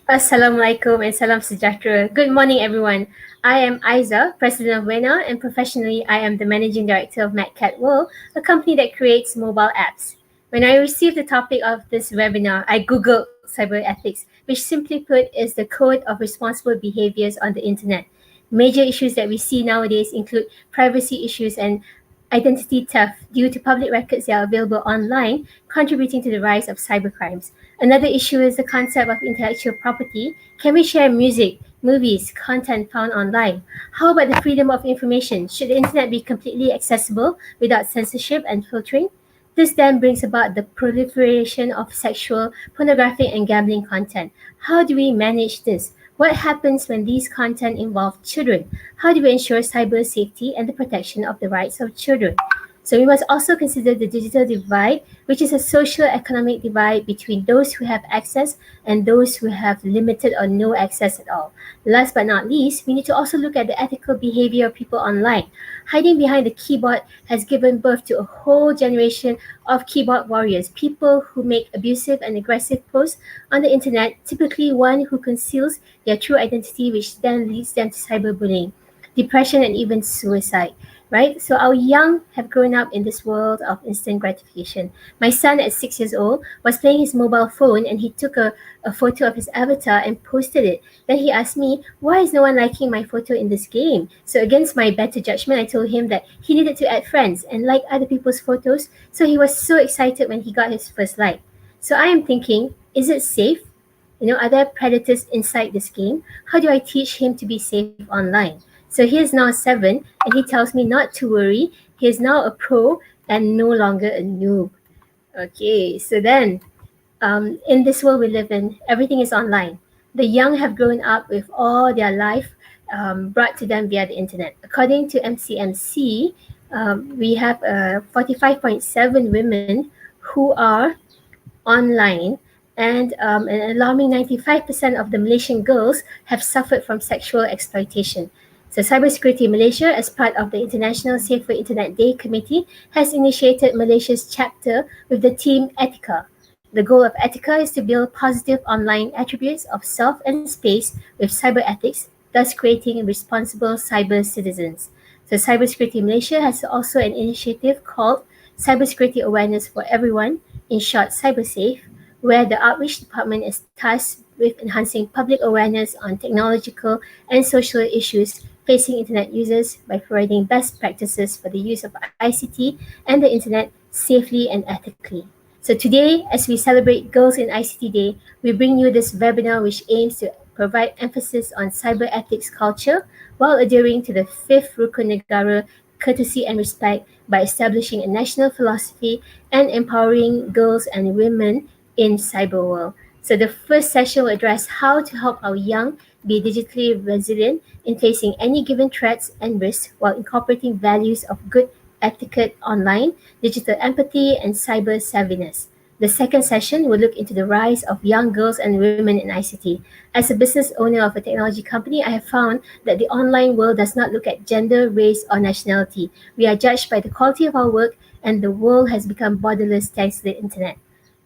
Assalamualaikum and salam sejahtera. Good morning, everyone. I am Aiza, President of WENA, and professionally, I am the Managing Director of Madcat World, a company that creates mobile apps. When I received the topic of this webinar, I googled cyber ethics, which simply put is the code of responsible behaviors on the internet. Major issues that we see nowadays include privacy issues and identity theft due to public records that are available online, contributing to the rise of cybercrimes. Another issue is the concept of intellectual property. Can we share music, movies, content found online? How about the freedom of information? Should the internet be completely accessible without censorship and filtering? This then brings about the proliferation of sexual, pornographic, and gambling content. How do we manage this? What happens when these content involve children? How do we ensure cyber safety and the protection of the rights of children? So we must also consider the digital divide, which is a social economic divide between those who have access and those who have limited or no access at all. Last but not least, we need to also look at the ethical behavior of people online. Hiding behind the keyboard has given birth to a whole generation of keyboard warriors, people who make abusive and aggressive posts on the internet, typically one who conceals their true identity, which then leads them to cyberbullying, depression, and even suicide. Right? So our young have grown up in this world of instant gratification. My son at 6 years old was playing his mobile phone and he took a photo of his avatar and posted it. Then he asked me, why is no one liking my photo in this game? So against my better judgment, I told him that he needed to add friends and like other people's photos. So he was so excited when he got his first like. So I am thinking, is it safe? Are there predators inside this game? How do I teach him to be safe online? So he is now 7 and he tells me not to worry. He is now a pro and no longer a noob. Okay, so then in this world we live in, everything is online. The young have grown up with all their life brought to them via the internet. According to MCMC, we have 45.7 women who are online, and an alarming 95% of the Malaysian girls have suffered from sexual exploitation. So Cybersecurity Malaysia, as part of the International Safer Internet Day Committee, has initiated Malaysia's chapter with the theme Etika. The goal of Etika is to build positive online attributes of self and space with cyber ethics, thus creating responsible cyber citizens. So Cybersecurity Malaysia has also an initiative called Cybersecurity Awareness for Everyone, in short CyberSafe, where the Outreach Department is tasked with enhancing public awareness on technological and social issues facing internet users by providing best practices for the use of ICT and the internet safely and ethically. So today, as we celebrate Girls in ICT Day, we bring you this webinar which aims to provide emphasis on cyber ethics culture while adhering to the fifth Rukun Negara, courtesy and respect, by establishing a national philosophy and empowering girls and women in cyber world. So the first session will address how to help our young be digitally resilient in facing any given threats and risks while incorporating values of good etiquette online, digital empathy, and cyber savviness. The second session will look into the rise of young girls and women in ICT. As a business owner of a technology company, I have found that the online world does not look at gender, race, or nationality. We are judged by the quality of our work, and the world has become borderless thanks to the internet.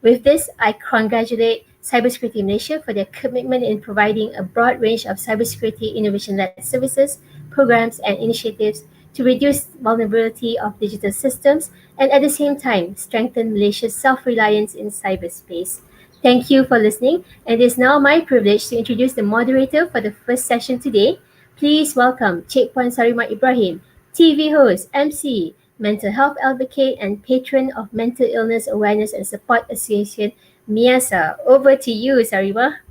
With this, I congratulate Cybersecurity Malaysia for their commitment in providing a broad range of cybersecurity innovation-led services, programs, and initiatives to reduce vulnerability of digital systems and at the same time strengthen Malaysia's self-reliance in cyberspace. Thank you for listening, and it is now my privilege to introduce the moderator for the first session today. Please welcome Cik Puan Sarimah Ibrahim, TV host, MC, mental health advocate, and patron of Mental Illness Awareness and Support Association, Miasa. Over to you, Sarimah.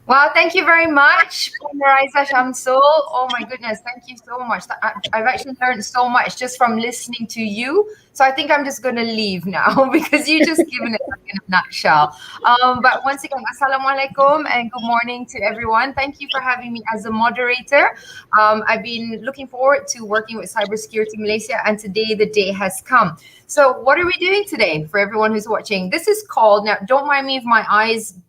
Wow, thank you very much, Nuraizah, Shamsul. Oh my goodness, thank you so much. I've actually learned so much just from listening to you. So I think I'm just going to leave now because you just given it in a nutshell. But once again, assalamualaikum and good morning to everyone. Thank you for having me as a moderator. I've been looking forward to working with Cybersecurity Malaysia, and today the day has come. So what are we doing today for everyone who's watching? This is called, now don't mind me if my eyes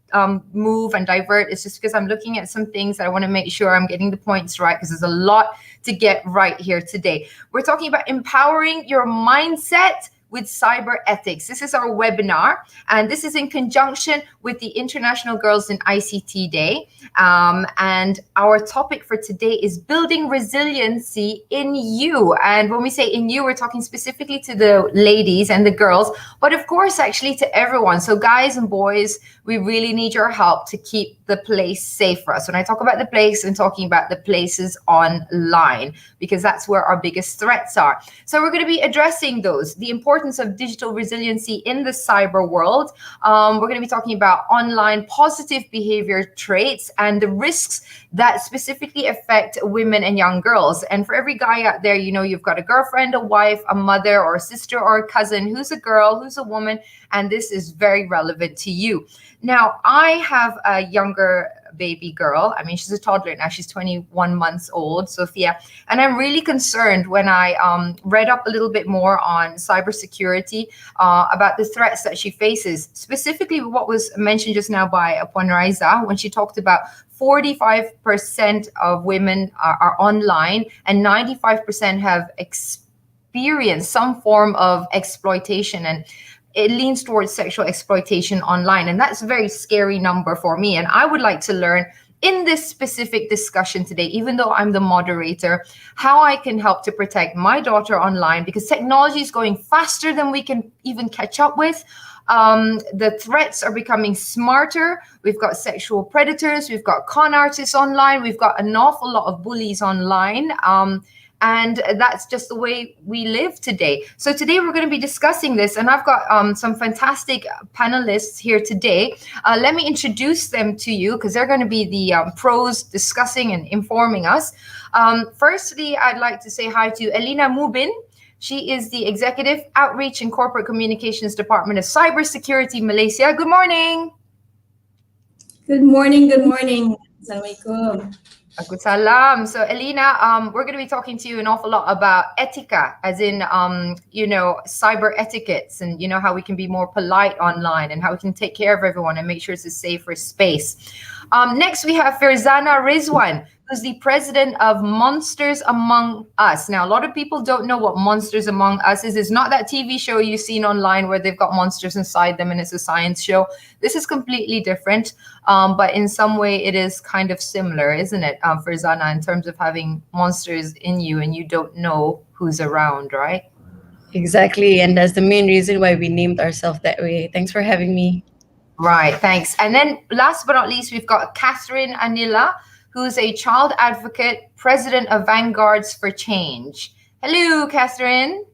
move and divert. It's just because I'm looking at some things that I want to make sure I'm getting the points right, because there's a lot to get right here today. We're talking about empowering your mindset with cyber ethics. This is our webinar, and this is in conjunction with the International Girls in ICT Day. And our topic for today is building resiliency in you. And when we say in you, we're talking specifically to the ladies and the girls, but of course, actually to everyone. So guys and boys, we really need your help to keep the place safe for us. When I talk about the place, I'm talking about the places online, because that's where our biggest threats are. So we're going to be addressing those, the importance of digital resiliency in the cyber world. We're going to be talking about online positive behavior traits and the risks that specifically affect women and young girls. And for every guy out there, you know, you've got a girlfriend, a wife, a mother or a sister or a cousin who's a girl, who's a woman, and this is very relevant to you. Now, I have a younger baby girl. I mean, she's a toddler now. She's 21 months old, Sophia. And I'm really concerned when I read up a little bit more on cybersecurity, about the threats that she faces, specifically what was mentioned just now by Nuraizah when she talked about 45% of women are online and 95% have experienced some form of exploitation, and it leans towards sexual exploitation online. And that's a very scary number for me. And I would like to learn in this specific discussion today, even though I'm the moderator, how I can help to protect my daughter online, because technology is going faster than we can even catch up with. The threats are becoming smarter. We've got sexual predators, we've got con artists online, we've got an awful lot of bullies online. And that's just the way we live today. So today we're going to be discussing this, and I've got some fantastic panelists here today. Let me introduce them to you, because they're going to be the pros discussing and informing us. Firstly, I'd like to say hi to Elina Mubin. She is the Executive Outreach and Corporate Communications Department of Cybersecurity Malaysia. Good morning. Good morning. Good morning. Assalamualaikum. Salam. So Elina, we're going to be talking to you an awful lot about etika, as in, you know, cyber etiquettes, and, you know, how we can be more polite online and how we can take care of everyone and make sure it's a safer space. Next, we have Farzana Rizwan, who's the president of Monsters Among Us. Now, a lot of people don't know what Monsters Among Us is. It's not that TV show you've seen online where they've got monsters inside them and it's a science show. This is completely different, but in some way it is kind of similar, isn't it, Farzana, in terms of having monsters in you and you don't know who's around, right? Exactly, and that's the main reason why we named ourselves that way. Thanks for having me. Right, thanks. And then last but not least, we've got Catherine Anila, who's a child advocate, president of Vanguards for Change. Hello, Catherine.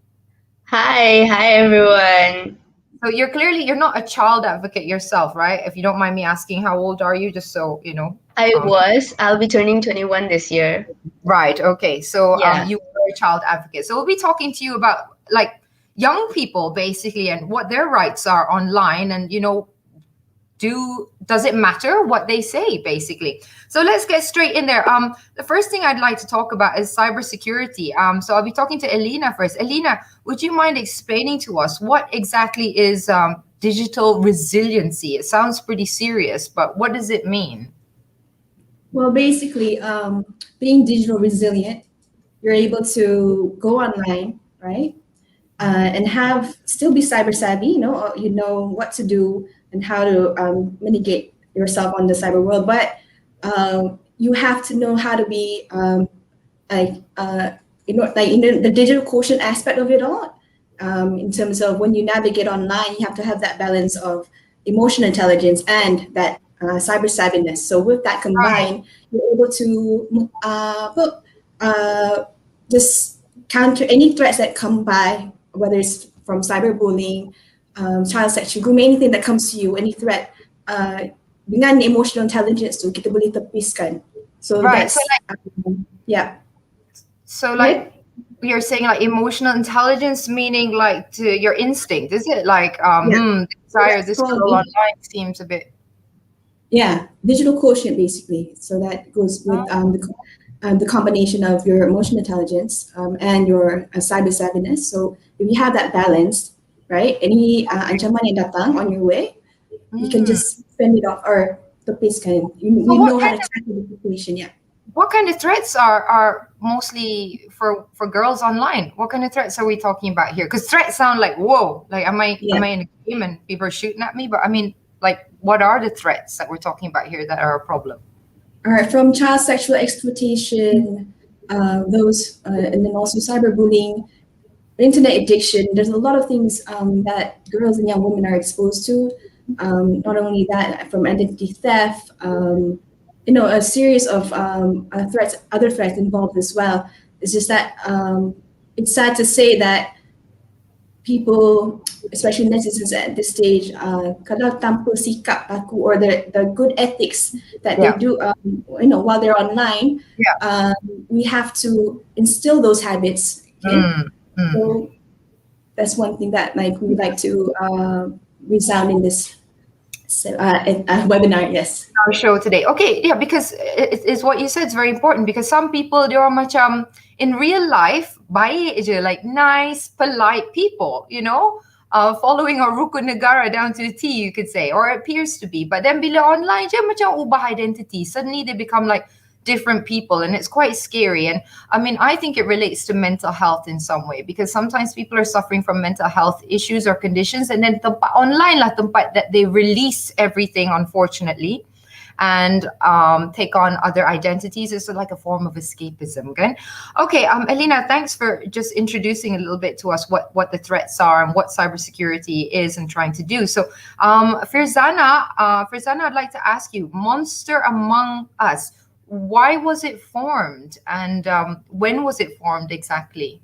Hi everyone. So you're not a child advocate yourself, right? If you don't mind me asking, how old are you? Just so you know. I'll be turning 21 this year. Right, okay. So Yeah. you were a child advocate. So we'll be talking to you about like young people basically and what their rights are online, and you know, does it matter what they say, basically? So let's get straight in there. The first thing I'd like to talk about is cybersecurity. So I'll be talking to Elina first. Elina, would you mind explaining to us what exactly is digital resiliency? It sounds pretty serious, but what does it mean? Well, basically, being digital resilient, you're able to go online, right? And still be cyber savvy, you know what to do and how to mitigate yourself on the cyber world, but you have to know how to be the digital quotient aspect of it all. In terms of when you navigate online, you have to have that balance of emotional intelligence and that cyber savviness. So with that combined, you're able to just counter any threats that come by, whether it's from cyberbullying, child sexual grooming, anything that comes to you, any threat, dengan emotional intelligence tu kita boleh tepiskan. So that's yeah. So like you're saying, like emotional intelligence, meaning like to your instinct, is it? Like desire this girl online seems a bit. Yeah, digital quotient basically. So that goes with the combination of your emotional intelligence and your cyber savviness. So if you have that balance, right? Any ancaman yang datang on your way, you can just fend it off or tepiskan. You know how to tackle the situation. Yeah. what kind of threats are mostly for girls online? What kind of threats are we talking about here? Because threats sound like, whoa, like am I in a game and people are shooting at me? But I mean, like, what are the threats that we're talking about here that are a problem? All right, from child sexual exploitation, and then also cyberbullying, internet addiction. There's a lot of things that girls and young women are exposed to. Not only that, from identity theft, a series of threats, other threats involved as well. It's just that it's sad to say that people, especially netizens at this stage, kalau tanpa sikap baku or the good ethics that they do, while they're online, we have to instill those habits. Okay? So that's one thing that we would like to resound in this webinar. Yes. Our show today. Okay, yeah, because it's what you said is very important, because some people, they are much in real life baik je, like nice, polite people, following a Rukun Negara down to the T, you could say, or it appears to be. But then bila online je macam ubah identity. Suddenly they become like different people, and it's quite scary. And I mean, I think it relates to mental health in some way, because sometimes people are suffering from mental health issues or conditions, and then tempat online lah tempat that they release everything, unfortunately, and take on other identities. It's like a form of escapism. Good. Okay, Elena, thanks for just introducing a little bit to us what the threats are and what cybersecurity is and trying to do. So Firzana, I'd like to ask you, Monster Among Us, why was it formed, and when was it formed exactly?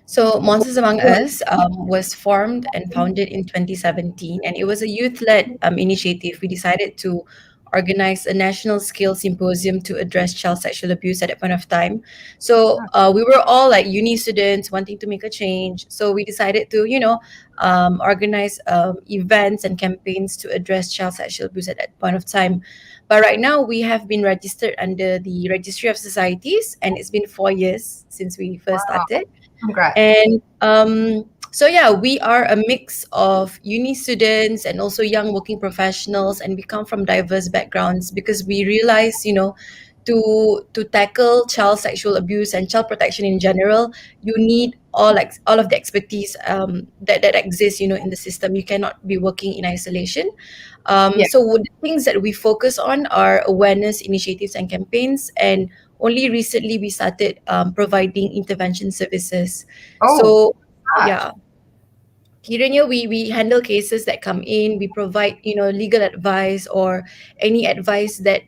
So Monsters Among Us was formed and founded in 2017, and it was a youth-led initiative. We decided to organize a national scale symposium to address child sexual abuse at that point of time. So we were all like uni students wanting to make a change. So we decided to, organize events and campaigns to address child sexual abuse at that point of time. But right now we have been registered under the Registry of Societies, and it's been 4 years since we first started. Congrats. And so yeah, we are a mix of uni students and also young working professionals, and we come from diverse backgrounds, because we realize, to tackle child sexual abuse and child protection in general, you need all of the expertise that exists, in the system. You cannot be working in isolation. So the things that we focus on are awareness initiatives and campaigns, and only recently we started providing intervention services. So yeah, kiranya we handle cases that come in. We provide legal advice or any advice that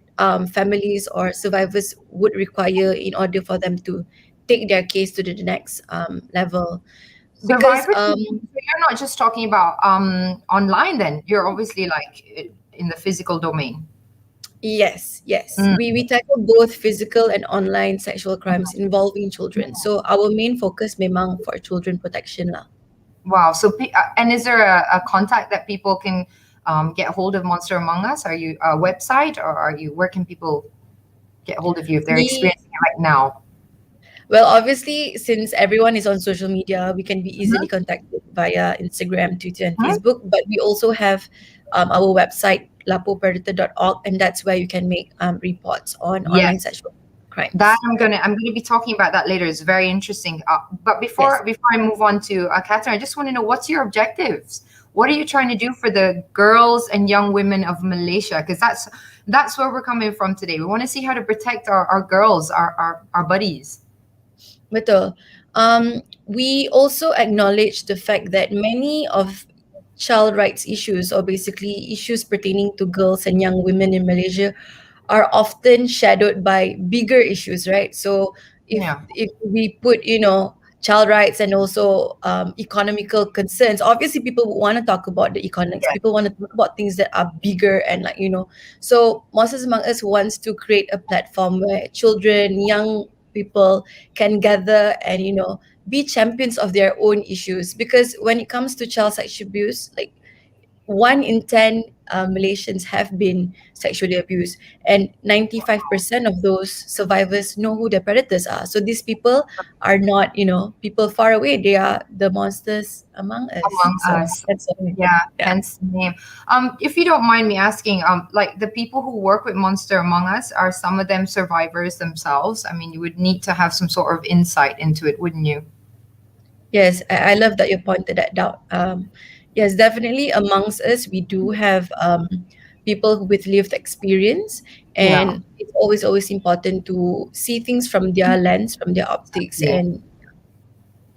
families or survivors would require in order for them to take their case to the next level. Because so you're not just talking about online, then you're obviously like in the physical domain. Yes. We tackle both physical and online sexual crimes involving children. So our main focus memang for children protection lah. Wow. So and is there a contact that people can get hold of Monster Among Us? Are you a website, or where can people get hold of you if they're experiencing it right now? Well, obviously, since everyone is on social media, we can be easily contacted via Instagram, Twitter, and Facebook. But we also have our website, lapupredator.org, and that's where you can make reports on online sexual crimes. That I'm gonna be talking about that later. It's very interesting. But before I move on to Catherine, I just want to know, what's your objectives? What are you trying to do for the girls and young women of Malaysia? Because that's where we're coming from today. We want to see how to protect our girls, our buddies. Betul. We also acknowledge the fact that many of child rights issues, or basically issues pertaining to girls and young women in Malaysia, are often shadowed by bigger issues, right? So if we put, child rights and also economical concerns, obviously people want to talk about the economics. People want to talk about things that are bigger and So Monsters Among Us wants to create a platform where children, young people can gather and be champions of their own issues. Because when it comes to child sexual abuse, like 1 in 10 Malaysians have been sexually abused, and 95% of those survivors know who their predators are. So these people are not, people far away. They are the monsters among us. Among So us. that's all. Yeah, hence the name. If you don't mind me asking, like the people who work with Monster Among Us, are some of them survivors themselves? I mean, you would need to have some sort of insight into it, wouldn't you? Yes, I love that you pointed that out. Yes, definitely amongst us, we do have people with lived experience, Yeah. and it's always important to see things from their lens, from their optics, Yeah. and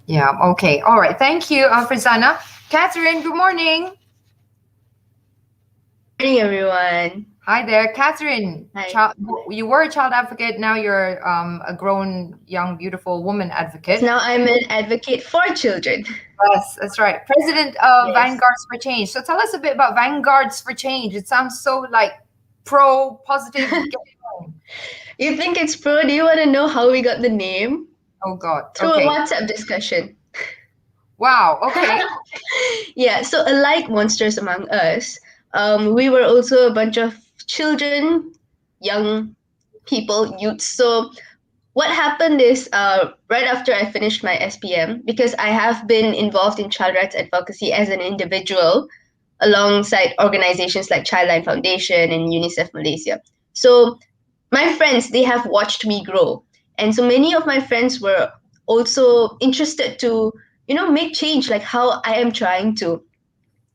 Yeah. Okay. All right. Thank you, Frizana. Catherine, good morning. Morning, everyone. Hi there, Catherine. Hi. You were a child advocate. Now you're a grown, young, beautiful woman advocate. Now I'm an advocate for children. Yes, that's right. President of Yes. Vanguards for Change. So tell us a bit about Vanguards for Change. It sounds so like pro, positive. Get going. You think it's pro? Do you want to know how we got the name? Oh God. Through Okay. a WhatsApp discussion. Wow. Okay. Yeah, so unlike Monsters Among Us, we were also a bunch of children, young people, youths. So what happened is right after I finished my SPM, because I have been involved in child rights advocacy as an individual alongside organizations like Childline Foundation and UNICEF Malaysia. So my friends, they have watched me grow. And so many of my friends were also interested to, make change like how I am trying to.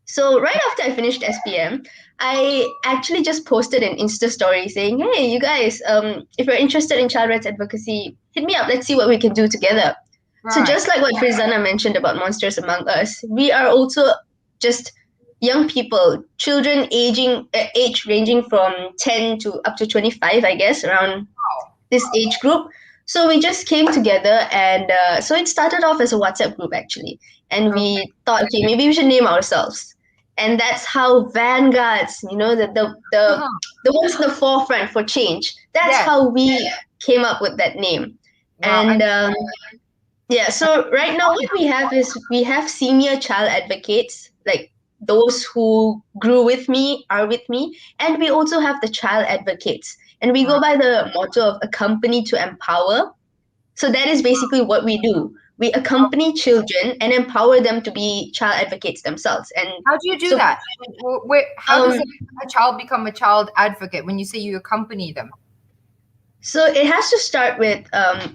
So right after I finished SPM, I actually just posted an Insta story saying, "Hey, you guys, if you're interested in child rights advocacy, hit me up. Let's see what we can do together." Right. So just like what Frizana mentioned about Monsters Among Us, we are also just young people, children age ranging from 10 to up to 25, I guess, around this age group. So we just came together, and so it started off as a WhatsApp group actually, and we thought, okay, maybe we should name ourselves, and that's how Vanguards, the ones in the forefront for change. That's Yes. how we came up with that name, Wow, and yeah. So right now, what we have is we have senior child advocates, like those who grew with me, are with me, and we also have the child advocates. And we go by the motto of accompany to empower. So that is basically what we do. We accompany children and empower them to be child advocates themselves. And how do you do so- that? How does a child become a child advocate when you say you accompany them? So it has to start with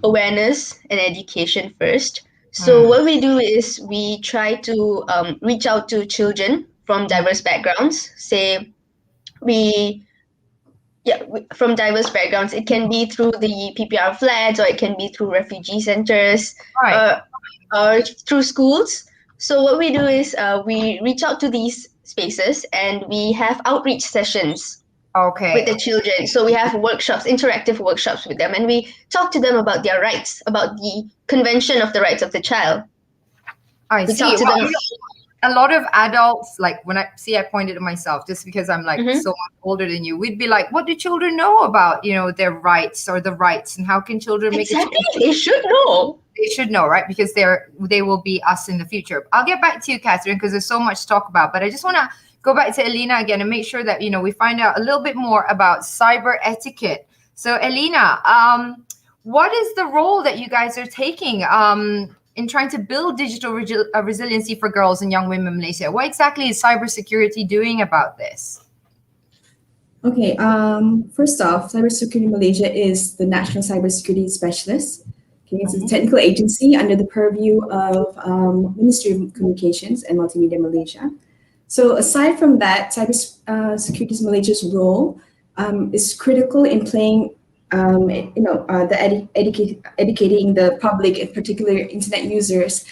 awareness and education first. So what we do is we try to reach out to children from diverse backgrounds. From diverse backgrounds. It can be through the PPR flags, or it can be through refugee centers, Right. or through schools. So what we do is we reach out to these spaces and we have outreach sessions Okay. with the children. So we have workshops, interactive workshops with them, and we talk to them about their rights, about the Convention of the Rights of the Child. I We see. talk to Well, them. a lot of adults, like when I pointed at myself just because I'm like Mhm. so much older than you, we'd be like, what do children know about, their rights or the rights, and how can children make a Exactly, choice? they should know. They should know, right? Because they will be us in the future. I'll get back to you, Catherine, because there's so much to talk about, but I just want to go back to Elena again and make sure that, we find out a little bit more about cyber etiquette. So Elena, what is the role that you guys are taking in trying to build digital resiliency for girls and young women in Malaysia? What exactly is cybersecurity doing about this? Okay, first off, Cybersecurity Malaysia is the National Cybersecurity Specialist. Okay, it's a technical agency under the purview of Ministry of Communications and Multimedia Malaysia. So aside from that, Cybersecurity Malaysia's role is critical in playing, educating the public, in particular internet users,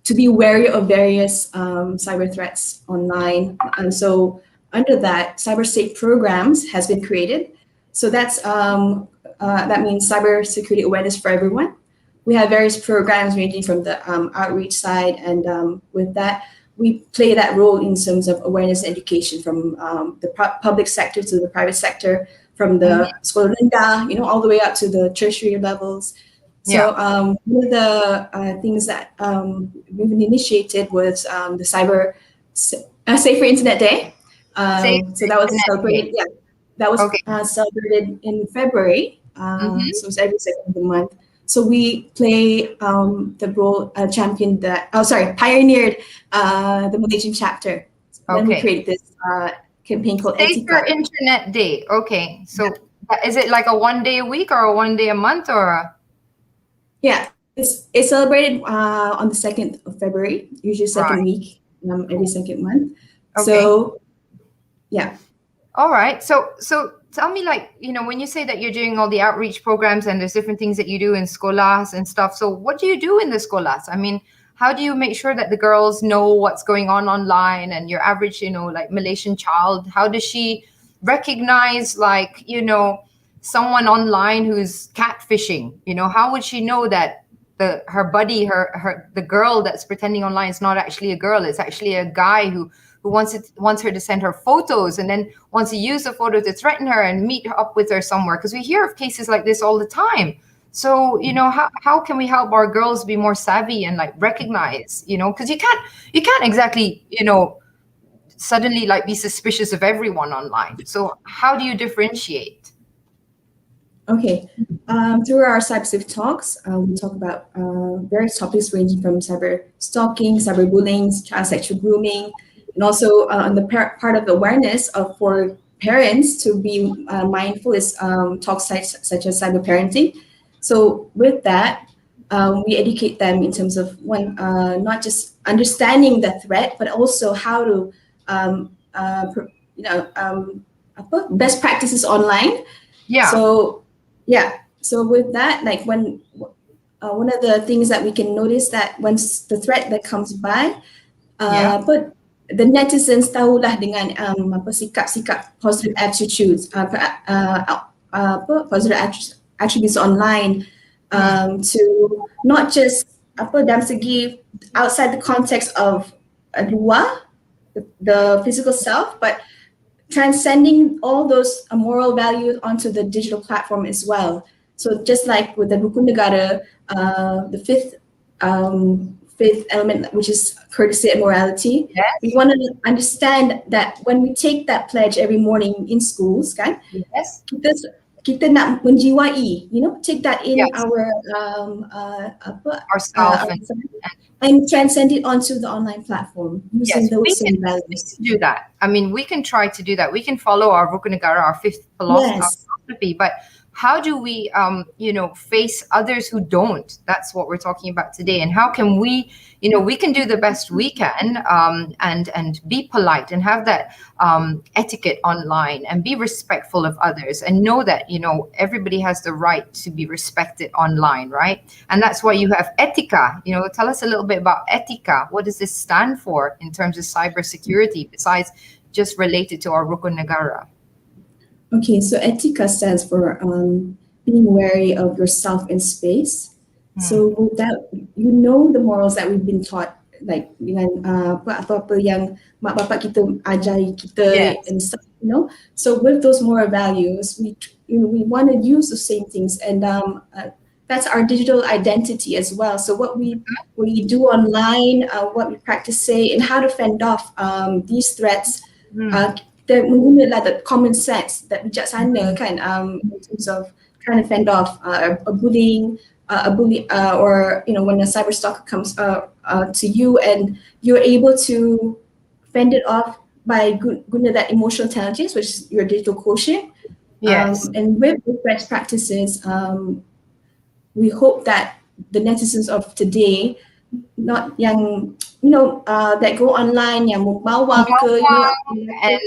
to be wary of various cyber threats online. And so under that, cyber safe programs has been created. So that means cybersecurity awareness for everyone. We have various programs ranging from the outreach side, and with that, we play that role in terms of awareness and education from the public sector to the private sector, from the sekolah rendah, all the way up to the tertiary levels. So one of the things that we've initiated was the Cyber Safer Internet Day. So that was celebrated. Yeah, that was Okay. celebrated in February. So it's every second of the month. So we play the role pioneered the Malaysian chapter. Then we created this campaign called Safer Etika. Internet Day. Okay, so is it like a 1 day a week or a 1 day a month or? Yeah, it's celebrated on the 2nd of February, usually second week, every second month. Okay. So, yeah. All right. So tell me, like, when you say that you're doing all the outreach programs and there's different things that you do in skolas and stuff. So what do you do in the skolas? I mean, how do you make sure that the girls know what's going on online, and your average, like Malaysian child, how does she recognize, like, someone online who's catfishing? How would she know that her buddy, the girl that's pretending online is not actually a girl, it's actually a guy who wants her to send her photos and then wants to use the photo to threaten her and meet up with her somewhere? Because we hear of cases like this all the time. So, how can we help our girls be more savvy and like recognize, because you can't exactly, suddenly like be suspicious of everyone online. So how do you differentiate? Okay. Through our cyber talks, we talk about various topics ranging from cyber stalking, cyberbullying, child sexual grooming, and also on the part of awareness for parents to be mindful is talks such as cyber parenting. So with that, we educate them in terms of not just understanding the threat, but also how to best practices online. Yeah. So with that, like one of the things that we can notice that once the threat that comes by, but the netizens tahulah dengan sikap-sikap positive attitudes, positive attributes online, to not just dalam segi outside the context of luar, the physical self, but transcending all those moral values onto the digital platform as well. So just like with the Rukun Negara, the fifth element, which is courtesy and morality, we want to understand that when we take that pledge every morning in schools, kan, kita nak menjiwai, take that in ourselves and transcend it onto the online platform using those same values. We can do that. I mean, we can try to do that. We can follow our Rukun Negara, our fifth philosophy, but how do we, face others who don't? That's what we're talking about today. And how can we, we can do the best we can, and be polite and have that etiquette online and be respectful of others and know that, everybody has the right to be respected online, right? And that's why you have Etika. Tell us a little bit about Etika. What does this stand for in terms of cybersecurity, besides just related to our Rukun Negara? Okay, so Etika stands for being wary of yourself in space. So with that, the morals that we've been taught, like dengan apa-apa yang mak bapak kita ajari kita and stuff, So with those moral values, we want to use the same things, and that's our digital identity as well. So what we do online, what we practice, say, and how to fend off these threats. Menggunakan the common sense, that bijaksana kan, in terms of trying to fend off a bully, or when a cyber stalker comes to you, and you're able to fend it off by guna that emotional intelligence, which is your digital quotient. And with best practices, we hope that the netizens of today, not yang that go online yang membawa ke and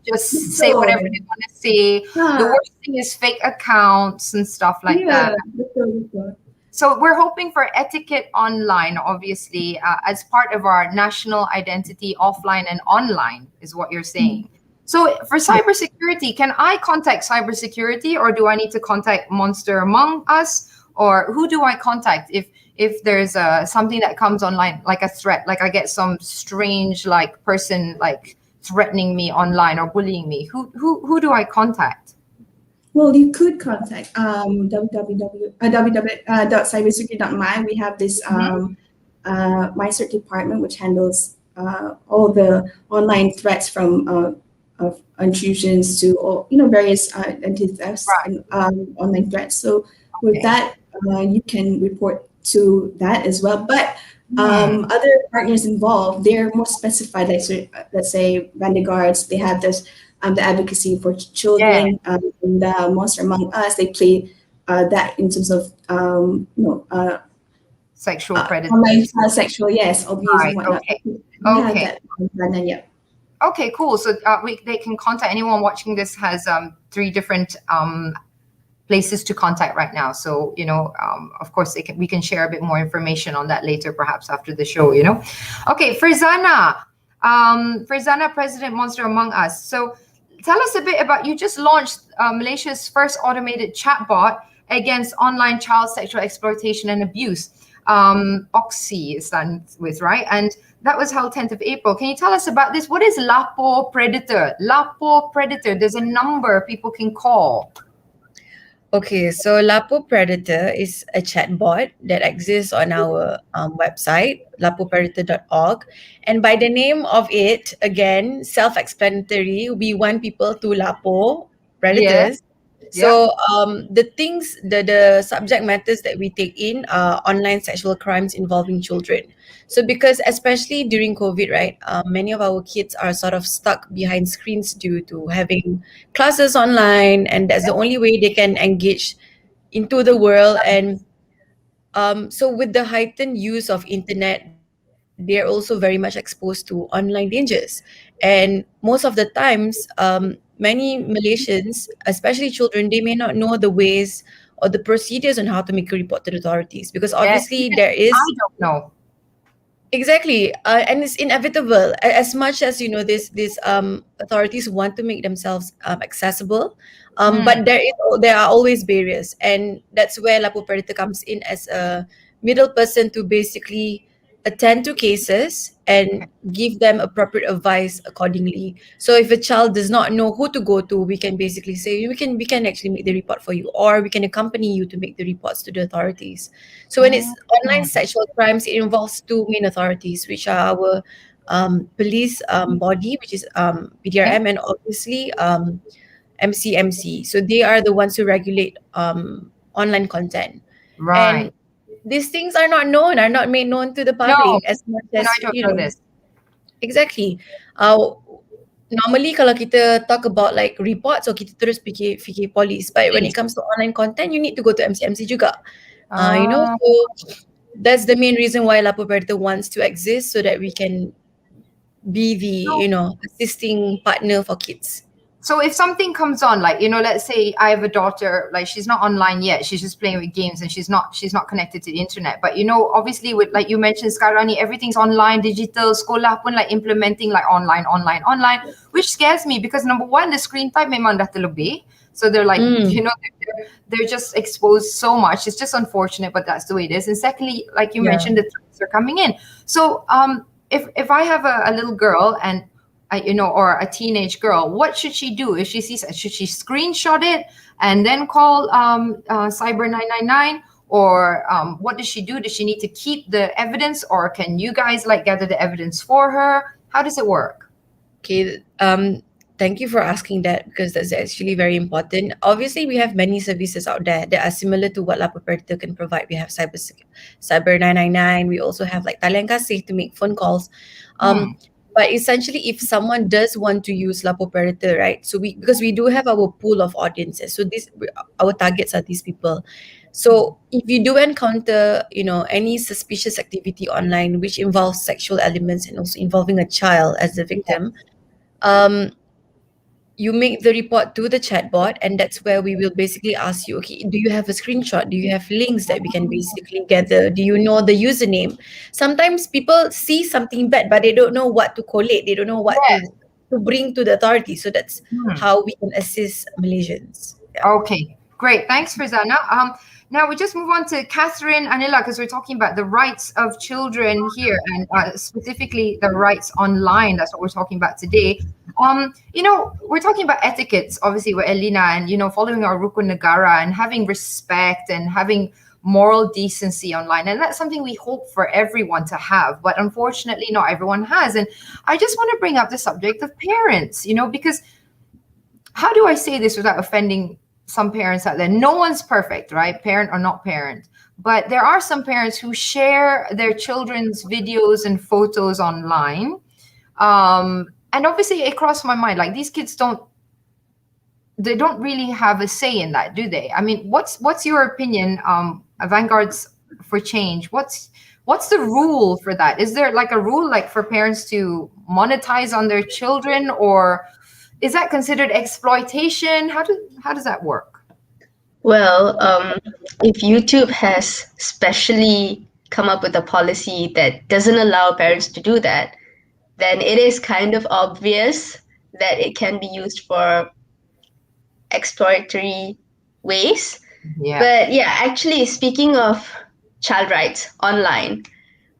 just say whatever they want to say. The worst thing is fake accounts and stuff like that. So we're hoping for etiquette online, obviously, as part of our national identity, offline and online, is what you're saying. So for cybersecurity, can I contact cybersecurity, or do I need to contact Monster Among Us, or who do I contact if there's something that comes online, like a threat, like I get some strange person threatening me online or bullying me? Who do I contact? Well, you could contact www.cybersecurity.my. We have this MyCert department which handles all the online threats from of intrusions to all, various anti-thefts and online threats. So with that, you can report to that as well. But other partners involved, they're more specified. Like, so, let's say Vanguards, they have this the advocacy for children, and Monster Among Us, they play that in terms of Sexual predators. online sexual, yes, abuse and whatnot. Okay. We have that done, yeah. Okay, cool. So they can contact anyone watching this. Has 3 different places to contact right now. So of course we can share a bit more information on that later, perhaps after the show. Okay, Farzana, President Monster Among Us. So tell us a bit about, you just launched Malaysia's first automated chatbot against online child sexual exploitation and abuse. Oxy is done with, right? And that was held 10th of April. Can you tell us about this? What is Lapu Predator? Lapu Predator, there's a number people can call. Okay, so Lapu Predator is a chatbot that exists on our website, lapupredator.org. And by the name of it, again, self-explanatory, we want people to lapo predators. So the things, the subject matters that we take in are online sexual crimes involving children. So because especially during COVID, right, many of our kids are sort of stuck behind screens due to having classes online, and that's the only way they can engage into the world. And so with the heightened use of internet, they're also very much exposed to online dangers. And most of the times, many Malaysians, especially children, they may not know the ways or the procedures on how to make a report to the authorities, because obviously there is... I don't know. Exactly, and it's inevitable. As much as these authorities want to make themselves accessible, but there are always barriers, and that's where Lapu Predator comes in as a middle person to basically attend to cases and give them appropriate advice accordingly. So if a child does not know who to go to, we can basically say we can actually make the report for you, or we can accompany you to make the reports to the authorities. So when it's online sexual crimes, it involves 2 main authorities, which are our police body, which is PDRM, and obviously MCMC. So they are the ones who regulate online content. Right. And these things are not made known to the public as much as I don't know this. Exactly. Normally kalau kita talk about like reports, so kita terus fikir polis, but when it comes to online content, you need to go to MCMC juga. So that's the main reason why Lapu Predator wants to exist, so that we can be the assisting partner for kids. So if something comes on, like, let's say I have a daughter, like she's not online yet, she's just playing with games and she's not connected to the internet. But obviously with, like you mentioned, sekarang ni everything's online, digital, sekolah pun like implementing like online, which scares me because number one, the screen time memang dah terlebih. So they're like, they're just exposed so much. It's just unfortunate, but that's the way it is. And secondly, like you mentioned, the threats are coming in. So if I have a little girl and or a teenage girl, what should she do if she sees? Should she screenshot it and then call Cyber 999, or what does she do? Does she need to keep the evidence, or can you guys like gather the evidence for her? How does it work? Okay, thank you for asking that, because that's actually very important. Obviously, we have many services out there that are similar to what Lapu Predator can provide. We have Cyber 999. We also have like Talian Kasih to make phone calls. But essentially, if someone does want to use Lapu Predator, right? So because we do have our pool of audiences, so our targets are these people. So if you do encounter, any suspicious activity online which involves sexual elements and also involving a child as the victim, you make the report to the chatbot, and that's where we will basically ask you, okay, do you have a screenshot? Do you have links that we can basically gather? Do you know the username? Sometimes people see something bad, but they don't know what to collate. They don't know what to bring to the authorities. So that's how we can assist Malaysians. Yeah. Okay, great. Thanks, Farzana. Now we just move on to Catherine Anila, because we're talking about the rights of children here, and specifically the rights online. That's what we're talking about today. We're talking about etiquettes, obviously, with Elina, and following our Rukun Negara and having respect and having moral decency online. And that's something we hope for everyone to have, but unfortunately not everyone has. And I just want to bring up the subject of parents, because how do I say this without offending some parents out there? No one's perfect, right? Parent or not parent. But there are some parents who share their children's videos and photos online. And obviously it crossed my mind, like these kids don't really have a say in that, do they? I mean, what's your opinion, Vanguards for Change? What's the rule for that? Is there like a rule like for parents to monetize on their children, or is that considered exploitation? How does that work? Well, if YouTube has specially come up with a policy that doesn't allow parents to do that, then it is kind of obvious that it can be used for exploratory ways. Yeah. But yeah, actually, speaking of child rights online,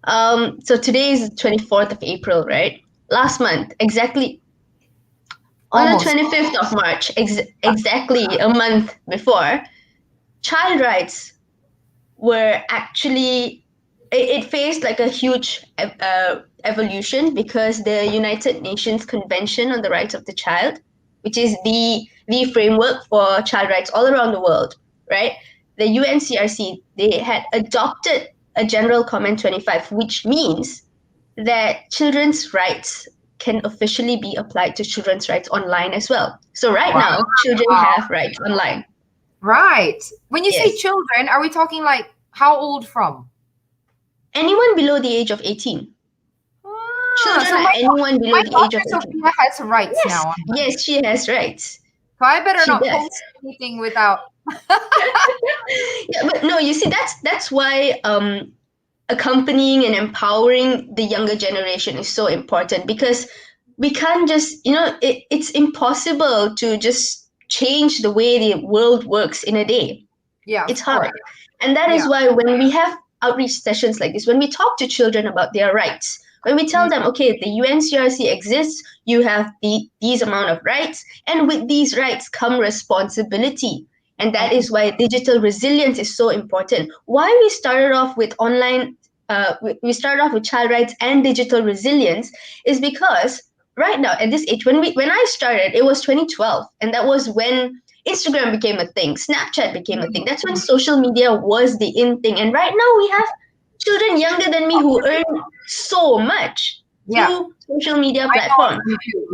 so today is the 24th of April, right? Last month, exactly on Almost. the 25th of March, exactly a month before, child rights were actually, it faced like a huge evolution, because the United Nations Convention on the Rights of the Child, which is the framework for child rights all around the world, right? The UNCRC, they had adopted a General Comment 25, which means that children's rights can officially be applied to children's rights online as well. So right now, children have rights online. Right. When you say Yes. children, are we talking like how old from? Anyone below the age of 18. Children so are anyone below my the age of daughter 18. Sophia has rights Yes, now. yes, she has rights. So I better She not does. post anything without. Yeah, but no, you see, that's why accompanying and empowering the younger generation is so important, because we can't just, it's impossible to just change the way the world works in a day. Yeah, It's of hard. course. And that is Yeah. why when we have outreach sessions like this, when we talk to children about their rights, when we tell them, okay, the UNCRC exists, you have these amount of rights, and with these rights come responsibility. And that is why digital resilience is so important. Why we started off with online, we started off with child rights and digital resilience is because right now at this age, when I started, it was 2012, and that was when Instagram became a thing, Snapchat became a thing. That's when social media was the in thing. And right now we have children younger than me who earn so much through social media platforms.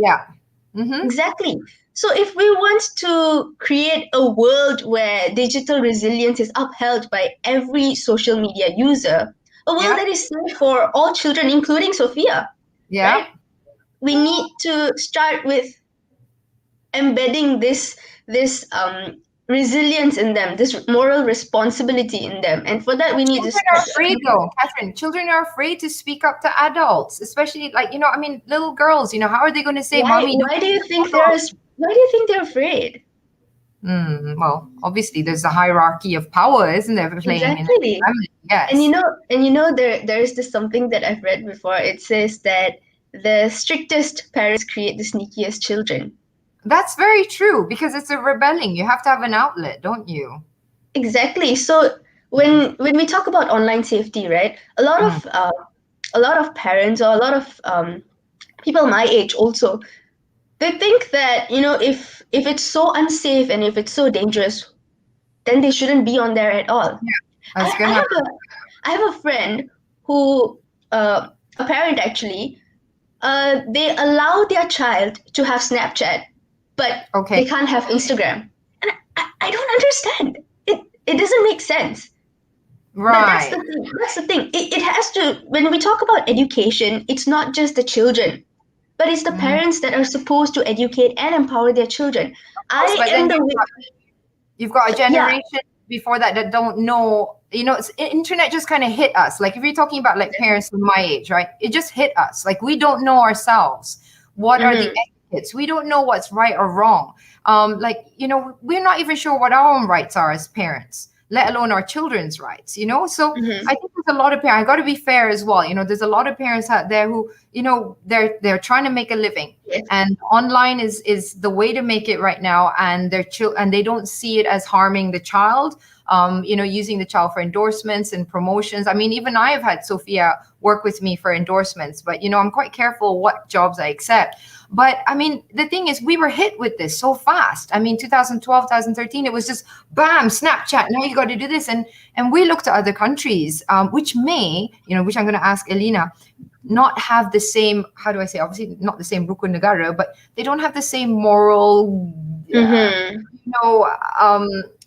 Yeah. Mm-hmm. Exactly. So if we want to create a world where digital resilience is upheld by every social media user, a world that is safe for all children, including Sophia, right? We need to start with embedding this resilience in them, this moral responsibility in them, and for that we need to Children are afraid though, Catherine. Children are afraid to speak up to adults, especially like, I mean, little girls, how are they going to say, Mommy? Why do you think they're afraid? Well, obviously there's a hierarchy of power, isn't there, for playing in the family? Yes. And there's this something that I've read before. It says that the strictest parents create the sneakiest children. That's very true, because it's a rebelling. You have to have an outlet, don't you? Exactly. So when we talk about online safety, right? A lot of parents, or a lot of people my age also, they think that if it's so unsafe and if it's so dangerous, then they shouldn't be on there at all. Yeah, I have a friend who, a parent actually, they allow their child to have Snapchat, but they can't have Instagram. And I don't understand. It doesn't make sense. Right. But that's the thing. It has to, when we talk about education, it's not just the children, but it's the parents that are supposed to educate and empower their children. You've got a generation before that don't know, internet just kind of hit us. Like if you're talking about like parents of my age, right? It just hit us. Like we don't know ourselves. What are the etiquettes? We don't know what's right or wrong. We're not even sure what our own rights are as parents, let alone our children's rights, So I think there's a lot of parents, I got to be fair as well. There's a lot of parents out there who, they're trying to make a living, and online is the way to make it right now. And and they don't see it as harming the child. using the child for endorsements and promotions. I mean, even I have had Sophia work with me for endorsements, but, I'm quite careful what jobs I accept. But I mean, the thing is, we were hit with this so fast. I mean, 2012, 2013, it was just bam, Snapchat. Now you got to do this. And we looked at other countries, which may, which I'm going to ask Elena, not have the same, how do I say, obviously not the same Rukun Negara, but they don't have the same moral,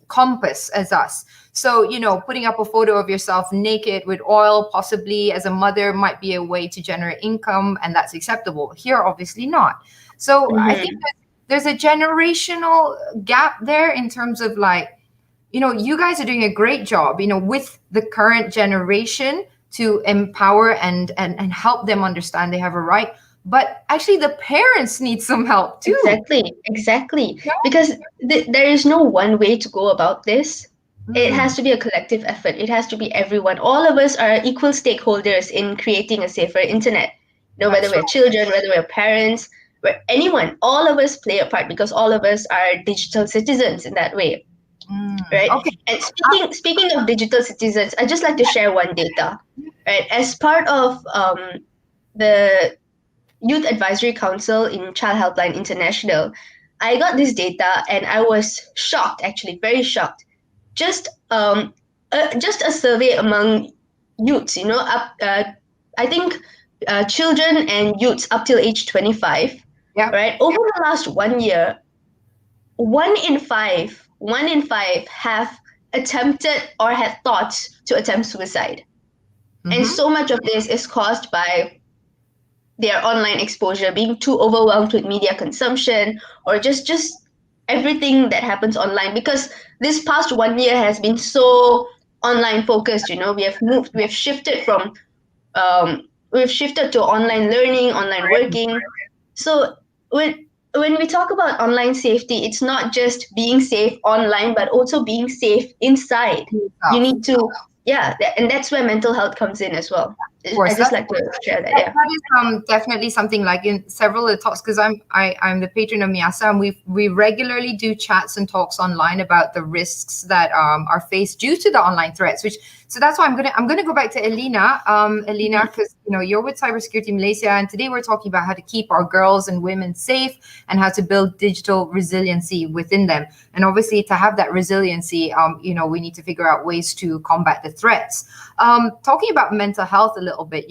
compass as us. So, putting up a photo of yourself naked with oil, possibly as a mother, might be a way to generate income, and that's acceptable. Here, obviously not. So I think that there's a generational gap there in terms of you guys are doing a great job, with the current generation to empower and help them understand they have a right. But actually, the parents need some help too. Exactly. Yeah. Because there is no one way to go about this. It has to be a collective effort. It has to be everyone. All of us are equal stakeholders in creating a safer internet. Whether we're children, whether we're parents, anyone, all of us play a part because all of us are digital citizens in that way. Right. Okay. And speaking of digital citizens, I'd just like to share one data. Right. As part of the Youth Advisory Council in Child Helpline International, I got this data and I was shocked, actually, very shocked. Just a survey among youths, I think children and youths up till age 25, right? Over the last 1 year, 1 in 5 have attempted or had thoughts to attempt suicide. And so much of this is caused by their online exposure, being too overwhelmed with media consumption, or just everything that happens online. Because this past 1 year has been so online focused. We have shifted to online learning, online working. So when we talk about online safety, it's not just being safe online, but also being safe inside. You need to, and that's where mental health comes in as well. I just like to share that. Yeah, that is definitely something like in several of the talks, because I'm the patron of Miasa, and we regularly do chats and talks online about the risks that are faced due to the online threats. So that's why I'm gonna go back to Elena, because you're with Cybersecurity Malaysia, and today we're talking about how to keep our girls and women safe and how to build digital resiliency within them. And obviously, to have that resiliency, we need to figure out ways to combat the threats. Talking about mental health a little bit,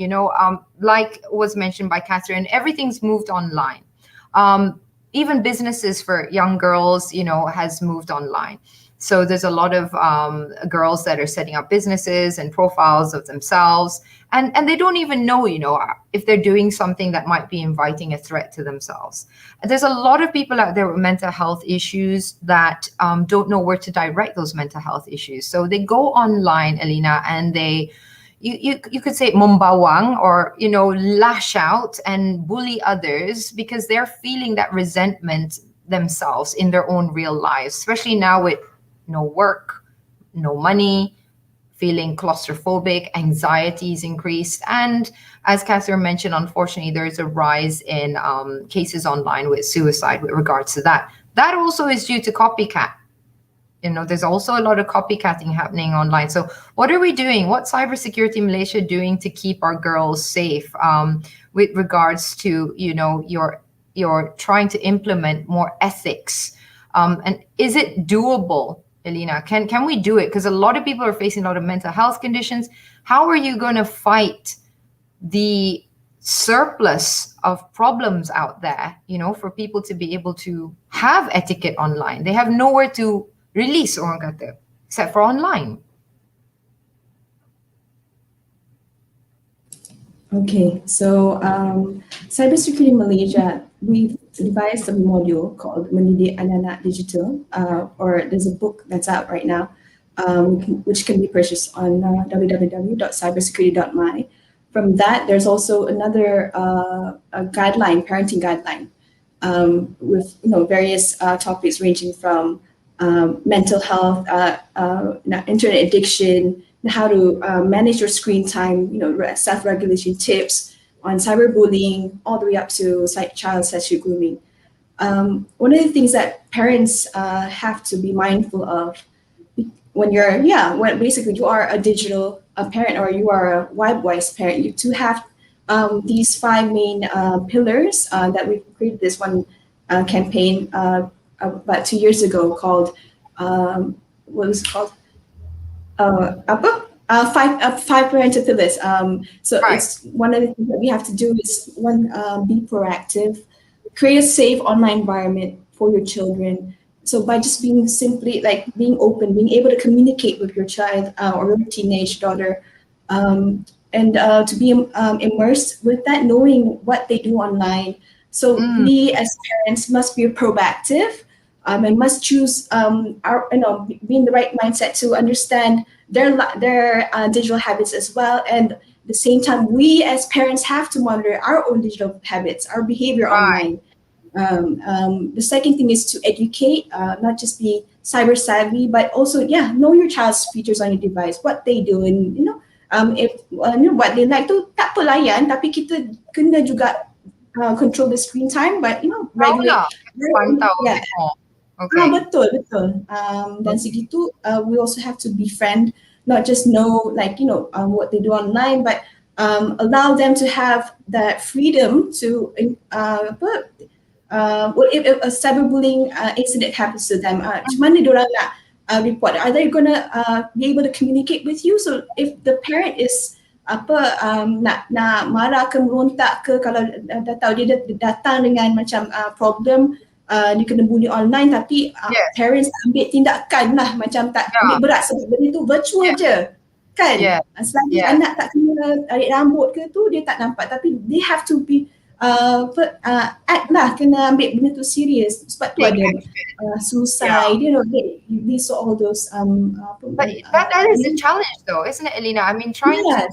like was mentioned by Catherine, everything's moved online. Even businesses for young girls, has moved online. So there's a lot of girls that are setting up businesses and profiles of themselves, and they don't even know, if they're doing something that might be inviting a threat to themselves. There's a lot of people out there with mental health issues that don't know where to direct those mental health issues. So they go online, Elena, and you could say membawang, or lash out and bully others because they're feeling that resentment themselves in their own real lives, especially now with no work, no money, feeling claustrophobic, anxiety is increased. And as Catherine mentioned, unfortunately, there's a rise in cases online with suicide with regards to that. That also is due to copycat. There's also a lot of copycatting happening online. So what are we doing? What Cybersecurity Malaysia doing to keep our girls safe with regards to, you're trying to implement more ethics? And is it doable, Elena? Can we do it? Because a lot of people are facing a lot of mental health conditions. How are you going to fight the surplus of problems out there, for people to be able to have etiquette online? They have nowhere to release orang kata except for online. Okay, so Cybersecurity Malaysia, we've devised a module called Mendidik Anak-anak Digital, or there's a book that's out right now, which can be purchased on www.cybersecurity.my. From that, there's also another a guideline, parenting guideline, with various topics ranging from mental health, internet addiction, how to manage your screen time, self-regulation tips on cyberbullying, all the way up to child sexual grooming. One of the things that parents have to be mindful of, when when basically you are a digital parent or you are a web-wise parent, you do have these five main pillars that we created this one campaign about 2 years ago called what was it called? Apa? Five parental pillars. So Right. it's one of the things that we have to do is one, be proactive, create a safe online environment for your children. So by just being simply like being open, being able to communicate with your child or your teenage daughter, and to be immersed with that, knowing what they do online. So we as parents must be proactive, and must choose our be in the right mindset to understand their digital habits as well. And at the same time, we as parents have to monitor our own digital habits, our behavior Right. online. The second thing is to educate, not just be cyber savvy, but also know your child's features on your device, what they do, and if what they like tu tak apa layan, tapi kita kena juga control the screen time, but regulate. Tahulah. Pantau a Yeah. bit more. Okay. Betul, betul. Dan segitu, we also have to befriend, not just know what they do online, but allow them to have that freedom to if a cyberbullying incident happens to them, macam mana diorang nak report? Are they gonna be able to communicate with you? So if the parent is nak marah ke merontak ke, kalau dah tahu dia datang dengan macam problem, dia kena bully online, tapi Yes. parents ambil tindakan lah, macam tak ambil berat sebab benda tu virtual je kan. Yeah. Selagi Yeah. anak tak kena tarik rambut ke tu, dia tak nampak, tapi they have to be act lah, kena ambil benda tu serius. Sebab tu ada suicide, these are all those But that is a challenge though, isn't it, Elena? I mean, trying to,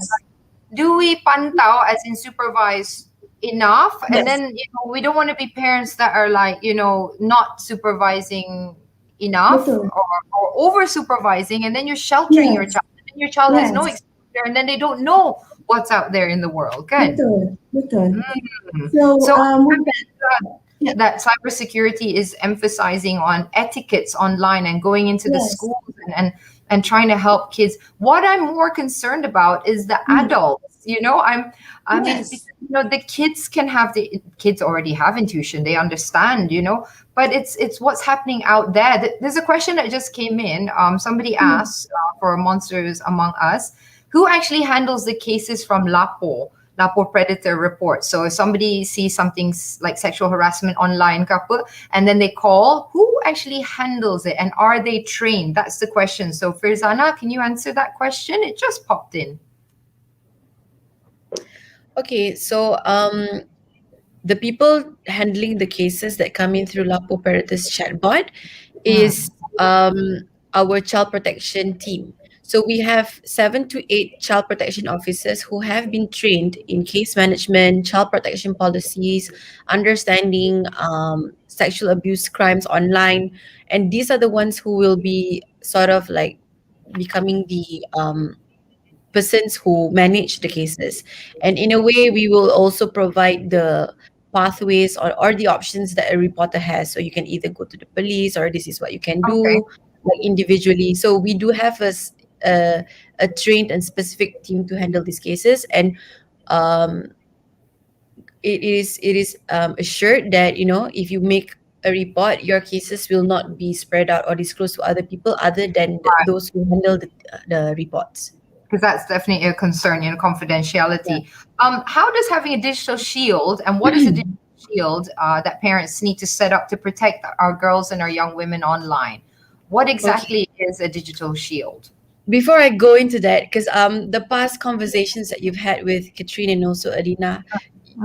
do we pantau as in supervise enough? And then, we don't want to be parents that are like, not supervising enough or over supervising, and then you're sheltering your child, and your child has no exposure, and then they don't know what's out there in the world. Good. Betul. So that cybersecurity is emphasizing on etiquettes online and going into the schools and trying to help kids. What I'm more concerned about is the adults. I mean, the kids already have intuition, they understand, but it's what's happening out there. There's a question that just came in. Somebody asked for Monsters Among Us, who actually handles the cases from Lapu predator report. So if somebody sees something like sexual harassment online, and then they call, who actually handles it, and are they trained? That's the question. So Firzana, can you answer that question? It just popped in. Okay, so the people handling the cases that come in through Lapu Predators chatbot is our child protection team. So we have 7 to 8 child protection officers who have been trained in case management, child protection policies, understanding sexual abuse crimes online, and these are the ones who will be sort of like becoming the persons who manage the cases. And in a way, we will also provide the pathways or the options that a reporter has. So you can either go to the police, or this is what you can do like individually. So we do have a trained and specific team to handle these cases, and it is assured that if you make a report, your cases will not be spread out or disclosed to other people other than those who handle the reports. Because that's definitely a concern, confidentiality. How does having a digital shield, and what is a digital shield that parents need to set up to protect our girls and our young women online? What exactly is a digital shield? Before I go into that, because the past conversations that you've had with Katrine and also Alina,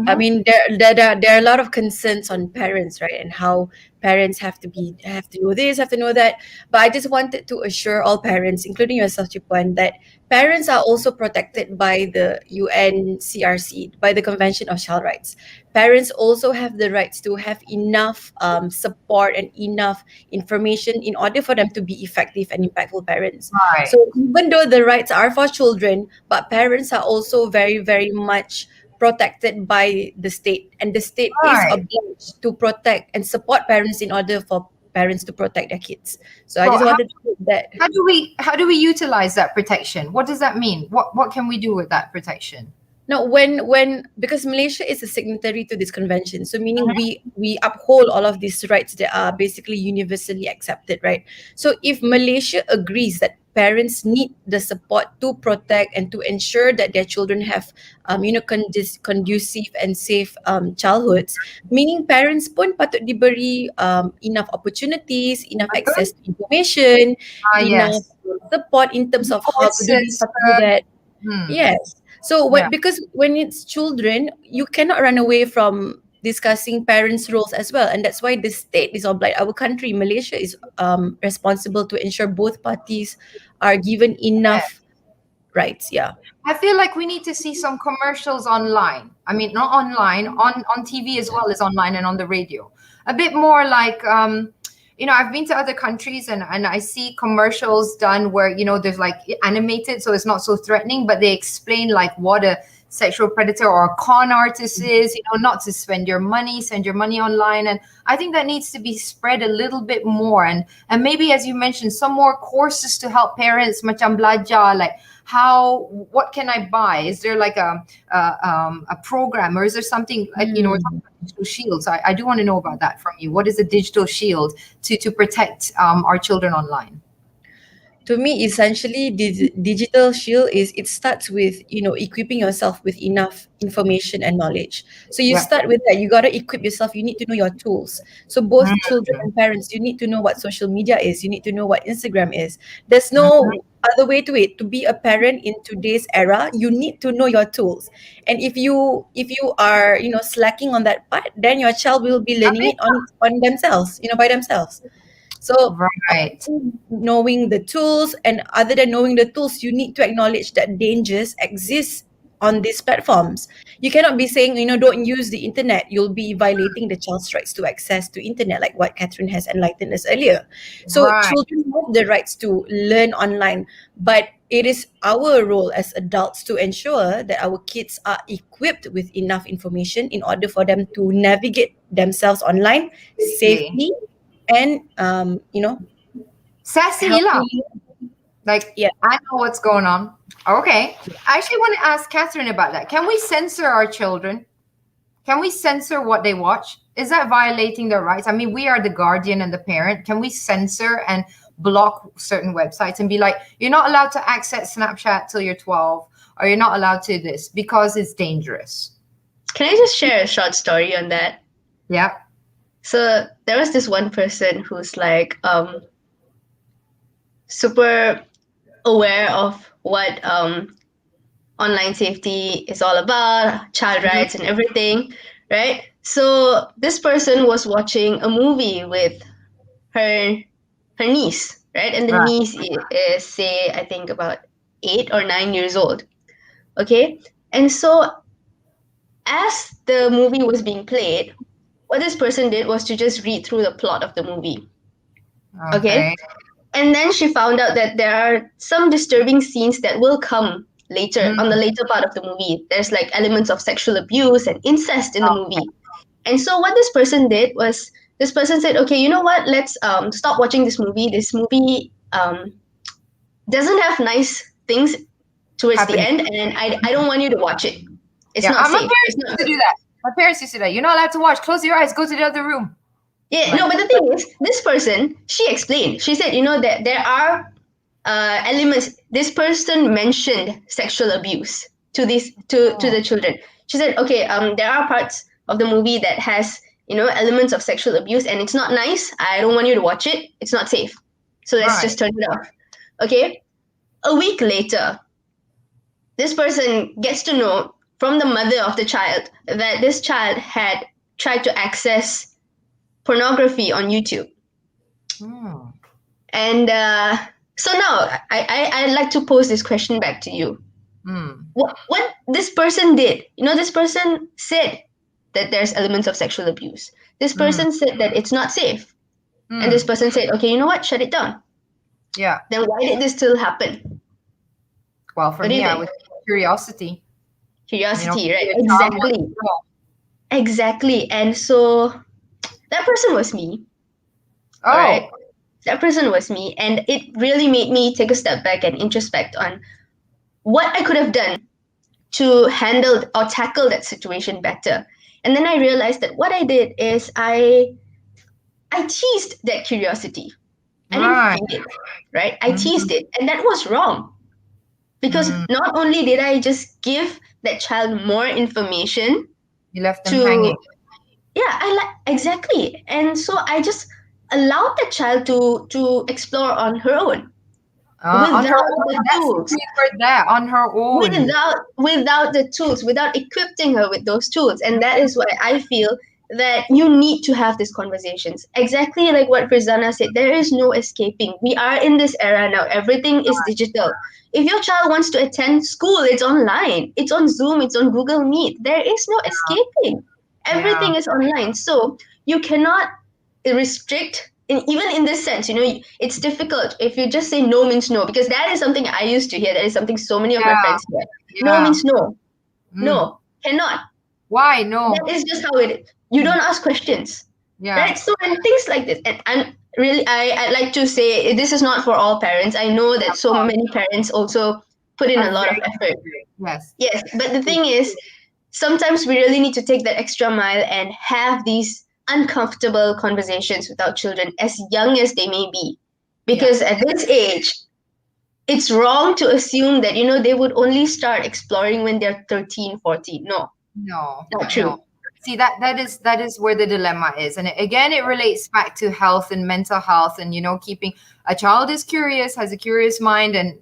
I mean, there are a lot of concerns on parents, right? And how parents have to know this, have to know that. But I just wanted to assure all parents, including yourself, Chipuan, that parents are also protected by the UNCRC, by the Convention of Child Rights. Parents also have the rights to have enough support and enough information in order for them to be effective and impactful parents. Right. So even though the rights are for children, but parents are also very, very much protected by the state, and the state is obliged to protect and support parents in order for parents to protect their kids. So I Well, just wanted to put that. how do we utilize that protection? What does that mean? What can we do with that protection? No, when because Malaysia is a signatory to this convention, so meaning we uphold all of these rights that are basically universally accepted, right? So if Malaysia agrees that parents need the support to protect and to ensure that their children have conducive and safe childhoods, meaning parents pun patut diberi enough opportunities, enough access to information, enough Yes. support in terms of how to do this, Resources, how to do that. Yes. So Yeah. because when it's children, you cannot run away from discussing parents' roles as well, and that's why the state is obliged. Our country, Malaysia, is responsible to ensure both parties are given enough rights. Yeah. I feel like we need to see some commercials online. I mean, not online, on TV as well as online and on the radio. A bit more like, I've been to other countries and I see commercials done where, there's like animated, so it's not so threatening, but they explain like what a sexual predator or a con artist is, not to send your money online. And I think that needs to be spread a little bit more. And maybe, as you mentioned, some more courses to help parents, macam belajar, like what can I buy? Is there like a program, or is there something like, we're talking about digital shields. I do want to know about that from you. What is a digital shield to protect our children online? To me, essentially, the digital shield it starts with, equipping yourself with enough information and knowledge. So you start with that. You got to equip yourself. You need to know your tools. So both children and parents, you need to know what social media is. You need to know what Instagram is. There's no other way to it. To be a parent in today's era, you need to know your tools. And if you are, slacking on that part, then your child will be learning it on themselves, by themselves. So knowing the tools, and other than knowing the tools, you need to acknowledge that dangers exist on these platforms. You cannot be saying, don't use the internet. You'll be violating the child's rights to access to internet, like what Catherine has enlightened us earlier. So children have the rights to learn online, but it is our role as adults to ensure that our kids are equipped with enough information in order for them to navigate themselves online safely. And sassy lah. Like, I know what's going on. Okay. I actually want to ask Catherine about that. Can we censor our children? Can we censor what they watch? Is that violating their rights? I mean, we are the guardian and the parent. Can we censor and block certain websites and be like, you're not allowed to access Snapchat till you're 12, or you're not allowed to this because it's dangerous? Can I just share a short story on that? Yeah. So there was this one person who's like super aware of what online safety is all about, child rights and everything, right? So this person was watching a movie with her niece, right? And the niece is, say, I think about 8 or 9 years old. Okay? And so as the movie was being played, what this person did was to just read through the plot of the movie. Okay? And then she found out that there are some disturbing scenes that will come later, on the later part of the movie. There's like elements of sexual abuse and incest in the movie. And so what this person did was, this person said, okay, you know what? Let's stop watching this movie. This movie doesn't have nice things towards the end, and I don't want you to watch it. It's not safe. My parents used to do that. My parents used to do that. You're not allowed to watch. Close your eyes. Go to the other room. Yeah, no, but the thing is, this person, she explained. She said, that there are elements. This person mentioned sexual abuse to the children. She said, okay, there are parts of the movie that has, elements of sexual abuse, and it's not nice. I don't want you to watch it. It's not safe. So let's just turn it off. Okay? A week later, this person gets to know from the mother of the child that this child had tried to access pornography on YouTube. And so now I'd like to pose this question back to you. What this person did, this person said that there's elements of sexual abuse. This person said that it's not safe. And this person said, okay, you know what? Shut it down. Yeah. Then why did this still happen? Well, for me, I would curiosity. Curiosity, right? Exactly. And so that person was me. Oh, right? That person was me, and it really made me take a step back and introspect on what I could have done to handle or tackle that situation better. And then I realized that what I did is I teased that curiosity. I didn't right. feed it, right? I teased it, and that was wrong because Mm. not only did I just give that child more information You left them to, hanging. yeah, I like exactly, and so I just allowed the child to explore on her own On her without own. the That's the tools, key word there. On her own. without the tools, without equipping her with those tools. And that is why I feel that you need to have these conversations, exactly like what Rizana said. There is no escaping. We are in this era now, everything is digital. If your child wants to attend school, it's online, it's on Zoom, it's on Google Meet. There is no escaping. Everything is online, so you cannot restrict even in this sense. It's difficult if you just say no means no, because that is something I used to hear. That is something so many of my Yeah. friends hear. No Yeah. means no. Mm. No, cannot. Why? No. That is just how it is. You don't ask questions, Yeah. right? So, and things like this. And I'm really, I like to say this is not for all parents. I know that so many parents also put in a lot of effort. Yes. Yes, but the thing is, sometimes we really need to take that extra mile and have these uncomfortable conversations with our children, as young as they may be. Because at this age, it's wrong to assume that, they would only start exploring when they're 13, 14. No, No. not true. No. See, that is where the dilemma is. And again, it relates back to health and mental health, and keeping a child is curious, has a curious mind. And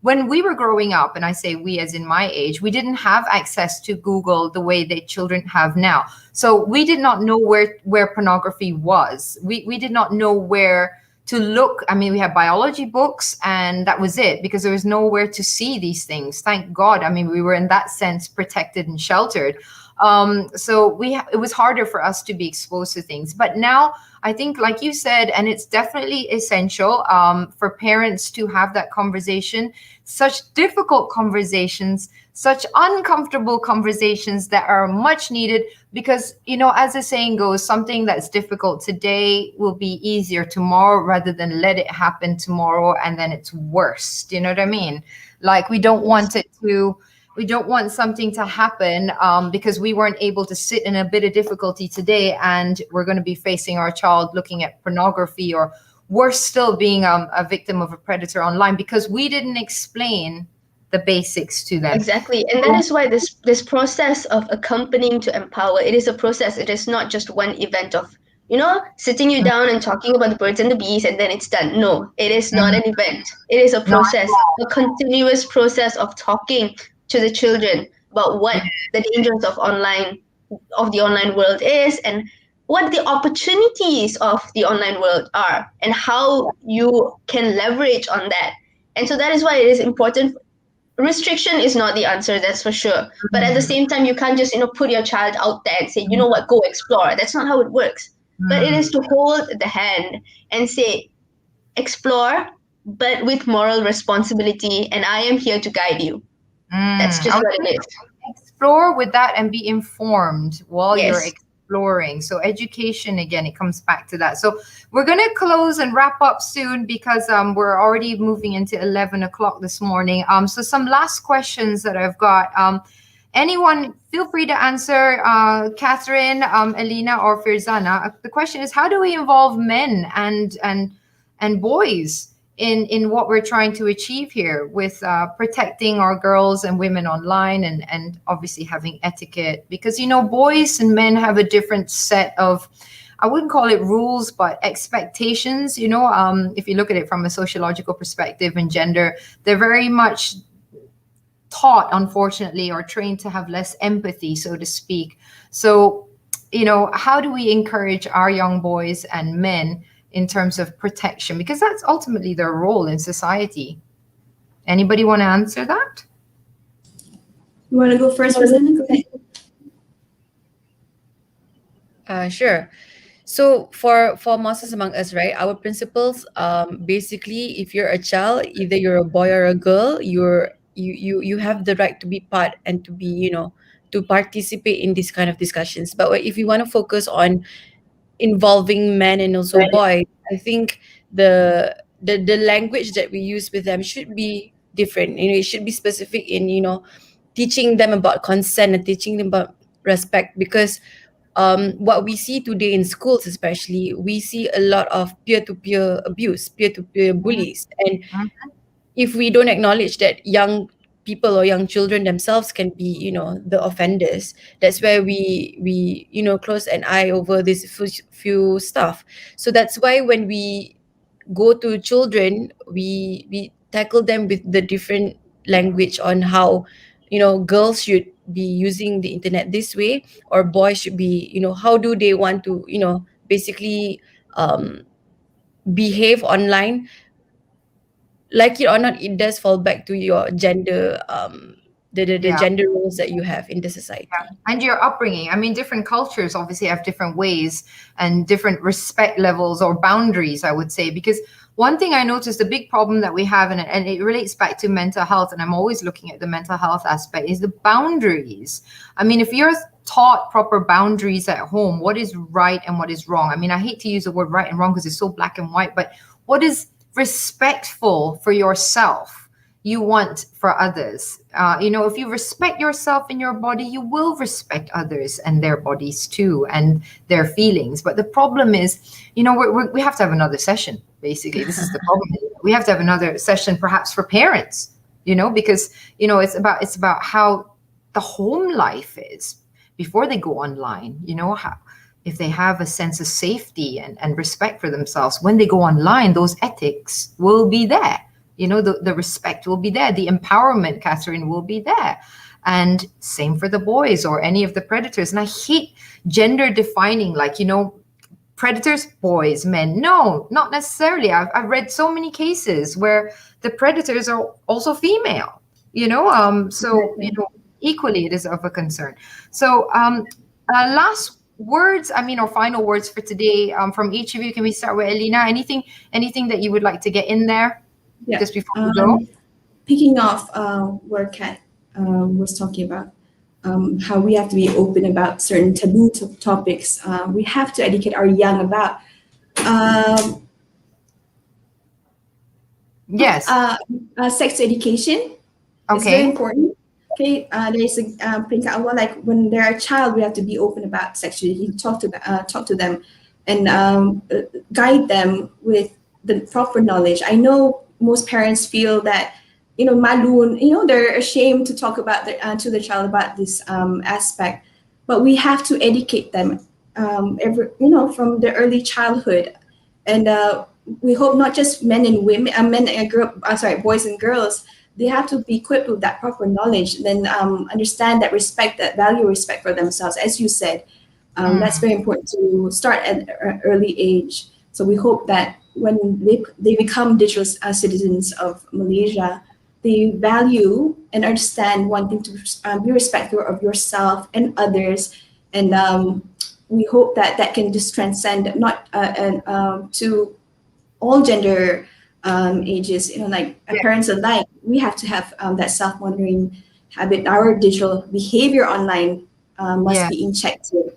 when we were growing up, and I say we as in my age, we didn't have access to Google the way that children have now. So we did not know where pornography was. We did not know where to look. I mean, we had biology books and that was it, because there was nowhere to see these things. Thank God. I mean, we were in that sense protected and sheltered. So it was harder for us to be exposed to things. But now I think, like you said, and it's definitely essential for parents to have that conversation, such difficult conversations, such uncomfortable conversations that are much needed, because, as the saying goes, something that's difficult today will be easier tomorrow, rather than let it happen tomorrow and then it's worse. Do you know what I mean? Like, we don't want something to happen because we weren't able to sit in a bit of difficulty today, and we're going to be facing our child looking at pornography, or worse still, being a victim of a predator online, because we didn't explain the basics to them. Exactly. And that is why this process of accompanying to empower, it is a process. It is not just one event of, sitting you down and talking about the birds and the bees and then it's done. No, it is not an event. It is a process, a continuous process of talking to the children about what the dangers of the online world is, and what the opportunities of the online world are, and how you can leverage on that. And so that is why it is important. Restriction is not the answer, that's for sure. But at the same time, you can't just put your child out there and say, you know what, go explore. That's not how it works. But it is to hold the hand and say, explore, but with moral responsibility, and I am here to guide you. That's just what it is. Explore with that and be informed while you're Yes. exploring. So education, again, it comes back to that. So we're going to close and wrap up soon, because we're already moving into 11 o'clock this morning. So some last questions that I've got. Anyone, feel free to answer, Catherine, Elena, or Firzana. The question is, how do we involve men and boys in what we're trying to achieve here with protecting our girls and women online, and obviously having etiquette? Because, boys and men have a different set of, I wouldn't call it rules, but expectations. If you look at it from a sociological perspective and gender, they're very much taught, unfortunately, or trained to have less empathy, so to speak. So, how do we encourage our young boys and men in terms of protection? Because that's ultimately their role in society. Anybody want to answer that? You want to go first, Rosanna? Go ahead. Sure. So for Masters Among Us, right, our principles, basically, if you're a child, either you're a boy or a girl, you have the right to be part and to be, to participate in these kind of discussions. But if you want to focus on involving men and also boys, I think the language that we use with them should be different. It should be specific in, teaching them about consent and teaching them about respect, because what we see today in schools, especially, we see a lot of peer-to-peer abuse, peer-to-peer bullies. And if we don't acknowledge that young people or young children themselves can be, the offenders, that's where we close an eye over this few stuff. So that's why when we go to children, we tackle them with the different language on how, girls should be using the internet this way, or boys should be, how do they want to, basically behave online. Like it or not, it does fall back to your gender, the gender roles that you have in the society. And your upbringing. I mean, different cultures obviously have different ways and different respect levels or boundaries, I would say. Because one thing I noticed, the big problem that we have, and it relates back to mental health, and I'm always looking at the mental health aspect, is the boundaries. I mean, if you're taught proper boundaries at home, what is right and what is wrong? I mean, I hate to use the word right and wrong because it's so black and white, but what is respectful for yourself you want for others? If you respect yourself and your body, you will respect others and their bodies too, and their feelings. But the problem is, we have to have another session. Basically, this is the problem. We have to have another session, perhaps for parents, because it's about how the home life is before they go online. How, if they have a sense of safety and respect for themselves, when they go online, those ethics will be there. The respect will be there. The empowerment, Catherine, will be there. And same for the boys or any of the predators. And I hate gender defining, like, predators, boys, men. No, not necessarily. I've read so many cases where the predators are also female, equally it is of a concern. So last words, or final words for today, from each of you. Can we start with Elena? Anything that you would like to get in there? Yeah. Just before we go? Picking off where Kat was talking about, how we have to be open about certain taboo topics. We have to educate our young about yes, sex education. It's okay, very important. Okay, there's a peringkat awal, like when they're a child, we have to be open about sexuality, talk to them, and guide them with the proper knowledge. I know most parents feel that, malu, they're ashamed to talk about to the child about this aspect, but we have to educate them from the early childhood, and we hope not just men and women, boys and girls. They have to be equipped with that proper knowledge, then understand that respect, that value respect for themselves, as you said. That's very important to start at an early age. So we hope that when they become digital citizens of Malaysia, they value and understand wanting to be respectful of yourself and others. And we hope that can just transcend to all gender ages, parents alike. We have to have that self-monitoring habit. Our digital behavior online must be in check too.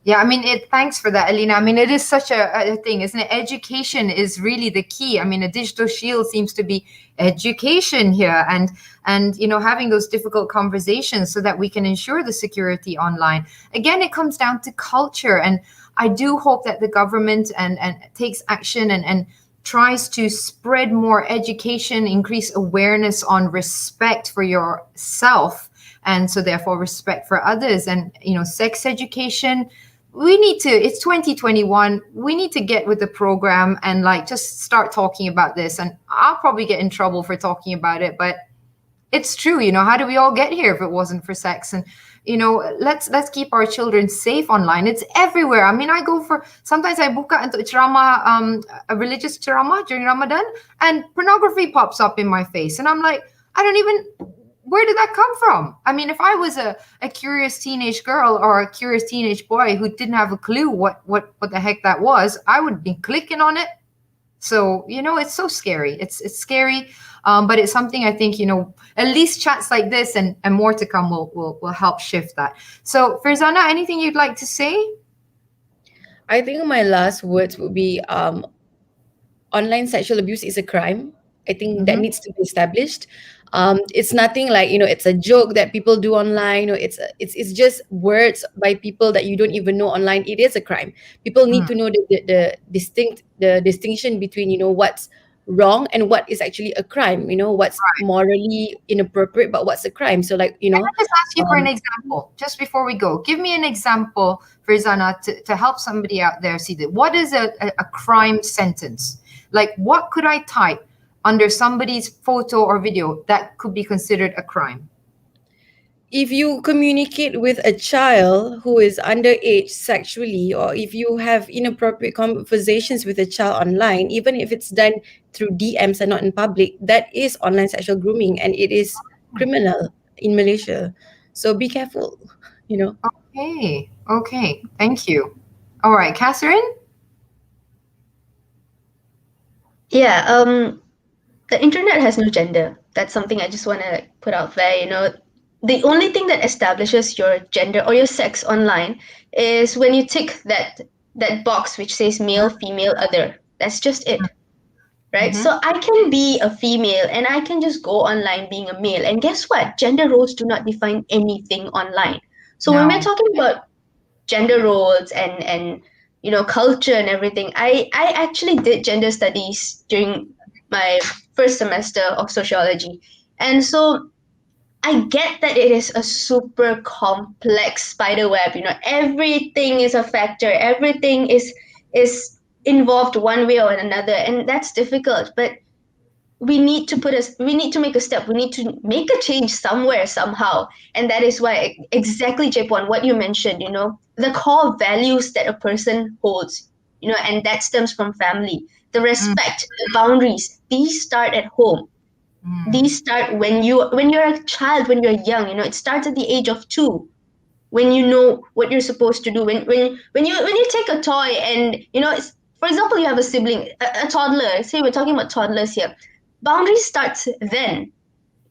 Yeah, thanks for that, Alina. It is such a thing, isn't it? Education is really the key. A digital shield seems to be education here, and having those difficult conversations so that we can ensure the security online. Again, it comes down to culture, and I do hope that the government and takes action and tries to spread more education, increase awareness on respect for yourself, and so therefore respect for others. And sex education, it's 2021, we need to get with the program and just start talking about this. And I'll probably get in trouble for talking about it, but it's true. How do we all get here if it wasn't for sex? And let's keep our children safe online. It's everywhere. Sometimes I buka untuk ceramah, a religious ceramah during Ramadan, and pornography pops up in my face, and I'm like, where did that come from? If I was a curious teenage girl or a curious teenage boy who didn't have a clue what the heck that was, I would be clicking on it. So, it's so scary. It's scary, but it's something I think, at least chats like this and more to come will help shift that. So, Farzana, anything you'd like to say? I think my last words would be online sexual abuse is a crime. I think that needs to be established. It's nothing like, it's a joke that people do online, or it's just words by people that you don't even know online. It is a crime. People need to know the distinction between, what's wrong and what is actually a crime. What's morally inappropriate, but what's a crime. So like, Can I just ask you for an example, just before we go? Give me an example, Farzana, to help somebody out there see that. What is a crime sentence? Like, what could I type under somebody's photo or video that could be considered a crime? If you communicate with a child who is underage sexually, or if you have inappropriate conversations with a child online, even if it's done through DMs and not in public, that is online sexual grooming, and it is criminal in Malaysia. So be careful, Okay. Thank you. All right, Catherine? Yeah, the internet has no gender. That's something I just want to put out there. The only thing that establishes your gender or your sex online is when you tick that box which says male, female, other. That's just it, right? So I can be a female and I can just go online being a male. And guess what? Gender roles do not define anything online. So when we're talking about gender roles and culture and everything, I actually did gender studies during my first semester of sociology, and so I get that it is a super complex spider web. Everything is a factor, everything is involved one way or another, and that's difficult. But we need to make a step. We need to make a change somewhere, somehow. And that is why exactly, Japon, what you mentioned, the core values that a person holds, and that stems from family, the respect, the boundaries, these start at home. These start when you're a child, when you're young, it starts at the age of 2, when you know what you're supposed to do. When you take a toy and, for example, you have a sibling, a toddler, say we're talking about toddlers here. Boundaries starts then.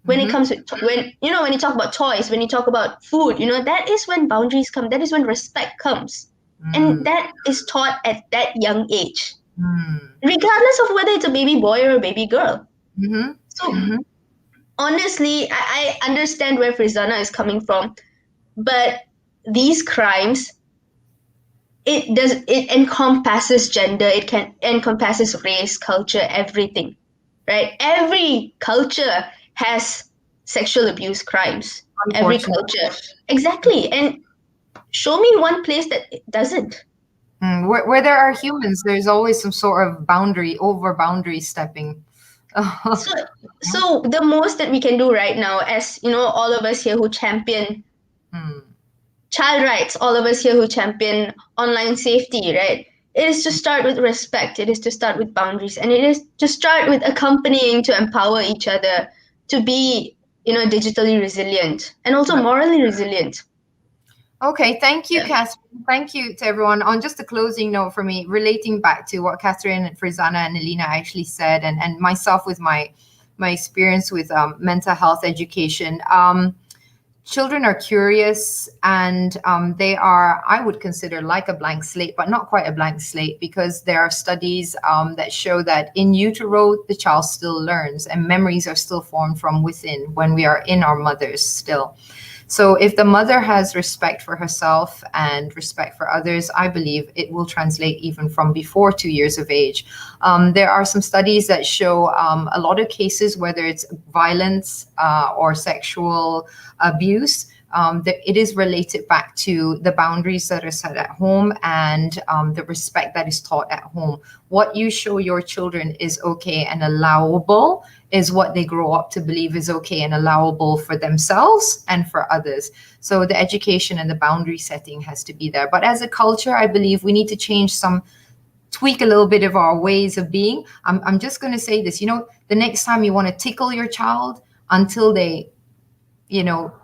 When it comes to when you talk about toys, when you talk about food, that is when boundaries come. That is when respect comes, and that is taught at that young age, regardless of whether it's a baby boy or a baby girl. So honestly, I understand where Farzana is coming from, but these crimes, it encompasses gender, it encompasses race, culture, everything. Right? Every culture has sexual abuse crimes. Every culture. Exactly. And show me one place that it doesn't. Where there are humans, there's always some sort of boundary stepping. So the most that we can do right now, as all of us here who champion child rights, all of us here who champion online safety, right? It is to start with respect. It is to start with boundaries, and it is to start with accompanying to empower each other to be, digitally resilient and also morally resilient. Okay, thank you, Catherine. Thank you to everyone. On just a closing note for me, relating back to what Catherine, Farzana, and Alina actually said, and myself with my experience with mental health education. Children are curious, and they are, I would consider, like a blank slate, but not quite a blank slate, because there are studies that show that in utero, the child still learns, and memories are still formed from within when we are in our mothers still. So if the mother has respect for herself and respect for others, I believe it will translate even from before 2 years of age. There are some studies that show a lot of cases, whether it's violence or sexual abuse, that it is related back to the boundaries that are set at home and the respect that is taught at home. What you show your children is okay and allowable is what they grow up to believe is okay and allowable for themselves and for others. So the education and the boundary setting has to be there. But as a culture, I believe we need to tweak a little bit of our ways of being. I'm just going to say this, the next time you want to tickle your child until they,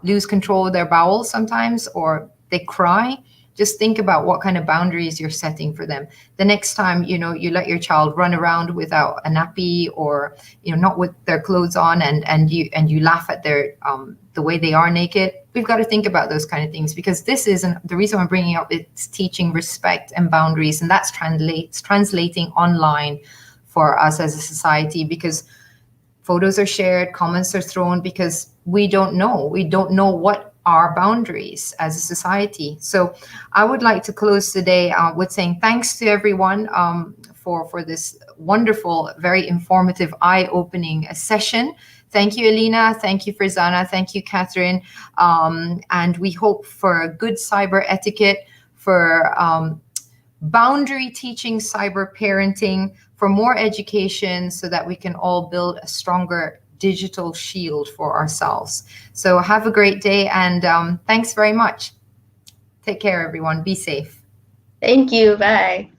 lose control of their bowels sometimes, or they cry, just think about what kind of boundaries you're setting for them. The next time, you let your child run around without a nappy, or, not with their clothes on, and you laugh at their, the way they are naked, we've got to think about those kind of things, because this isn't the reason I'm bringing up. It's teaching respect and boundaries, and that's translating online for us as a society, because photos are shared, comments are thrown, because we don't know what our boundaries as a society. So I would like to close today with saying thanks to everyone for this wonderful, very informative, eye-opening session. Thank you, Alina. Thank you, Farzana. Thank you, Catherine. And we hope for good cyber etiquette, for boundary teaching, cyber parenting, for more education, so that we can all build a stronger digital shield for ourselves. So have a great day, and thanks very much. Take care, everyone. Be safe. Thank you. Bye.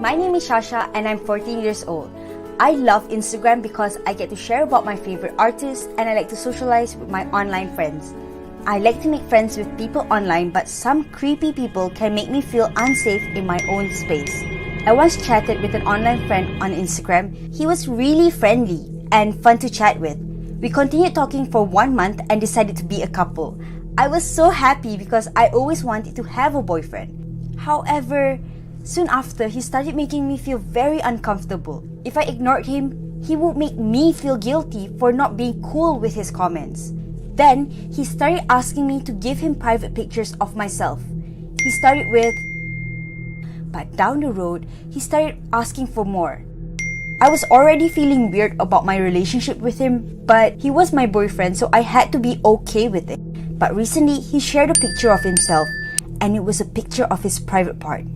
My name is Shasha and I'm 14 years old. I love Instagram because I get to share about my favorite artists and I like to socialize with my online friends. I like to make friends with people online, but some creepy people can make me feel unsafe in my own space. I once chatted with an online friend on Instagram. He was really friendly and fun to chat with. We continued talking for 1 month and decided to be a couple. I was so happy because I always wanted to have a boyfriend. However, soon after, he started making me feel very uncomfortable. If I ignored him, he would make me feel guilty for not being cool with his comments. Then, he started asking me to give him private pictures of myself. He started with, but down the road, he started asking for more. I was already feeling weird about my relationship with him, but he was my boyfriend, so I had to be okay with it. But recently, he shared a picture of himself, and it was a picture of his private part.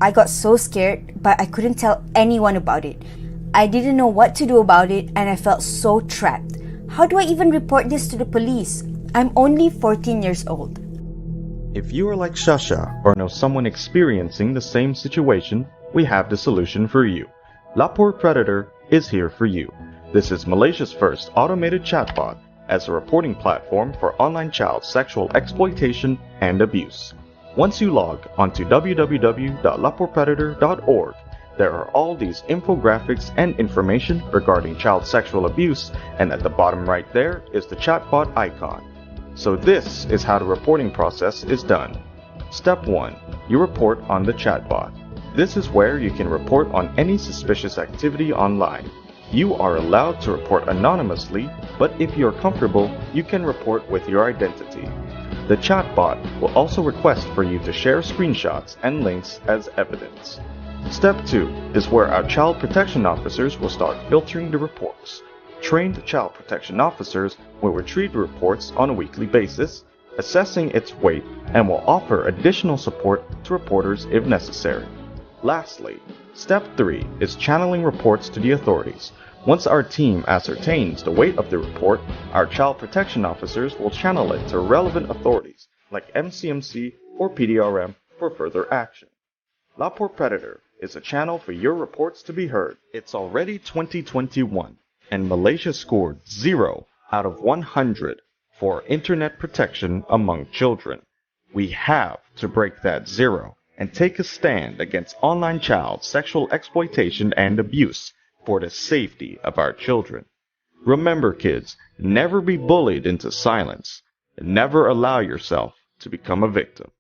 I got so scared, but I couldn't tell anyone about it. I didn't know what to do about it, and I felt so trapped. How do I even report this to the police? I'm only 14 years old. If you are like Shasha or know someone experiencing the same situation, we have the solution for you. Lapu Predator is here for you. This is Malaysia's first automated chatbot as a reporting platform for online child sexual exploitation and abuse. Once you log onto www.lapupredator.org, there are all these infographics and information regarding child sexual abuse, and at the bottom right there is the chatbot icon. So this is how the reporting process is done. Step 1. You report on the chatbot. This is where you can report on any suspicious activity online. You are allowed to report anonymously, but if you're comfortable, you can report with your identity. The chatbot will also request for you to share screenshots and links as evidence. Step 2 is where our child protection officers will start filtering the reports. Trained child protection officers will retrieve the reports on a weekly basis, assessing its weight, and will offer additional support to reporters if necessary. Lastly, Step 3 is channeling reports to the authorities. Once our team ascertains the weight of the report, our child protection officers will channel it to relevant authorities like MCMC or PDRM for further action. Lapu Predator is a channel for your reports to be heard. It's already 2021, and Malaysia scored 0 out of 100 for internet protection among children. We have to break that 0 and take a stand against online child sexual exploitation and abuse for the safety of our children. Remember, kids, never be bullied into silence, and never allow yourself to become a victim.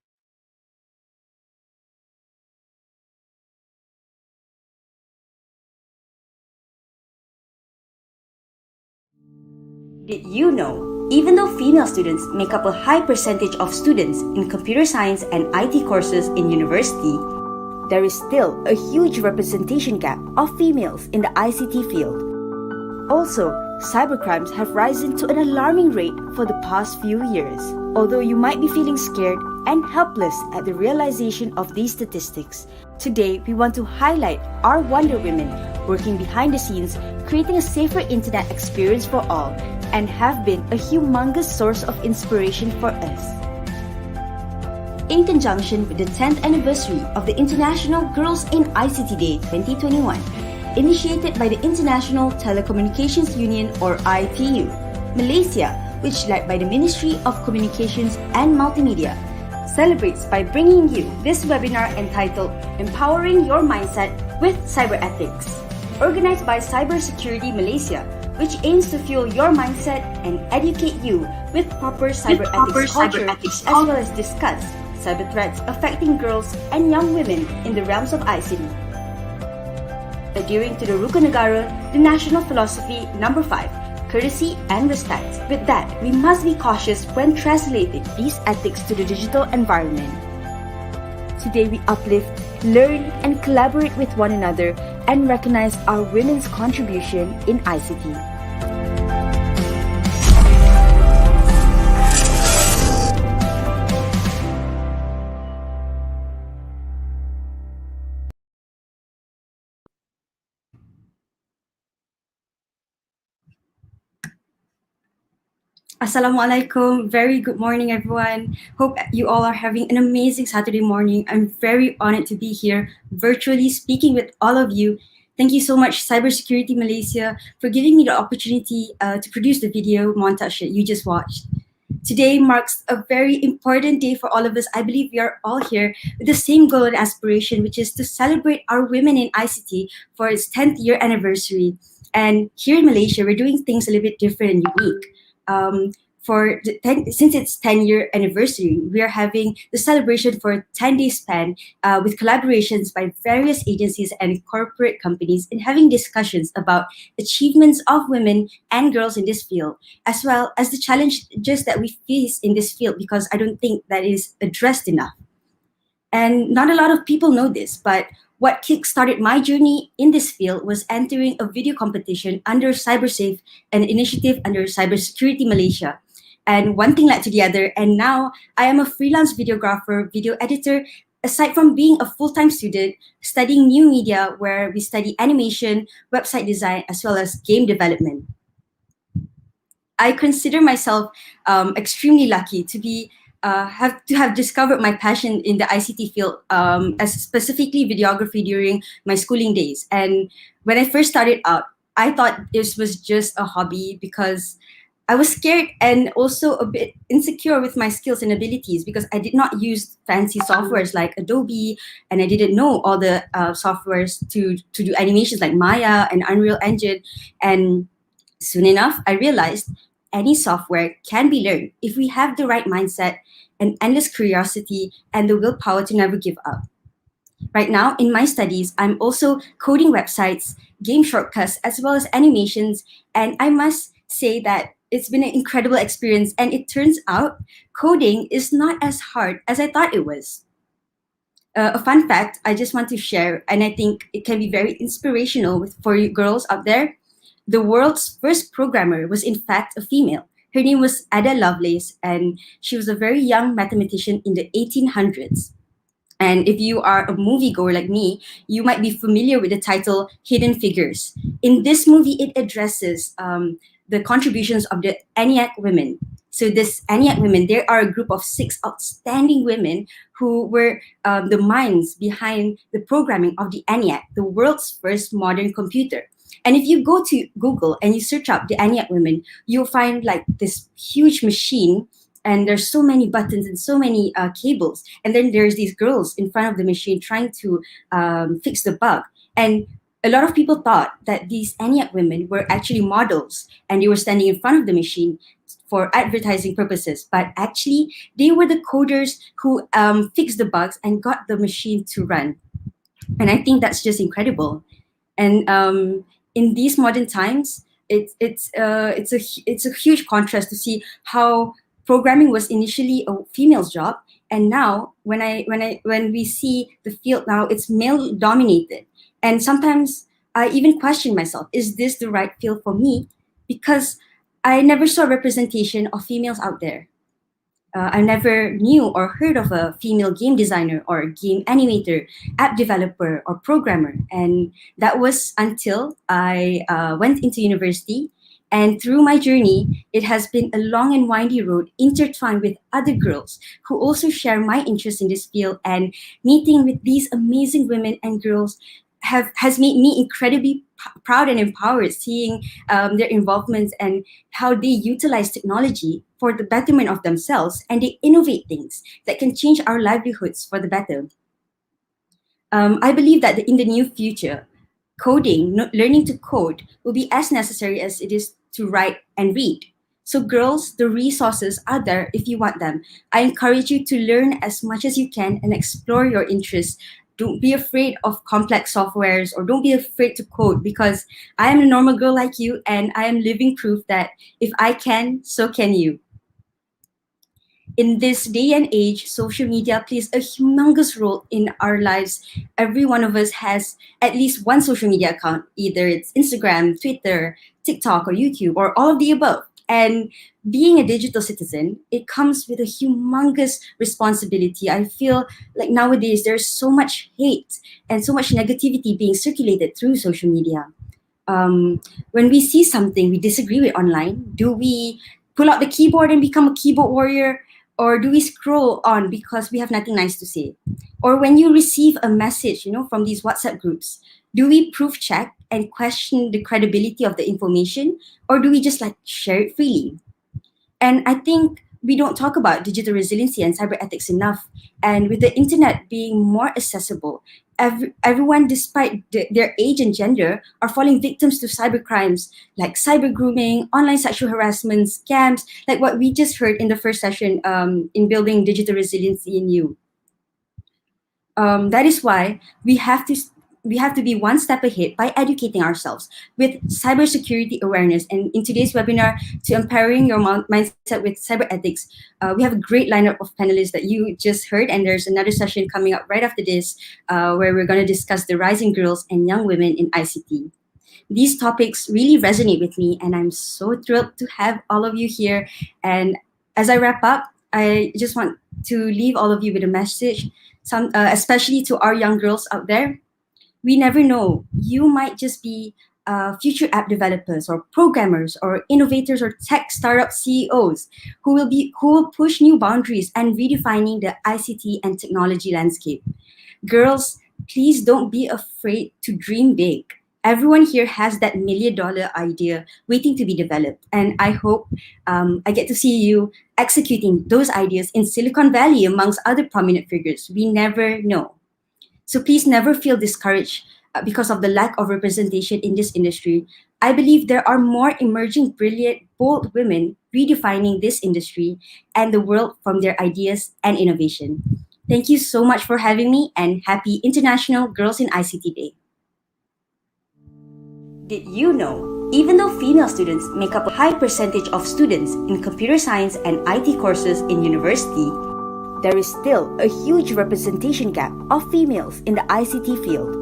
Did you know, even though female students make up a high percentage of students in computer science and IT courses in university, there is still a huge representation gap of females in the ICT field. Also, cybercrimes have risen to an alarming rate for the past few years. Although you might be feeling scared and helpless at the realization of these statistics, today we want to highlight our Wonder Women working behind the scenes, creating a safer internet experience for all, and have been a humongous source of inspiration for us. In conjunction with the 10th anniversary of the International Girls in ICT Day 2021, initiated by the International Telecommunications Union or ITU, Malaysia, which led by the Ministry of Communications and Multimedia, celebrates by bringing you this webinar entitled Empowering Your Mindset with Cyber Ethics. organized by Cybersecurity Malaysia, which aims to fuel your mindset and educate you with proper cyber ethics culture, as well as discuss cyber threats affecting girls and young women in the realms of ICT. Adhering to the Rukun Negara, the national philosophy number 5, courtesy and respect. With that, we must be cautious when translating these ethics to the digital environment. Today we uplift, learn, and collaborate with one another and recognize our women's contribution in ICT. Assalamualaikum. Very good morning, everyone. Hope you all are having an amazing Saturday morning. I'm very honored to be here virtually speaking with all of you. Thank you so much, Cybersecurity Malaysia, for giving me the opportunity to produce the video montage that you just watched. Today marks a very important day for all of us. I believe we are all here with the same goal and aspiration, which is to celebrate our women in ICT for its 10th year anniversary. And here in Malaysia, we're doing things a little bit different and unique. Since its 10-year anniversary, we are having the celebration for a 10-day span with collaborations by various agencies and corporate companies in having discussions about achievements of women and girls in this field, as well as the challenges that we face in this field, because I don't think that is addressed enough. And not a lot of people know this, but what kickstarted my journey in this field was entering a video competition under CyberSafe, an initiative under Cybersecurity Malaysia. And one thing led to the other, and now I am a freelance videographer, video editor, aside from being a full-time student, studying new media where we study animation, website design, as well as game development. I consider myself extremely lucky to have discovered my passion in the ICT field, as specifically videography during my schooling days. And when I first started out, I thought this was just a hobby because I was scared and also a bit insecure with my skills and abilities because I did not use fancy softwares like Adobe, and I didn't know all the softwares to do animations like Maya and Unreal Engine. And soon enough, I realized any software can be learned if we have the right mindset and endless curiosity and the willpower to never give up. Right now, in my studies, I'm also coding websites, game shortcuts, as well as animations, and I must say that it's been an incredible experience, and it turns out coding is not as hard as I thought it was. A fun fact I just want to share, and I think it can be very inspirational for you girls out there. The world's first programmer was in fact a female. Her name was Ada Lovelace, and she was a very young mathematician in the 1800s. And if you are a moviegoer like me, you might be familiar with the title Hidden Figures. In this movie, it addresses the contributions of the ENIAC women. So this ENIAC women, there are a group of 6 outstanding women who were the minds behind the programming of the ENIAC, the world's first modern computer. And if you go to Google and you search up the ENIAC women, you'll find like this huge machine, and there's so many buttons and so many cables. And then there's these girls in front of the machine trying to fix the bug. And a lot of people thought that these ENIAC women were actually models and they were standing in front of the machine for advertising purposes. But actually, they were the coders who fixed the bugs and got the machine to run. And I think that's just incredible. And in these modern times, it's a huge contrast to see how programming was initially a female's job, and now when we see the field now, it's male dominated. And sometimes I even question myself, is this the right field for me? Because I never saw representation of females out there. I never knew or heard of a female game designer or game animator, app developer, or programmer. And that was until I went into university. And through my journey, it has been a long and windy road intertwined with other girls who also share my interest in this field. And meeting with these amazing women and girls has made me incredibly proud and empowered, seeing their involvement and how they utilize technology for the betterment of themselves, and they innovate things that can change our livelihoods for the better. I believe that in the near future, learning to code will be as necessary as it is to write and read. So girls, the resources are there if you want them. I encourage you to learn as much as you can and explore your interests. Don't be afraid of complex softwares or don't be afraid to code, because I am a normal girl like you and I am living proof that if I can, so can you. In this day and age, social media plays a humongous role in our lives. Every one of us has at least one social media account, either it's Instagram, Twitter, TikTok, or YouTube, or all of the above. And being a digital citizen, it comes with a humongous responsibility. I feel like nowadays there's so much hate and so much negativity being circulated through social media. When we see something we disagree with online, do we pull out the keyboard and become a keyboard warrior? Or do we scroll on because we have nothing nice to say? Or when you receive a message, from these WhatsApp groups, do we proof check and question the credibility of the information? Or do we just share it freely? And I think we don't talk about digital resiliency and cyber ethics enough. And with the internet being more accessible, everyone, despite their age and gender, are falling victims to cyber crimes like cyber grooming, online sexual harassment, scams, like what we just heard in the first session in building digital resiliency in you. That is why we have to be one step ahead by educating ourselves with cybersecurity awareness. And in today's webinar, to empowering your mindset with cyber ethics, we have a great lineup of panelists that you just heard. And there's another session coming up right after this, where we're going to discuss the rising girls and young women in ICT. These topics really resonate with me, and I'm so thrilled to have all of you here. And as I wrap up, I just want to leave all of you with a message, especially to our young girls out there. We never know. You might just be future app developers or programmers or innovators or tech startup CEOs who will push new boundaries and redefining the ICT and technology landscape. Girls, please don't be afraid to dream big. Everyone here has that $1 million idea waiting to be developed. And I hope I get to see you executing those ideas in Silicon Valley amongst other prominent figures. We never know. So please never feel discouraged because of the lack of representation in this industry. I believe there are more emerging, brilliant, bold women redefining this industry and the world from their ideas and innovation. Thank you so much for having me, and happy International Girls in ICT Day. Did you know, even though female students make up a high percentage of students in computer science and IT courses in university, there is still a huge representation gap of females in the ICT field.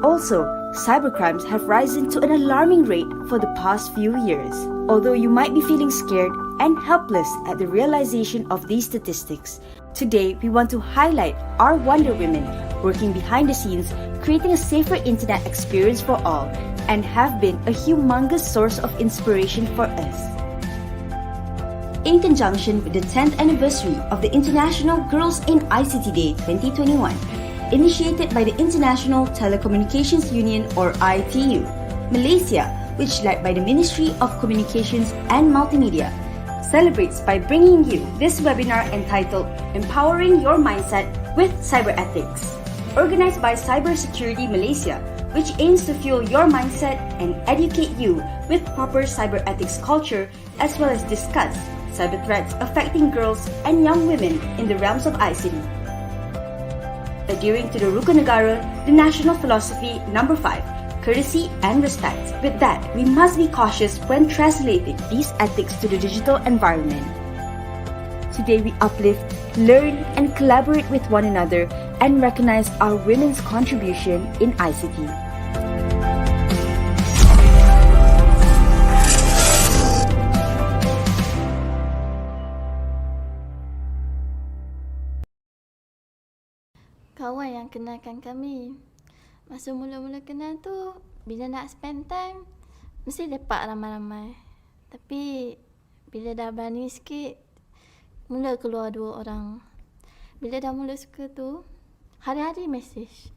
Also, cybercrimes have risen to an alarming rate for the past few years. Although you might be feeling scared and helpless at the realization of these statistics, today we want to highlight our Wonder Women working behind the scenes, creating a safer internet experience for all, and have been a humongous source of inspiration for us. In conjunction with the 10th anniversary of the International Girls in ICT Day 2021, initiated by the International Telecommunications Union or ITU, Malaysia, which led by the Ministry of Communications and Multimedia, celebrates by bringing you this webinar entitled Empowering Your Mindset with Cyber Ethics, organized by Cybersecurity Malaysia, which aims to fuel your mindset and educate you with proper cyber ethics culture, as well as discuss cyber threats affecting girls and young women in the realms of ICT. Adhering to the Rukun Negara, the national philosophy number 5, courtesy and respect. With that, we must be cautious when translating these ethics to the digital environment. Today we uplift, learn, and collaborate with one another and recognize our women's contribution in ICT. Kawan yang kenalkan kami. Masa mula-mula kenal tu, bila nak spend time, mesti lepak ramai-ramai. Tapi, bila dah berani sikit, mula keluar 2 orang. Bila dah mula suka tu, hari-hari mesej.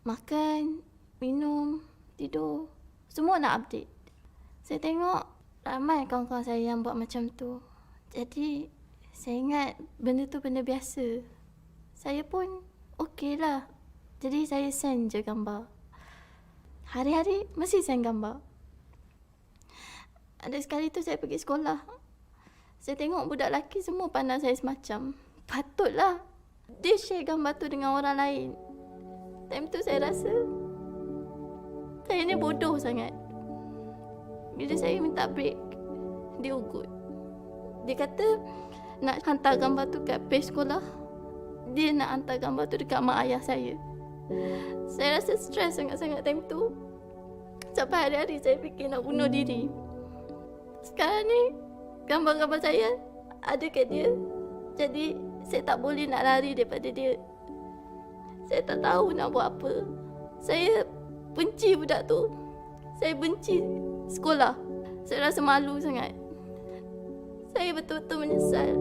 Makan, minum, tidur, semua nak update. Saya tengok ramai kawan-kawan saya yang buat macam tu. Jadi, saya ingat benda tu benda biasa. Saya pun okey lah. Jadi saya send je gambar. hari-hari mesti saya gambar. Ada sekali tu saya pergi sekolah. Saya tengok budak lelaki semua pandang saya semacam, patutlah dia share gambar tu dengan orang lain. Time tu saya rasa saya ni bodoh sangat. Bila saya minta break, dia ugut. Dia kata nak hantar gambar tu kat page sekolah. Dia nak hantar gambar tu dekat mak ayah saya. Saya rasa stres sangat-sangat time tu. Sampai hari-hari saya fikir nak bunuh diri. Sekarang ni gambar-gambar saya ada kat dia. Jadi saya tak boleh nak lari daripada dia. Saya tak tahu nak buat apa. Saya benci budak tu. Saya benci sekolah. Saya rasa malu sangat. Saya betul-betul menyesal.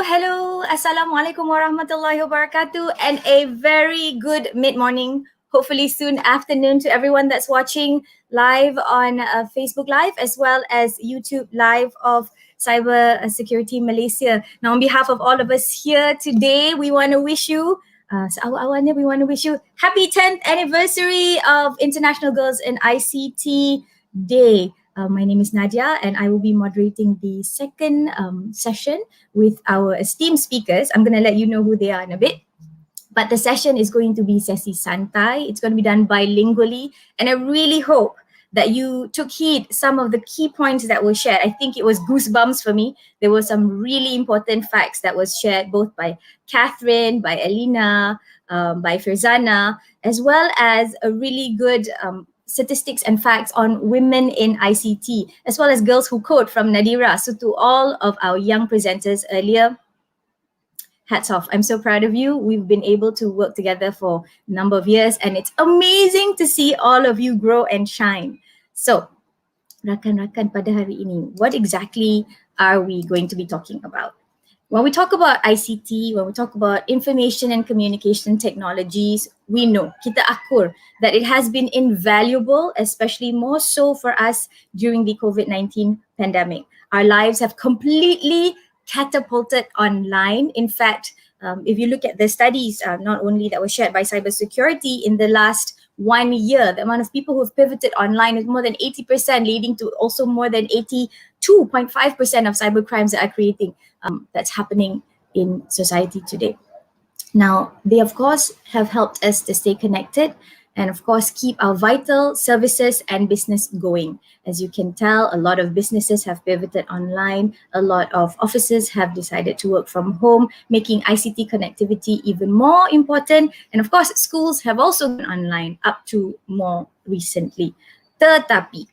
Hello. Assalamualaikum warahmatullahi wabarakatuh, and a very good mid-morning, hopefully soon afternoon to everyone that's watching live on Facebook Live as well as YouTube Live of Cyber Security Malaysia. Now, on behalf of all of us here today, we want to wish you we want to wish you happy 10th anniversary of International Girls in ICT Day. My name is Nadira, and I will be moderating the second session with our esteemed speakers. I'm going to let you know who they are in a bit. But the session is going to be sesi santai. It's going to be done bilingually. And I really hope that you took heed some of the key points that were shared. I think it was goosebumps for me. There were some really important facts that was shared both by Catherine, by Elena, by Firzana, as well as a really good statistics and facts on women in ICT, as well as girls who code from Nadira. So to all of our young presenters earlier, hats off. I'm so proud of you. We've been able to work together for a number of years, and it's amazing to see all of you grow and shine. So, rakan-rakan pada hari ini, what exactly are we going to be talking about? When we talk about ICT, when we talk about information and communication technologies, we know, kita akur, that it has been invaluable, especially more so for us during the COVID-19 pandemic. Our lives have completely catapulted online. In fact, if you look at the studies, not only that were shared by cybersecurity in the last 1 year, the amount of people who have pivoted online is more than 80%, leading to also more than 82.5% of cyber crimes that are creating, that's happening in society today. Now, they of course have helped us to stay connected and of course keep our vital services and business going. As you can tell, a lot of businesses have pivoted online, a lot of offices have decided to work from home, making ICT connectivity even more important. And of course, schools have also gone online up to more recently. Tetapi,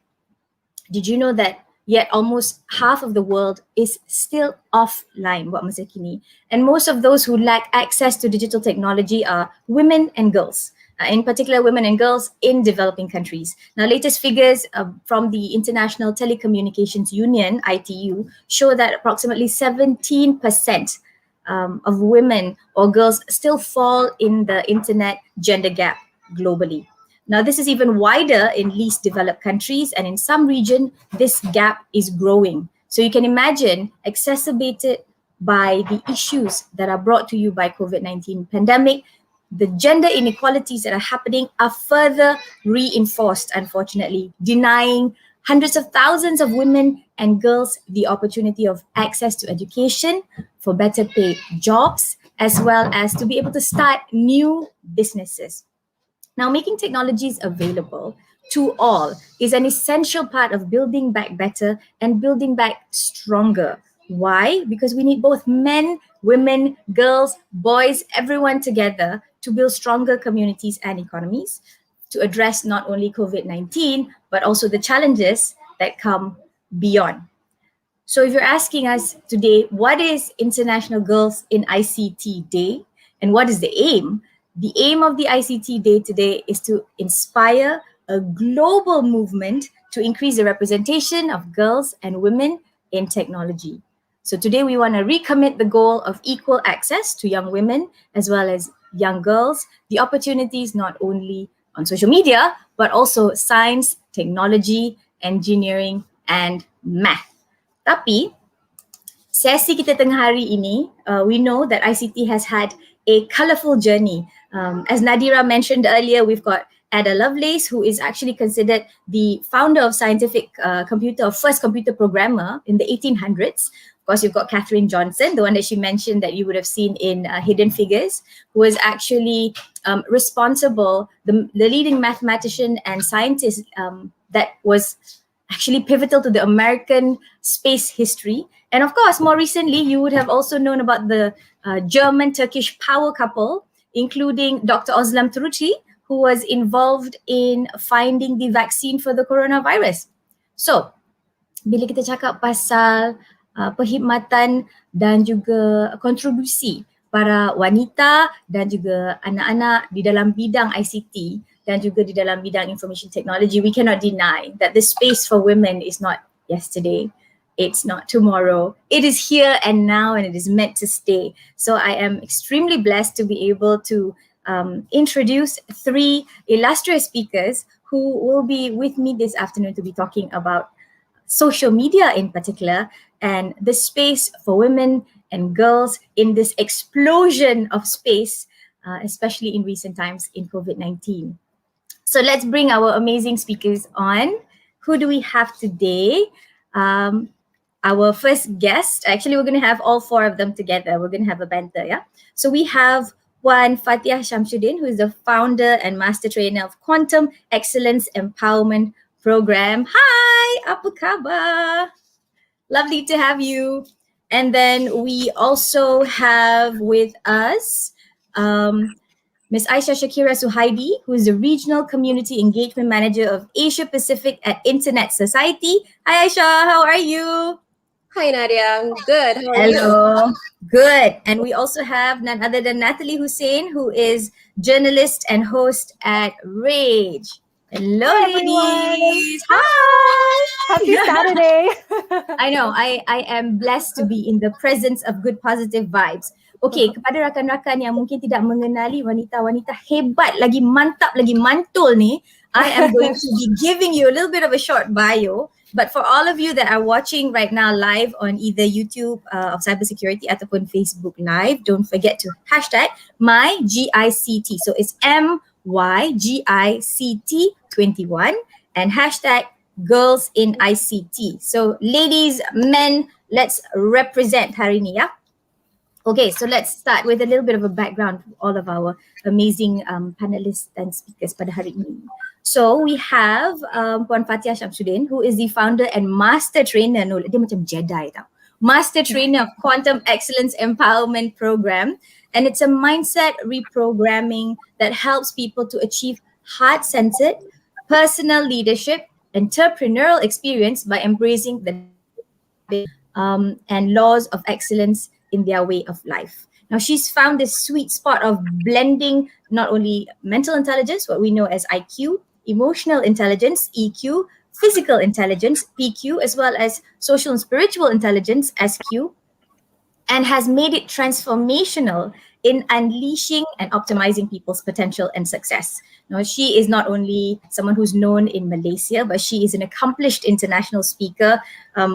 did you know that yet almost half of the world is still offline buat masa kini? And most of those who lack access to digital technology are women and girls. In particular, women and girls in developing countries. Now, latest figures from the International Telecommunications Union, ITU, show that approximately 17% of women or girls still fall in the internet gender gap globally. Now, this is even wider in least developed countries, and in some region, this gap is growing. So you can imagine, exacerbated by the issues that are brought to you by COVID-19 pandemic, the gender inequalities that are happening are further reinforced, unfortunately, denying hundreds of thousands of women and girls the opportunity of access to education, for better paid jobs, as well as to be able to start new businesses. Now, making technologies available to all is an essential part of building back better and building back stronger. Why? Because we need both men, women, girls, boys, everyone together to build stronger communities and economies, to address not only COVID-19, but also the challenges that come beyond. So if you're asking us today, what is International Girls in ICT Day and what is the aim? The aim of the ICT Day today is to inspire, a global movement to increase the representation of girls and women in technology. So today we want to recommit the goal of equal access to young women as well as young girls, the opportunities not only on social media, but also science, technology, engineering, and math. Tapi, sesi kita tengah hari ini, we know that ICT has had a colourful journey. As Nadira mentioned earlier, we've got Ada Lovelace, who is actually considered the founder of scientific computer, or first computer programmer in the 1800s. Of course, you've got Katherine Johnson, the one that she mentioned that you would have seen in Hidden Figures, who was actually responsible, the leading mathematician and scientist that was actually pivotal to the American space history. And of course, more recently, you would have also known about the German-Turkish power couple, including Dr. Özlem Turuci, who was involved in finding the vaccine for the coronavirus. So, bila kita cakap pasal perkhidmatan dan juga kontribusi para wanita dan juga anak-anak di dalam bidang ICT dan juga di dalam bidang information technology, we cannot deny that the space for women is not yesterday. It's not tomorrow. It is here and now, and it is meant to stay. So I am extremely blessed to be able to introduce three illustrious speakers who will be with me this afternoon to be talking about social media in particular and the space for women and girls in this explosion of space, especially in recent times in COVID-19. So let's bring our amazing speakers on. Who do we have today? Our first guest, actually we're going to have all four of them together. We're going to have a banter, yeah? So we have one, Fatihah Shamsuddin, who is the founder and master trainer of Quantum Excellence Empowerment Program. Hi, apa khabar? Lovely to have you. And then we also have with us Ms. Aisha Shakira Suhaidi, who is the Regional Community Engagement Manager of Asia Pacific at Internet Society. Hi Aisha, how are you? Hi Nadia, I'm good. How are you? Hello. Good. And we also have none other than Natalie Hussein, who is journalist and host at Rage. Hello, Hi, ladies. everyone. Hi. Happy Saturday. I know. I am blessed to be in the presence of good positive vibes. Okay, kepada rakan-rakan yang mungkin tidak mengenali wanita-wanita hebat, lagi mantap, lagi mantul ni, I am going to be giving you a little bit of a short bio. But for all of you that are watching right now live on either YouTube of cybersecurity ataupun Facebook Live, don't forget to hashtag MyGICT. So it's MYGICT21 and hashtag Girls in ICT. So ladies, men, let's represent hari ni, ya. Okay, so let's start with a little bit of a background for all of our amazing panelists and speakers pada hari ini. So we have Puan Fatihah Shamsuddin, who is the founder and master trainer, no, dia macam Jedi tau. Master trainer of Quantum Excellence Empowerment Program. And it's a mindset reprogramming that helps people to achieve heart-centered personal leadership, entrepreneurial experience by embracing the and laws of excellence in their way of life. Now, she's found this sweet spot of blending not only mental intelligence, what we know as IQ, emotional intelligence, EQ, physical intelligence, PQ, as well as social and spiritual intelligence, SQ, and has made it transformational in unleashing and optimizing people's potential and success. Now, she is not only someone who's known in Malaysia, but she is an accomplished international speaker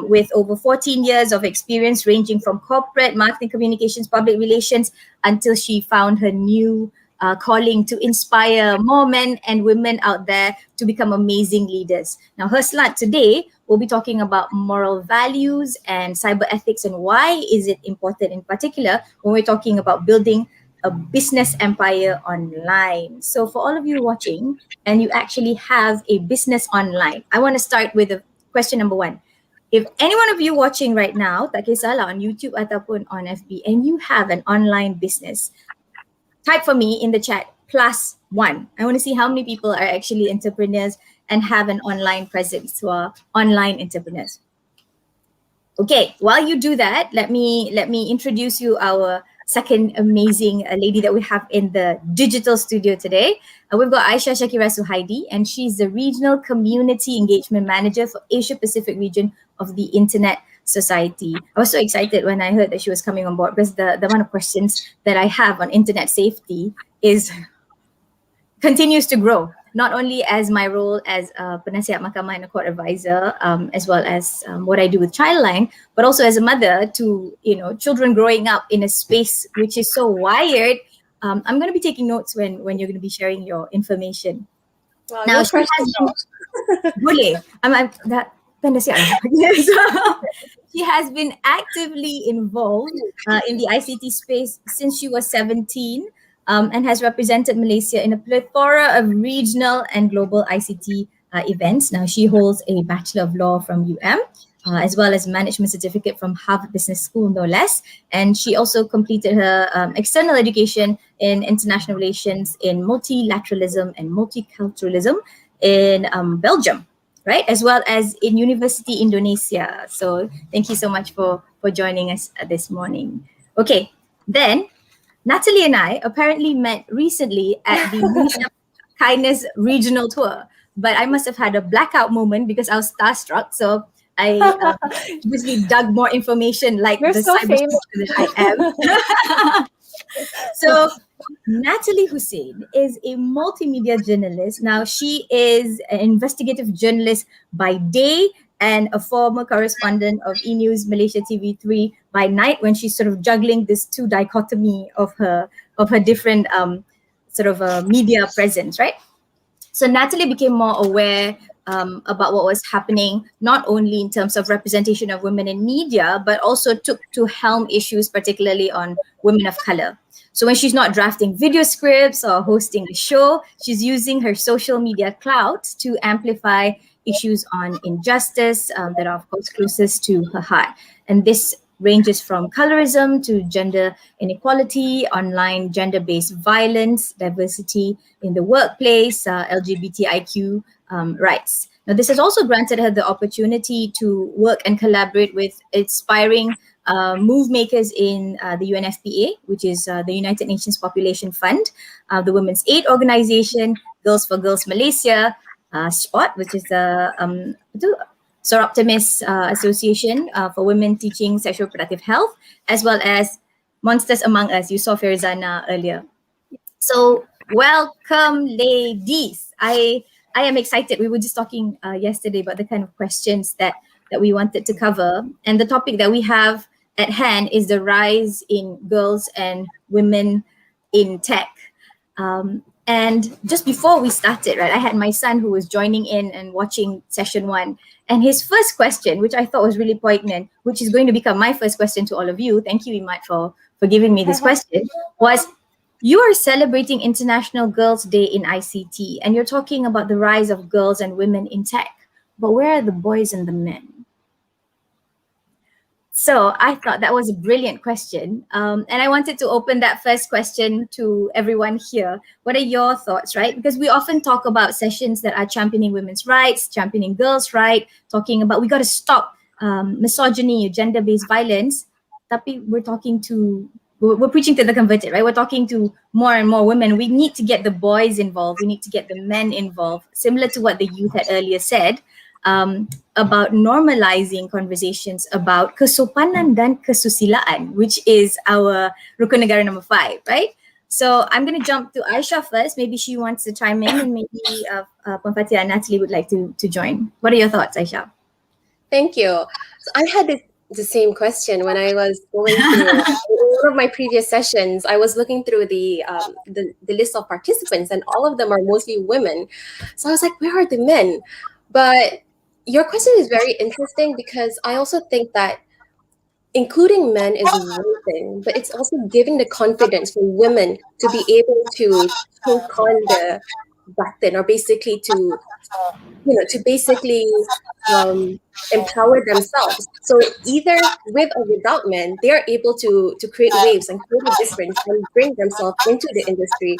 with over 14 years of experience ranging from corporate, marketing, communications, public relations, until she found her new calling to inspire more men and women out there to become amazing leaders. Now, her slide today will be talking about moral values and cyber ethics and why is it important in particular when we're talking about building a business empire online. So for all of you watching and you actually have a business online, I want to start with question number one. If any one of you watching right now, tak kisahlah on YouTube ataupun on FB, and you have an online business, type for me in the chat +1. I want to see how many people are actually entrepreneurs and have an online presence who are online entrepreneurs. Okay, while you do that, let me introduce you our second amazing lady that we have in the digital studio today. We've got Aisha Shakira Suhaidi, and she's the Regional Community Engagement Manager for Asia Pacific region of the Internet Society. I was so excited when I heard that she was coming on board, because the amount of questions that I have on internet safety continues to grow, not only as my role as a penasihat mahkamah and a court advisor, as well as what I do with Childline, but also as a mother to children growing up in a space which is so wired. I'm going to be taking notes when you're going to be sharing your information. Wow, Now, no she has pressure. boleh. I'm that penasihat lah. So, she has been actively involved in the ICT space since she was 17. And has represented Malaysia in a plethora of regional and global ICT events. Now, she holds a Bachelor of Law from as well as Management Certificate from Harvard Business School, no less. And she also completed her external education in international relations, in multilateralism and multiculturalism in Belgium, right? As well as in University Indonesia. So thank you so much for joining us this morning. Okay, then Natalie and I apparently met recently at the Malaysia Kindness Regional Tour, but I must have had a blackout moment because I was starstruck. So I obviously dug more information like You're the so cyber famous. that I am. So Natalie Hussein is a multimedia journalist. Now, she is an investigative journalist by day and a former correspondent of E-News Malaysia TV3 by night, when she's sort of juggling this two dichotomy of her different media presence, right? So Natalie became more aware about what was happening, not only in terms of representation of women in media, but also took to helm issues, particularly on women of color. So when she's not drafting video scripts or hosting a show, she's using her social media clout to amplify issues on injustice that are, of course, closest to her heart. And this ranges from colorism to gender inequality, online gender-based violence, diversity in the workplace, LGBTIQ rights. Now, this has also granted her the opportunity to work and collaborate with inspiring move makers in the UNFPA, which is the United Nations Population Fund, the Women's Aid Organization, Girls for Girls Malaysia, SPOT, which is the Soroptimist Association for Women Teaching Sexual Reproductive Health, as well as Monsters Among Us. You saw Farizana earlier. So welcome, ladies. I am excited. We were just talking yesterday about the kind of questions that we wanted to cover. And the topic that we have at hand is the rise in girls and women in tech. And just before we started, right, I had my son who was joining in and watching session 1. And his first question, which I thought was really poignant, which is going to become my first question to all of you, thank you, Imad, for giving me this question, was, you are celebrating International Girls' Day in ICT, and you're talking about the rise of girls and women in tech. But where are the boys and the men? So I thought that was a brilliant question. And I wanted to open that first question to everyone here. What are your thoughts, right? Because we often talk about sessions that are championing women's rights, championing girls' rights, talking about we got to stop misogyny, gender-based violence. Tapi we're preaching to the converted, right? We're talking to more and more women. We need to get the boys involved. We need to get the men involved. Similar to what the youth had earlier said, about normalizing conversations about kesopanan dan kesusilaan, which is our Rukun Negara No. 5, right? So I'm going to jump to Aisha first. Maybe she wants to chime in, and maybe Puan Fatia and Natalie would like to join. What are your thoughts, Aisha? Thank you. So I had the same question when I was going through one of my previous sessions. I was looking through the list of participants, and all of them are mostly women. So I was like, where are the men? But your question is very interesting, because I also think that including men is one thing, but it's also giving the confidence for women to be able to take on the button, or basically to empower themselves. So either with or without men, they are able to create waves and create a difference and bring themselves into the industry.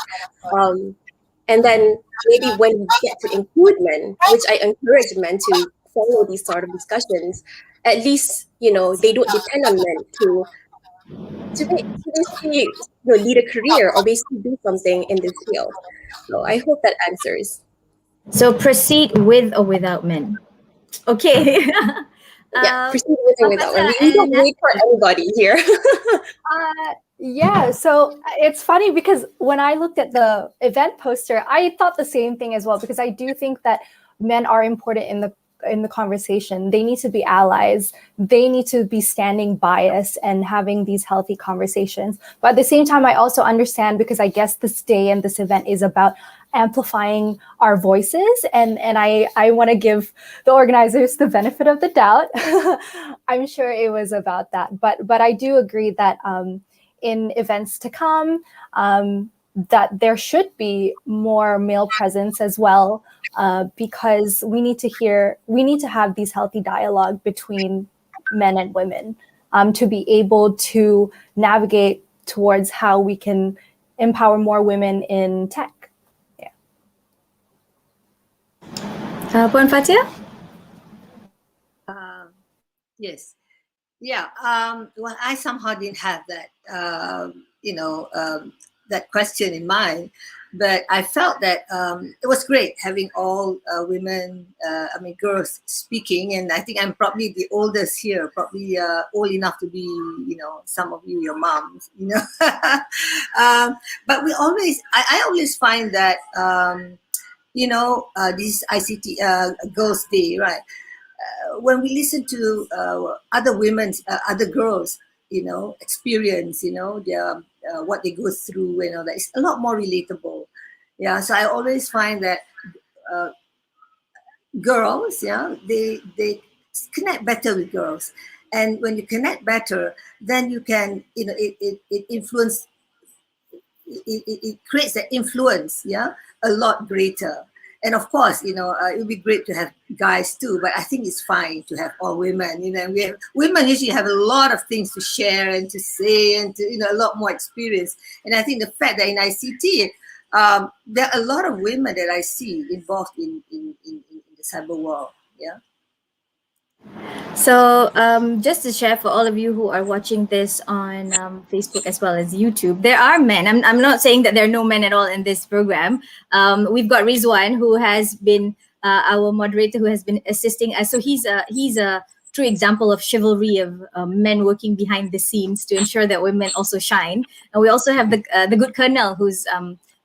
And then maybe when we get to include men, which I encourage men to follow these sort of discussions, at least, they don't depend on men to basically lead a career or basically do something in this field. So I hope that answers. So proceed with or without men. Okay. Yeah, proceed with or without. We don't wait for anybody here. Yeah, so it's funny because when I looked at the event poster, I thought the same thing as well, because I do think that men are important in the conversation. They need to be allies. They need to be standing by us and having these healthy conversations. But at the same time, I also understand, because I guess this day and this event is about amplifying our voices, and I want to give the organizers the benefit of the doubt. I'm sure it was about that, but I do agree that in events to come, that there should be more male presence as well, because we need to have these healthy dialogue between men and women, to be able to navigate towards how we can empower more women in tech. Puan Fatia? Yes. Yeah. Well, I somehow didn't have that, that question in mind, but I felt that it was great having all women, girls speaking, and I think I'm probably the oldest here, probably old enough to be, some of you, your moms, but we always, I always find that, this ICT Girls' Day, right? When we listen to other women's, other girls, experience, their what they go through, that is a lot more relatable. Yeah, so I always find that girls, they connect better with girls, and when you connect better, then you can, it influence. It creates that influence, a lot greater. And of course, it would be great to have guys too, but I think it's fine to have all women. Women usually have a lot of things to share and to say, and to, a lot more experience. And I think the fact that in ICT, there are a lot of women that I see involved in the cyber world. Yeah. So just to share for all of you who are watching this on Facebook as well as YouTube, there are men. I'm not saying that there are no men at all in this program. We've got Rizwan, who has been our moderator, who has been assisting us. So he's a true example of chivalry of men working behind the scenes to ensure that women also shine. And we also have the good Colonel, who's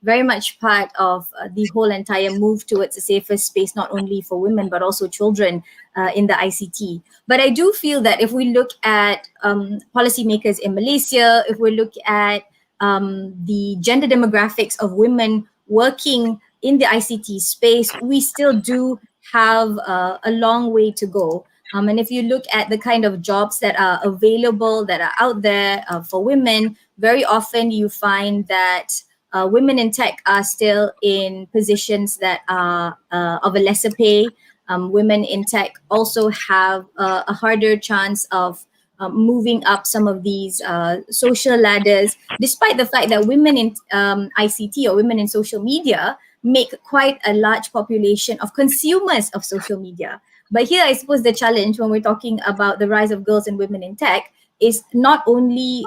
very much part of the whole entire move towards a safer space, not only for women, but also children in the ICT. But I do feel that if we look at policymakers in Malaysia, if we look at the gender demographics of women working in the ICT space, we still do have a long way to go. And if you look at the kind of jobs that are available, that are out there for women, very often you find that women in tech are still in positions that are of a lesser pay. Women in tech also have a harder chance of moving up some of these social ladders, despite the fact that women in ICT or women in social media make quite a large population of consumers of social media. But here, I suppose the challenge when we're talking about the rise of girls and women in tech is not only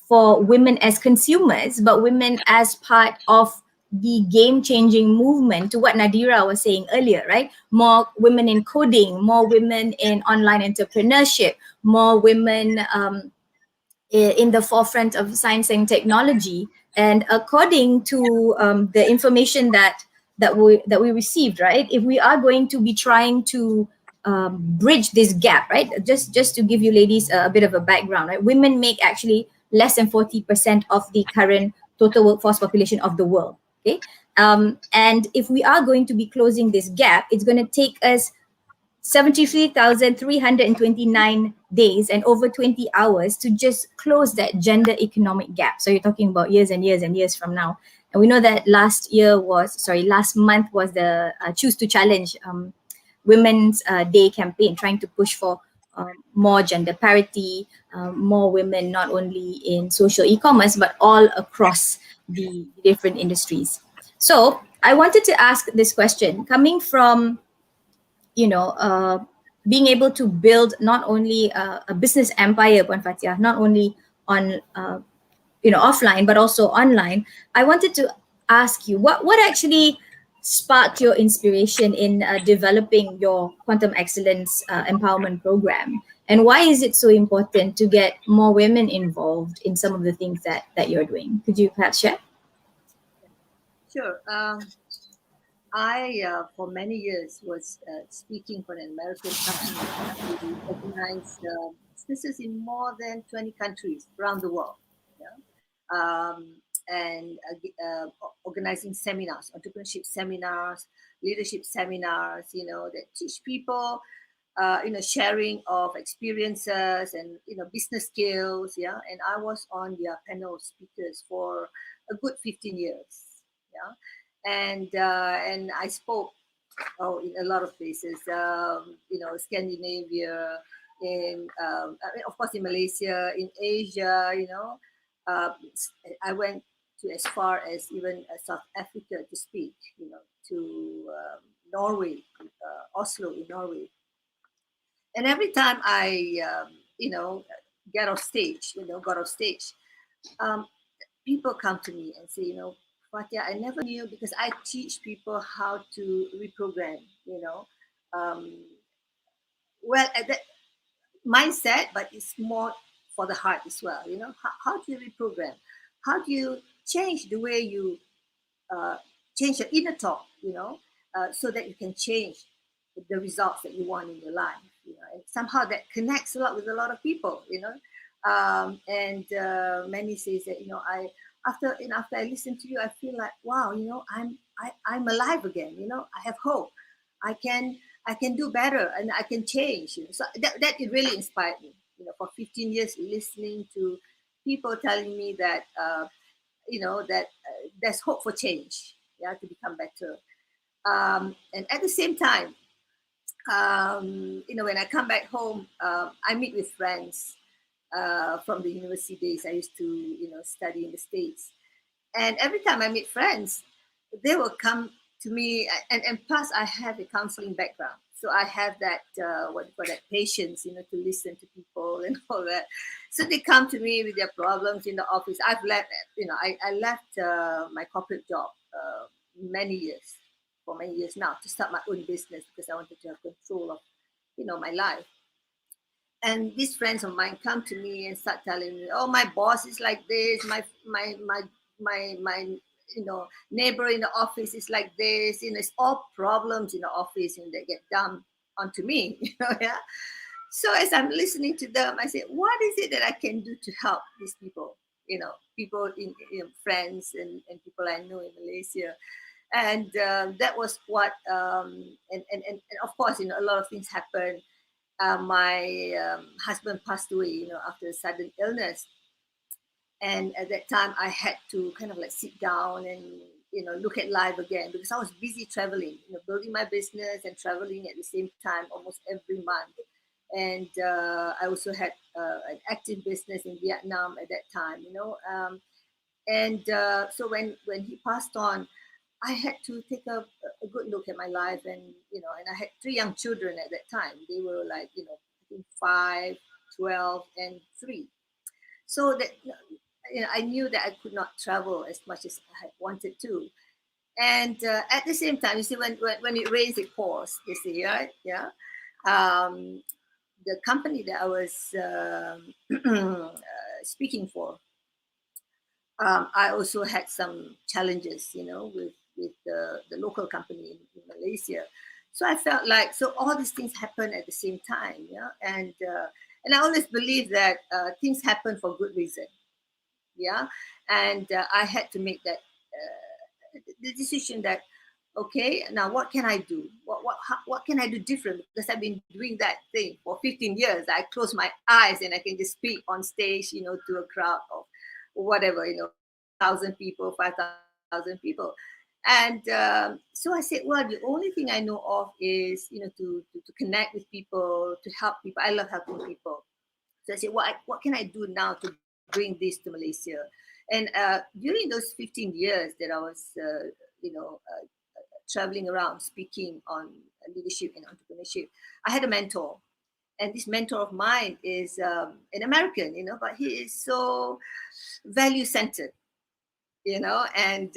for women as consumers, but women as part of the game-changing movement, to what Nadira was saying earlier, right? More women in coding, more women in online entrepreneurship, more women in the forefront of science and technology. And according to the information that we received, right? If we are going to be trying to bridge this gap, right? Just to give you ladies a bit of a background, right? Women make actually less than 40% of the current total workforce population of the world. Okay, and if we are going to be closing this gap, it's going to take us 73,329 days and over 20 hours to just close that gender economic gap. So you're talking about years and years and years from now. And we know that last month was the Choose to Challenge Women's Day campaign, trying to push for more gender parity, more women, not only in social e-commerce, but all across the different industries. So I wanted to ask this question, coming from, being able to build not only a business empire, Puan Fatia, not only on offline but also online, I wanted to ask you what actually sparked your inspiration in developing your quantum excellence empowerment program, and why is it so important to get more women involved in some of the things that you're doing? Could you perhaps share? Sure. I, for many years, was speaking for an American company who organized businesses in more than 20 countries around the world. Yeah? And organizing seminars, entrepreneurship seminars, leadership seminars, that teach people, sharing of experiences and, business skills. Yeah. And I was on their panel of speakers for a good 15 years. Yeah. And I spoke in a lot of places, Scandinavia, of course in Malaysia, in Asia, I went to as far as even South Africa to speak, to Norway, Oslo in Norway. And every time I, got off stage, people come to me and say, Fatia, I never knew, because I teach people how to reprogram, well, at that mindset, but it's more for the heart as well. How do you reprogram? How do you change the way you change your inner talk, so that you can change the results that you want in your life, and somehow that connects a lot with a lot of people, and many says that, after I listen to you, I feel like, wow, I'm alive again. I have hope. I can do better, and I can change. So that it really inspired me. For 15 years, listening to people telling me that, there's hope for change. Yeah, to become better. And at the same time, when I come back home, I meet with friends from the university days. I used to, study in the States. And every time I meet friends, they will come to me. And plus, I have a counseling background. So I have that, that patience, to listen to people and all that. So they come to me with their problems in the office. I've left, I left my corporate job for many years now, to start my own business, because I wanted to have control of, my life. And these friends of mine come to me and start telling me, "Oh, my boss is like this. My neighbor in the office is like this." It's all problems in the office, and they get dumped onto me. Yeah. So as I'm listening to them, I say, "What is it that I can do to help these people? People in friends and people I know in Malaysia." And that was what. And of course, a lot of things happen. My husband passed away, after a sudden illness. And at that time, I had to kind of like sit down and, look at life again, because I was busy traveling, building my business and traveling at the same time almost every month. And I also had an active business in Vietnam at that time, so when he passed on, I had to take a good look at my life, and and I had 3 young children at that time. They were like, between 5, 12, and 3. So that I knew that I could not travel as much as I had wanted to. And at the same time, you see, when it rains, it pours. You see, right? Yeah. The company that I was speaking for, I also had some challenges, with the local company in Malaysia. So I felt like, so all these things happen at the same time, yeah. And I always believe that things happen for good reason, yeah. And I had to make that the decision that, okay, now what can I do? What can I do different? Because I've been doing that thing for 15 years. I close my eyes and I can just speak on stage, to a crowd of whatever, 1,000 people, 5,000 people. And so I said, well, the only thing I know of is, to connect with people, to help people. I love helping people. So I said, what can I do now to bring this to Malaysia? And during those 15 years that I was, traveling around speaking on leadership and entrepreneurship, I had a mentor. And this mentor of mine is an American, but he is so value centered, and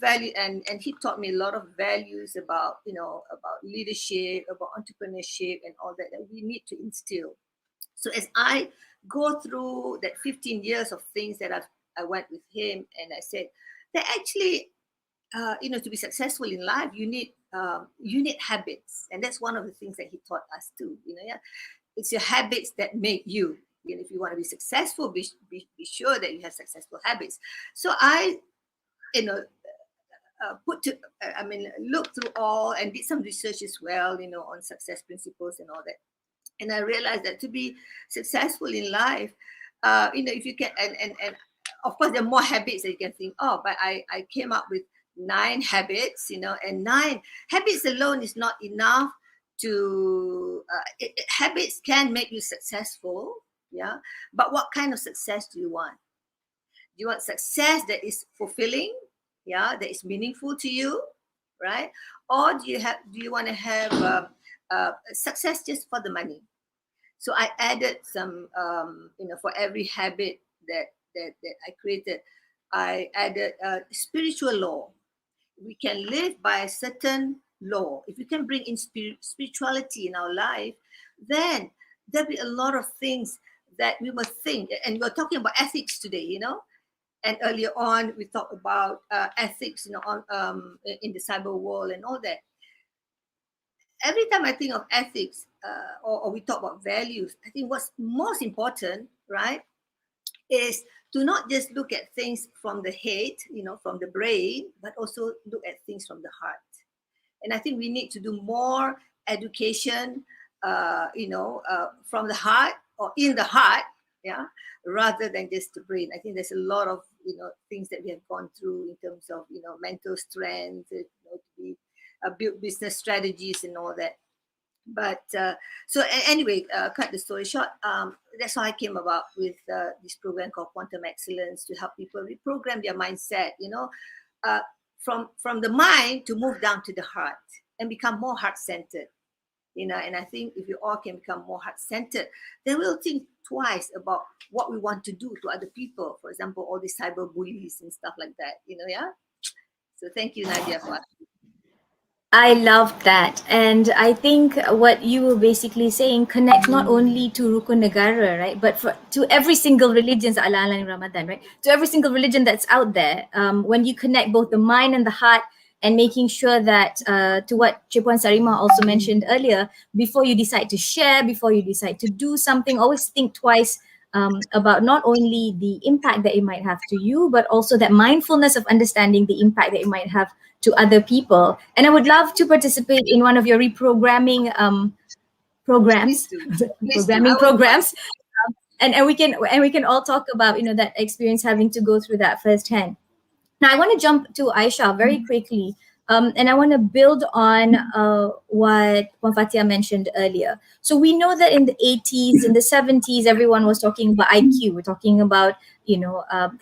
value, and he taught me a lot of values about, about leadership, about entrepreneurship, and all that we need to instill. So as I go through that 15 years of things that I went with him, and I said that actually, to be successful in life, you need habits, and that's one of the things that he taught us too. It's your habits that make you. If you want to be successful, be sure that you have successful habits. So I, looked through all and did some research as well, on success principles and all that. And I realized that to be successful in life, if you can, and of course there are more habits that you can think of, but I came up with 9 habits, and 9 habits alone is not enough to, habits can make you successful, yeah. But what kind of success do you want? Do you want success that is fulfilling, yeah, that is meaningful to you, right? Or do you want to have success just for the money? So I added some, for every habit that I created, I added a spiritual law. We can live by a certain law. If we can bring in spirituality in our life, then there'll be a lot of things that we must think. And we're talking about ethics today, and earlier on we talked about ethics, on in the cyber world and all that. Every time I think of ethics, or we talk about values, I think what's most important, right, is to not just look at things from the head, from the brain, but also look at things from the heart. And I think we need to do more education, from the heart or in the heart, yeah, rather than just the brain. I think there's a lot of, things that we have gone through in terms of, mental strength, to build business strategies and all that. But so anyway, cut the story short, that's how I came about with this program called Quantum Excellence, to help people reprogram their mindset, from the mind to move down to the heart and become more heart-centered. And I think if you all can become more heart-centered, then we'll think twice about what we want to do to other people. For example, all these cyber bullies and stuff like that, yeah? So thank you, Nadia, for asking. I love that. And I think what you were basically saying connects not only to Rukun Negara, right, but to every single religion, ala-ala ni Ramadan, right? To every single religion that's out there, when you connect both the mind and the heart, and making sure that, to what Cipuan Sarima also mentioned earlier, before you decide to share, before you decide to do something, always think twice about not only the impact that it might have to you, but also that mindfulness of understanding the impact that it might have to other people. And I would love to participate in one of your reprogramming programs, programs, and we can all talk about that experience, having to go through that firsthand. Now I want to jump to Aisha very quickly. And I want to build on what Puan Fatia mentioned earlier. So we know that in the 80s, in the 70s, everyone was talking about IQ. We're talking about,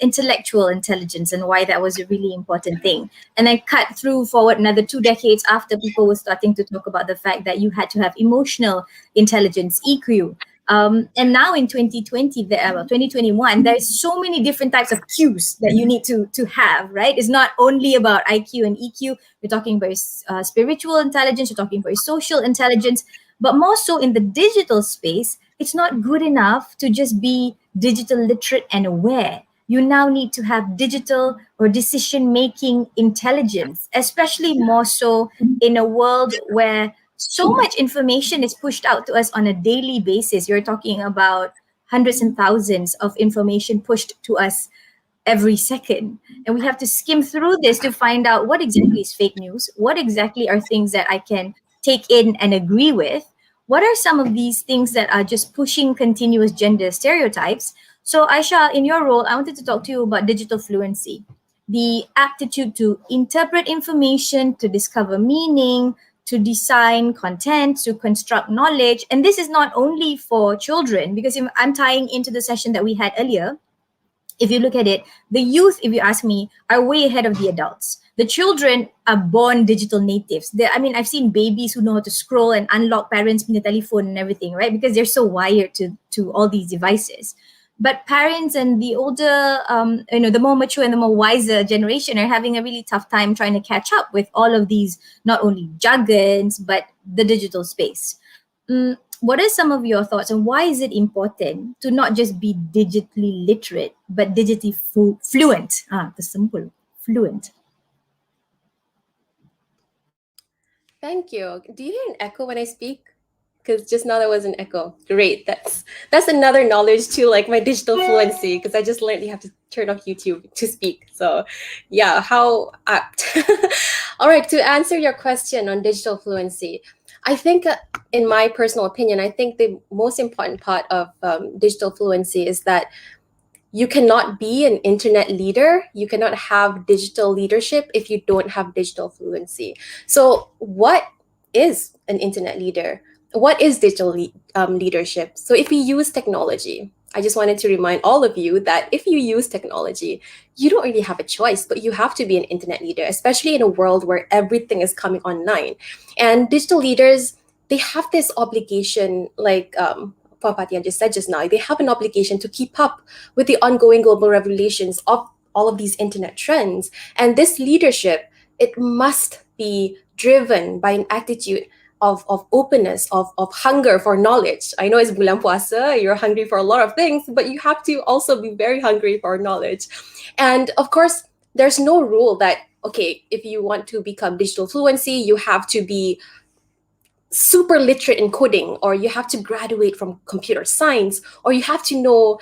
intellectual intelligence and why that was a really important thing. And then cut through forward another 2 decades after, people were starting to talk about the fact that you had to have emotional intelligence, EQ. And now in 2020, 2021, there's so many different types of cues that you need to have, right? It's not only about IQ and EQ. We're talking about spiritual intelligence, we're talking about social intelligence, but more so in the digital space, it's not good enough to just be digital literate and aware. You now need to have digital or decision-making intelligence, especially more so in a world where so much information is pushed out to us on a daily basis. You're talking about hundreds and thousands of information pushed to us every second. And we have to skim through this to find out what exactly is fake news, what exactly are things that I can take in and agree with, what are some of these things that are just pushing continuous gender stereotypes. So Aisha, in your role, I wanted to talk to you about digital fluency, the aptitude to interpret information, to discover meaning, to design content, to construct knowledge. And this is not only for children, because I'm tying into the session that we had earlier. if you look at it, the youth, if you ask me, are way ahead of the adults. The children are born digital natives. I've seen babies who know how to scroll and unlock parents' telephone and everything, right? Because they're so wired to all these devices. But parents and the older, the more mature and the more wiser generation are having a really tough time trying to catch up with all of these, not only jargons, but the digital space. What are some of your thoughts, and why is it important to not just be digitally literate, but digitally fluent? The simple, fluent. Thank you. Do you hear an echo when I speak? Because just now there was an echo. Great. That's another knowledge to like my digital fluency, because I just learned you have to turn off YouTube to speak. So yeah, how apt. All right, to answer your question on digital fluency, I think in my personal opinion, I think the most important part of digital fluency is that you cannot be an internet leader. You cannot have digital leadership if you don't have digital fluency. So what is an internet leader? What is digital leadership? So if we use technology, I just wanted to remind all of you that if you use technology, you don't really have a choice, but you have to be an internet leader, especially in a world where everything is coming online. And digital leaders, they have this obligation, like Puan Patian just said just now, they have an obligation to keep up with the ongoing global revolutions of all of these internet trends. And this leadership, it must be driven by an attitude of openness, of hunger for knowledge. I know it's bulan puasa, you're hungry for a lot of things, but you have to also be very hungry for knowledge. And of course, there's no rule that, okay, if you want to become digital fluency, you have to be super literate in coding, or you have to graduate from computer science, or you have to know,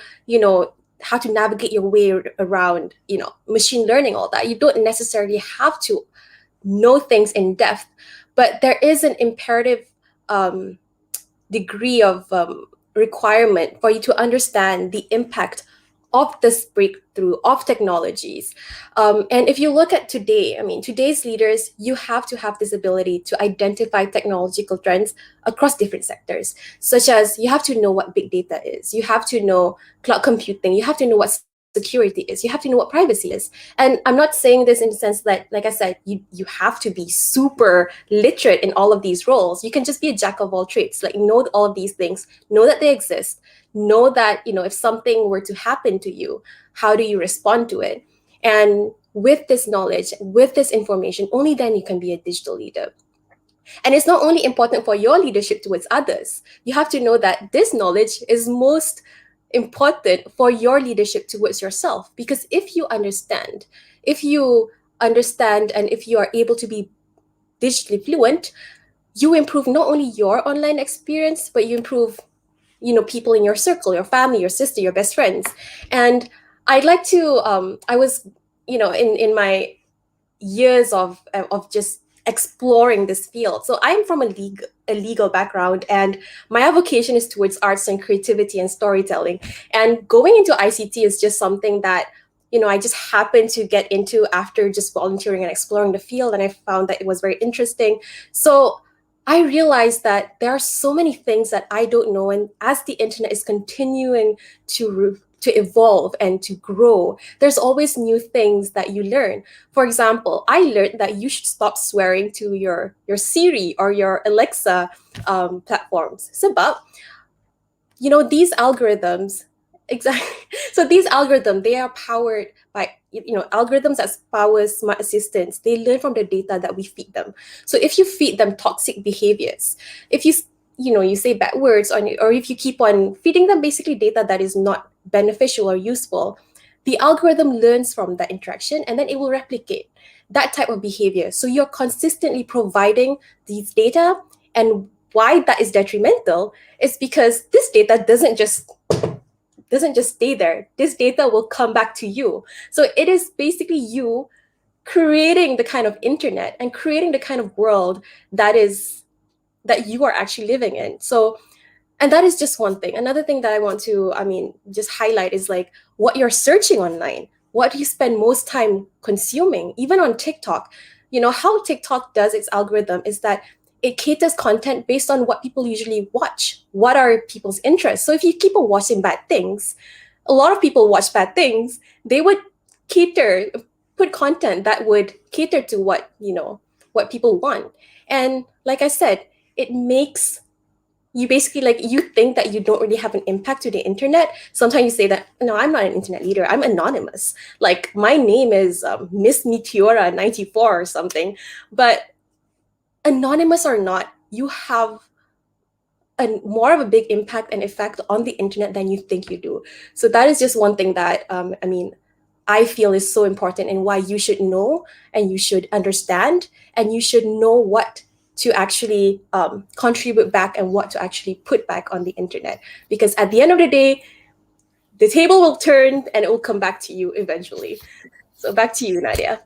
how to navigate your way around, machine learning, all that. You don't necessarily have to know things in depth, but there is an imperative degree of requirement for you to understand the impact of this breakthrough of technologies. And if you look at today, today's leaders, you have to have this ability to identify technological trends across different sectors, such as you have to know what big data is, you have to know cloud computing, you have to know what security is, you have to know what privacy is. And I'm not saying this in the sense that, like I said, you have to be super literate in all of these roles. You can just be a jack of all trades, like know all of these things, know that they exist, know that, if something were to happen to you, how do you respond to it? And with this knowledge, with this information, only then you can be a digital leader. And it's not only important for your leadership towards others. You have to know that this knowledge is most important for your leadership towards yourself. Because if you understand, and if you are able to be digitally fluent, you improve not only your online experience, but you improve people in your circle, your family, your sister, your best friends. And I'd like to, I was, in my years of just exploring this field. So I'm from a legal background, and my vocation is towards arts and creativity and storytelling. And going into ICT is just something that, I just happened to get into after just volunteering and exploring the field. And I found that it was very interesting. So I realized that there are so many things that I don't know. And as the internet is continuing to evolve and to grow, there's always new things that you learn. For example, I learned that you should stop swearing to your Siri or your Alexa platforms. Sebab, these algorithms, exactly. So these algorithms, they are powered by, algorithms that power smart assistants. They learn from the data that we feed them. So if you feed them toxic behaviors, if you say bad words, or if you keep on feeding them basically data that is not beneficial or useful, the algorithm learns from that interaction, and then it will replicate that type of behavior. So you're consistently providing these data, and why that is detrimental is because this data doesn't just stay there. This data will come back to you. So it is basically you creating the kind of internet and creating the kind of world that you are actually living in. So, and that is just one thing. Another thing that I want to, just highlight is like what you're searching online, what you spend most time consuming, even on TikTok. How TikTok does its algorithm is that it caters content based on what people usually watch. What are people's interests? So if you keep on watching bad things, a lot of people watch bad things, they would put content that would cater to what, what people want. And like I said, it makes you basically, like, you think that you don't really have an impact to the internet. Sometimes you say that, no, I'm not an internet leader, I'm anonymous. Like, my name is Miss Meteora 94 or something. But anonymous or not, you have more of a big impact and effect on the internet than you think you do. So that is just one thing that, I feel is so important, and why you should know and you should understand and you should know what to actually contribute back and what to actually put back on the internet. Because at the end of the day, the table will turn and it will come back to you eventually. So back to you, Nadia.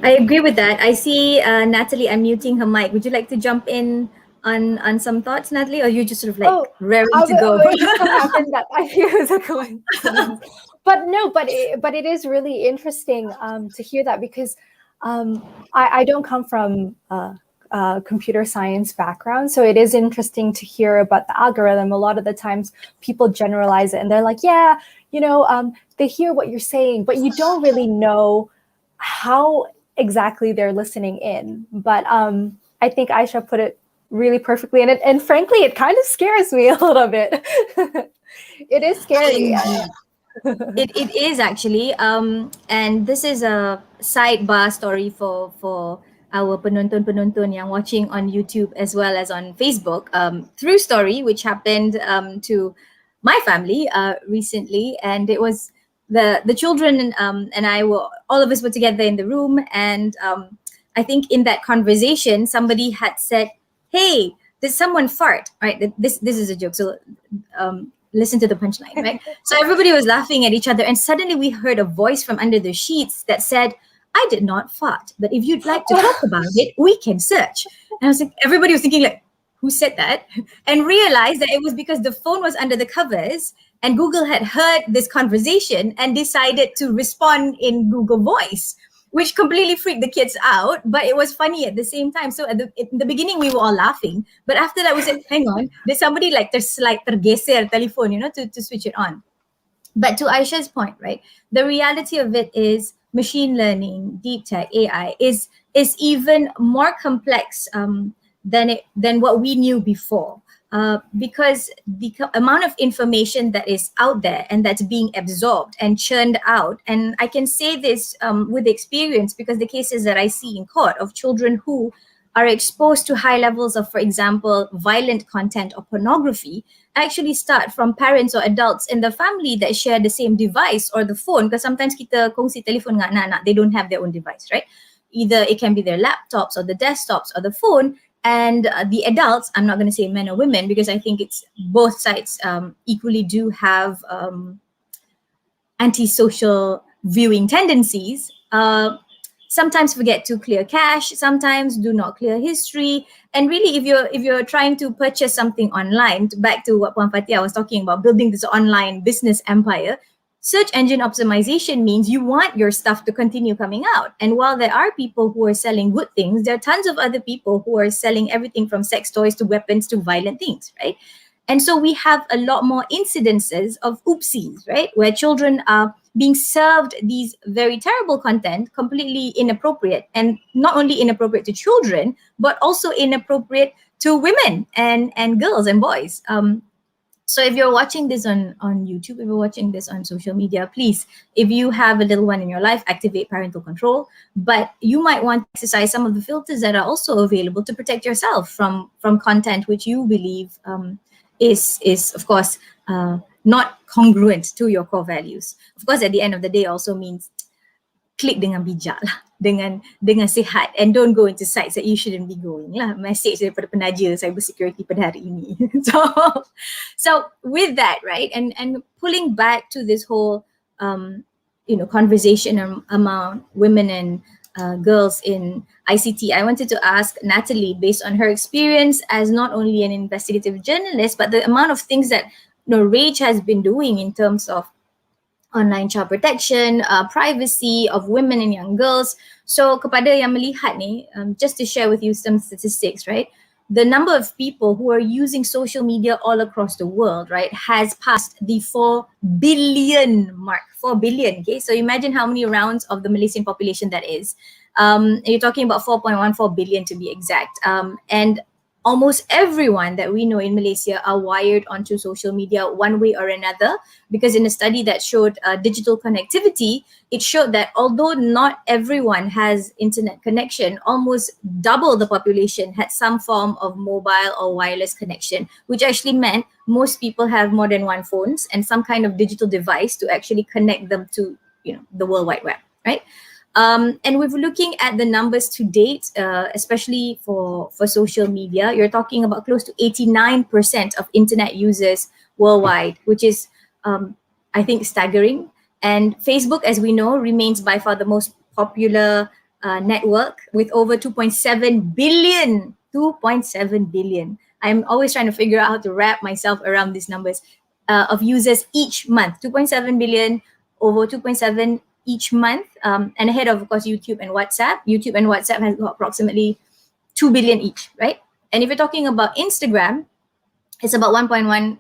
I agree with that. I see Natalie unmuting her mic. Would you like to jump in on some thoughts, Natalie, or you just sort of like raring to go? It just so happened that I hear it was a coincidence. But no, but it is really interesting to hear that, because I don't come from a computer science background, so it is interesting to hear about the algorithm. A lot of the times people generalize it and they're like, yeah, they hear what you're saying, but you don't really know how exactly they're listening in. But I think Aisha put it really perfectly, and frankly, it kind of scares me a little bit. It is scary. It is actually, and this is a sidebar story for our penonton yang watching on YouTube as well as on Facebook. True story which happened to my family recently, and it was the children and I were, all of us were together in the room, and I think in that conversation somebody had said, "Hey, did someone fart?" Right? This is a joke, so listen to the punchline, right? So everybody was laughing at each other, and suddenly we heard a voice from under the sheets that said, "I did not fart, but if you'd like to talk about it, we can search." And I was like, everybody was thinking like, who said that? And realized that it was because the phone was under the covers and Google had heard this conversation and decided to respond in Google Voice, which completely freaked the kids out, but it was funny at the same time. So in the beginning, we were all laughing. But after that, we said, hang on, did somebody like tergeser telephone, to switch it on? But to Aisha's point, right, the reality of it is machine learning, deep tech, AI is even more complex than what we knew before. Because the amount of information that is out there and that's being absorbed and churned out, and I can say this with experience because the cases that I see in court of children who are exposed to high levels of, for example, violent content or pornography actually start from parents or adults in the family that share the same device or the phone, because sometimes kita kongsi telefon dengan anak-anak, they don't have their own device, right? Either it can be their laptops or the desktops or the phone. And the adults, I'm not going to say men or women, because I think it's both sides equally do have antisocial viewing tendencies. Sometimes forget to clear cache, sometimes do not clear history. And really, if you're trying to purchase something online, back to what Puan Fatia was talking about, building this online business empire, search engine optimization means you want your stuff to continue coming out. And while there are people who are selling good things, there are tons of other people who are selling everything from sex toys to weapons to violent things, right? And so we have a lot more incidences of oopsies, right? Where children are being served these very terrible content, completely inappropriate, and not only inappropriate to children, but also inappropriate to women and girls and boys. So if you're watching this on YouTube, if you're watching this on social media, please, if you have a little one in your life, activate parental control. But you might want to exercise some of the filters that are also available to protect yourself from content which you believe is of course not congruent to your core values. Of course, at the end of the day, also means klik dengan bijak lah, dengan sihat, and don't go into sites that you shouldn't be going lah. Message daripada penaja cybersecurity pada hari ini. So with that, right, and pulling back to this whole conversation among women and girls in ICT, I wanted to ask Natalie, based on her experience as not only an investigative journalist, but the amount of things that Rage has been doing in terms of online child protection, privacy of women and young girls. So kepada yang melihat ni, just to share with you some statistics, right? the number of people who are using social media all across the world, right, has passed the 4 billion mark. 4 billion, okay? So imagine how many rounds of the Malaysian population that is. You're talking about 4.14 billion to be exact. And almost everyone that we know in Malaysia are wired onto social media one way or another, because in a study that showed digital connectivity, it showed that although not everyone has internet connection, almost double the population had some form of mobile or wireless connection, which actually meant most people have more than one phones and some kind of digital device to actually connect them to, the World Wide Web, right? And we're looking at the numbers to date, especially for social media. You're talking about close to 89% of internet users worldwide, which is, I think, staggering. And Facebook, as we know, remains by far the most popular network with over 2.7 billion. 2.7 billion. I'm always trying to figure out how to wrap myself around these numbers of users each month. 2.7 billion, over 2.7 each month, and ahead of course, YouTube and WhatsApp. YouTube and WhatsApp has got approximately 2 billion each, right? And if you're talking about Instagram, it's about 1.15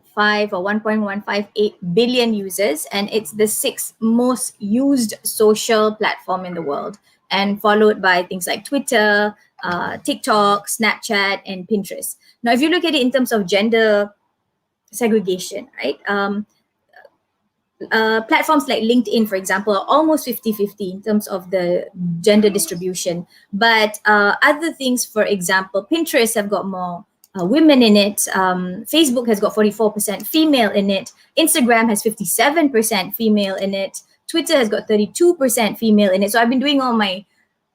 or 1.158 billion users, and it's the 6th most used social platform in the world, and followed by things like Twitter, TikTok, Snapchat, and Pinterest. Now, if you look at it in terms of gender segregation, right? Platforms like LinkedIn, for example, are almost 50-50 in terms of the gender distribution. But other things, for example, Pinterest have got more women in it. Facebook has got 44% female in it. Instagram has 57% female in it. Twitter has got 32% female in it. So I've been doing all my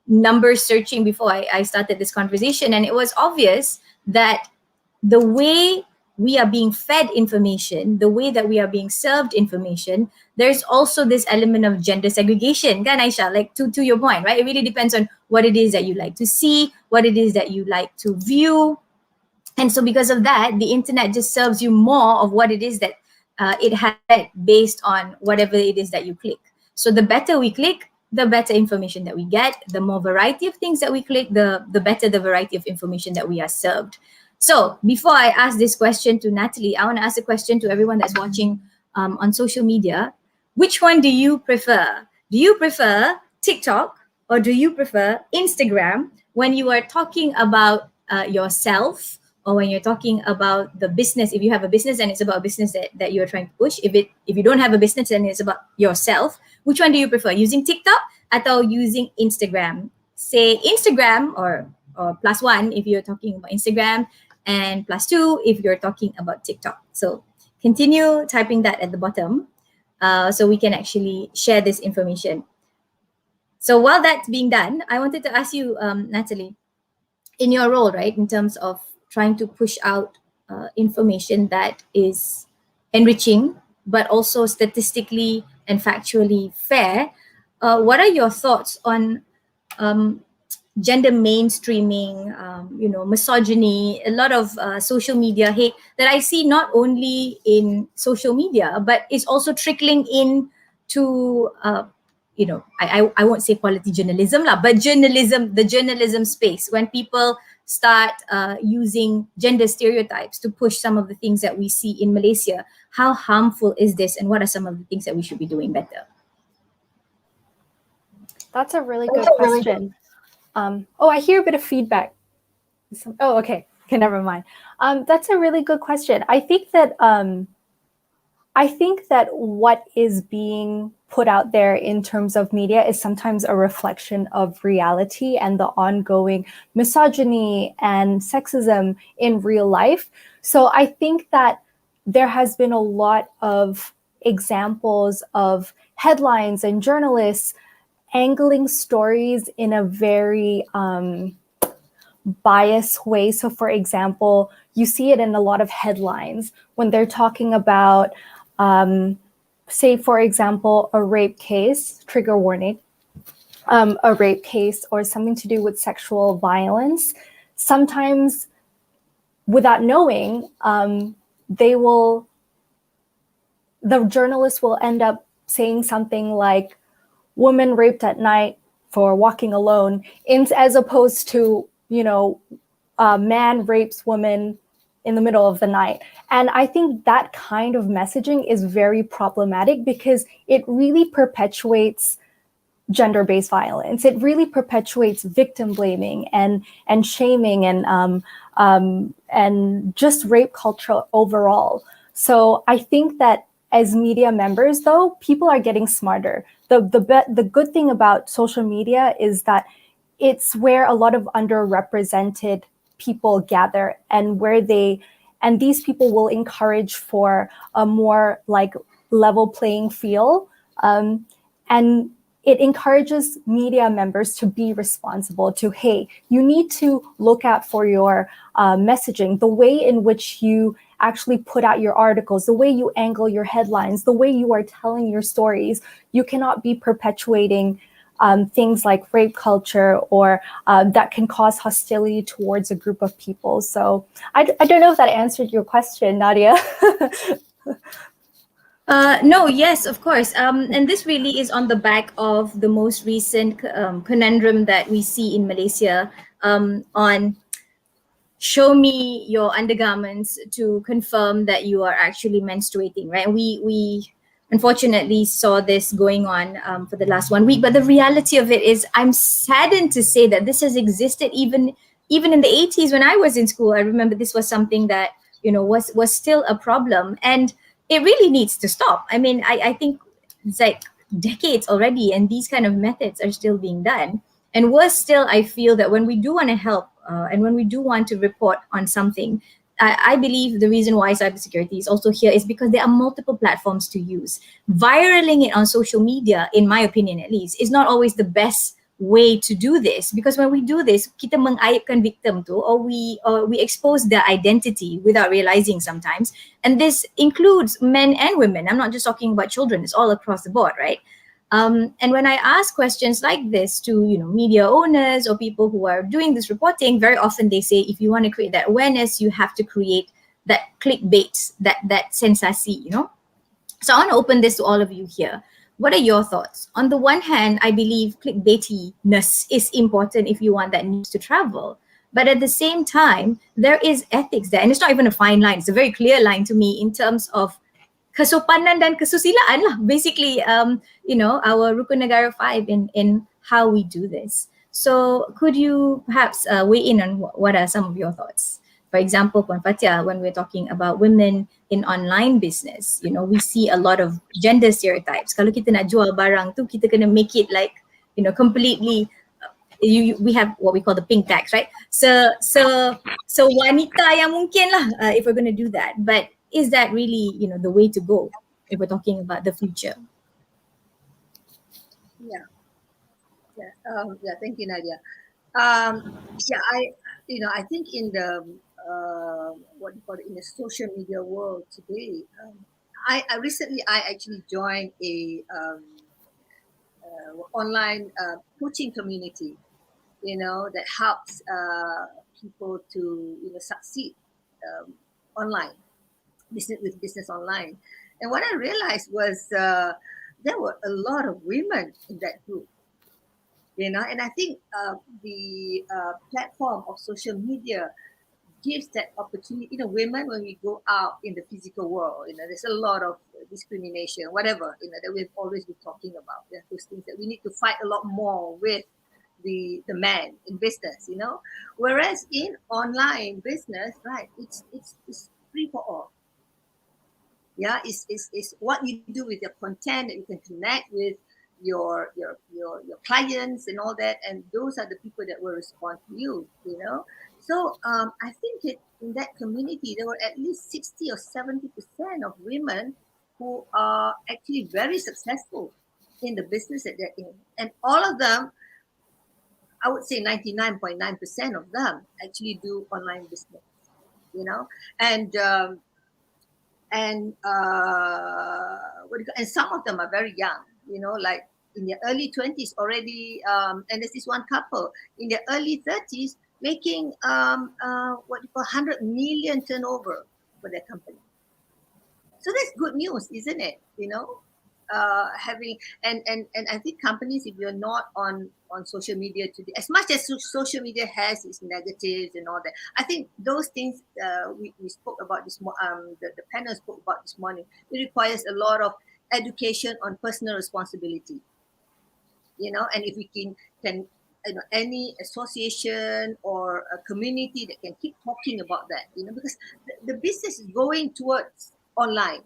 numbers searching before I started this conversation, and it was obvious that the way we are being fed information, the way that we are being served information, there's also this element of gender segregation. Kan, Aisha? Like to your point, right? It really depends on what it is that you like to see, what it is that you like to view. And so because of that, the internet just serves you more of what it is that it had based on whatever it is that you click. So the better we click, the better information that we get. The more variety of things that we click, the better the variety of information that we are served. So before I ask this question to Natalie, I want to ask a question to everyone that's watching on social media. Which one do you prefer? Do you prefer TikTok or do you prefer Instagram when you are talking about yourself, or when you're talking about the business? If you have a business and it's about a business that you're trying to push, if you don't have a business and it's about yourself, which one do you prefer? Using TikTok or using Instagram? Say Instagram or +1 if you're talking about Instagram, and +2 if you're talking about TikTok. So continue typing that at the bottom so we can actually share this information. So while that's being done, I wanted to ask you, Natalie, in your role, right, in terms of trying to push out information that is enriching, but also statistically and factually fair, what are your thoughts on gender mainstreaming, misogyny, a lot of social media hate that I see not only in social media, but it's also trickling in to, I won't say quality journalism, but the journalism space, when people start using gender stereotypes to push some of the things that we see in Malaysia. How harmful is this, and what are some of the things that we should be doing better? That's a really good question. I hear a bit of feedback. Oh, okay, never mind. That's a really good question. I think that what is being put out there in terms of media is sometimes a reflection of reality and the ongoing misogyny and sexism in real life. So I think that there has been a lot of examples of headlines and journalists angling stories in a very biased way. So for example, you see it in a lot of headlines when they're talking about, say for example, a rape case, trigger warning, a rape case or something to do with sexual violence. Sometimes without knowing, the journalist will end up saying something like, woman raped at night for walking alone, as opposed to, man rapes woman in the middle of the night. And I think that kind of messaging is very problematic because it really perpetuates gender-based violence. It really perpetuates victim blaming and shaming and just rape culture overall. So I think that as media members, though, people are getting smarter. The good thing about social media is that it's where a lot of underrepresented people gather, and these people will encourage for a more like level playing field, and it encourages media members to be responsible, to, hey, you need to look out for your messaging, the way in which you actually put out your articles, the way you angle your headlines, the way you are telling your stories. You cannot be perpetuating things like rape culture or that can cause hostility towards a group of people. So I don't know if that answered your question, Nadia. No, yes, of course. And this really is on the back of the most recent conundrum that we see in Malaysia on show me your undergarments to confirm that you are actually menstruating, right? We unfortunately saw this going on for the last 1 week, but the reality of it is I'm saddened to say that this has existed even in the 80s when I was in school. I remember this was something that, was still a problem, and it really needs to stop. I mean, I think it's like decades already, and these kind of methods are still being done. And worse still, I feel that when we do want to help and when we do want to report on something, I believe the reason why cybersecurity is also here is because there are multiple platforms to use. Viraling it on social media, in my opinion at least, is not always the best way to do this, because when we do this, kita mengaibkan victim tu, or we expose their identity without realizing sometimes. And this includes men and women. I'm not just talking about children, it's all across the board, right? And when I ask questions like this to media owners or people who are doing this reporting, very often they say, if you want to create that awareness, you have to create that clickbait, that sensasi, So I want to open this to all of you here. What are your thoughts? On the one hand, I believe clickbaitiness is important if you want that news to travel. But at the same time, there is ethics there. And it's not even a fine line. It's a very clear line to me in terms of kesopanan dan kesusilaan lah. Basically, our Rukun Negara 5 in how we do this. So could you perhaps weigh in on what are some of your thoughts? For example, Puan Fatia, when we're talking about women in online business, we see a lot of gender stereotypes. Kalau kita nak jual barang tu, kita kena make it like, completely, we have what we call the pink tax, right? So wanita yang mungkin lah, if we're going to do that. But is that really, the way to go if we're talking about the future? Yeah. Thank you, Nadia. I think in the in the social media world today, I recently actually joined a online coaching community, that helps people to succeed online, business online. And what I realized was there were a lot of women in that group. And I think the platform of social media gives that opportunity. Women, when we go out in the physical world, there's a lot of discrimination, whatever, that we've always been talking about. There are those things that we need to fight a lot more with the man in business, Whereas in online business, right, it's free for all. Yeah, it's what you do with your content that you can connect with your clients and all that, and those are the people that will respond to you, So I think in that community there were at least 60 or 70% of women who are actually very successful in the business that they're in, and all of them, I would say 99.9% of them actually do online business, and some of them are very young, like in their early 20s already, and there's this one couple in their early 30s making what you call 100 million turnover for their company. So that's good news, isn't it? having and I think companies, if you're not on social media today, as much as social media has its negatives and all that, I think those things we spoke about the panel spoke about this morning. It requires a lot of education on personal responsibility, and if we can any association or a community that can keep talking about that, because the business is going towards online.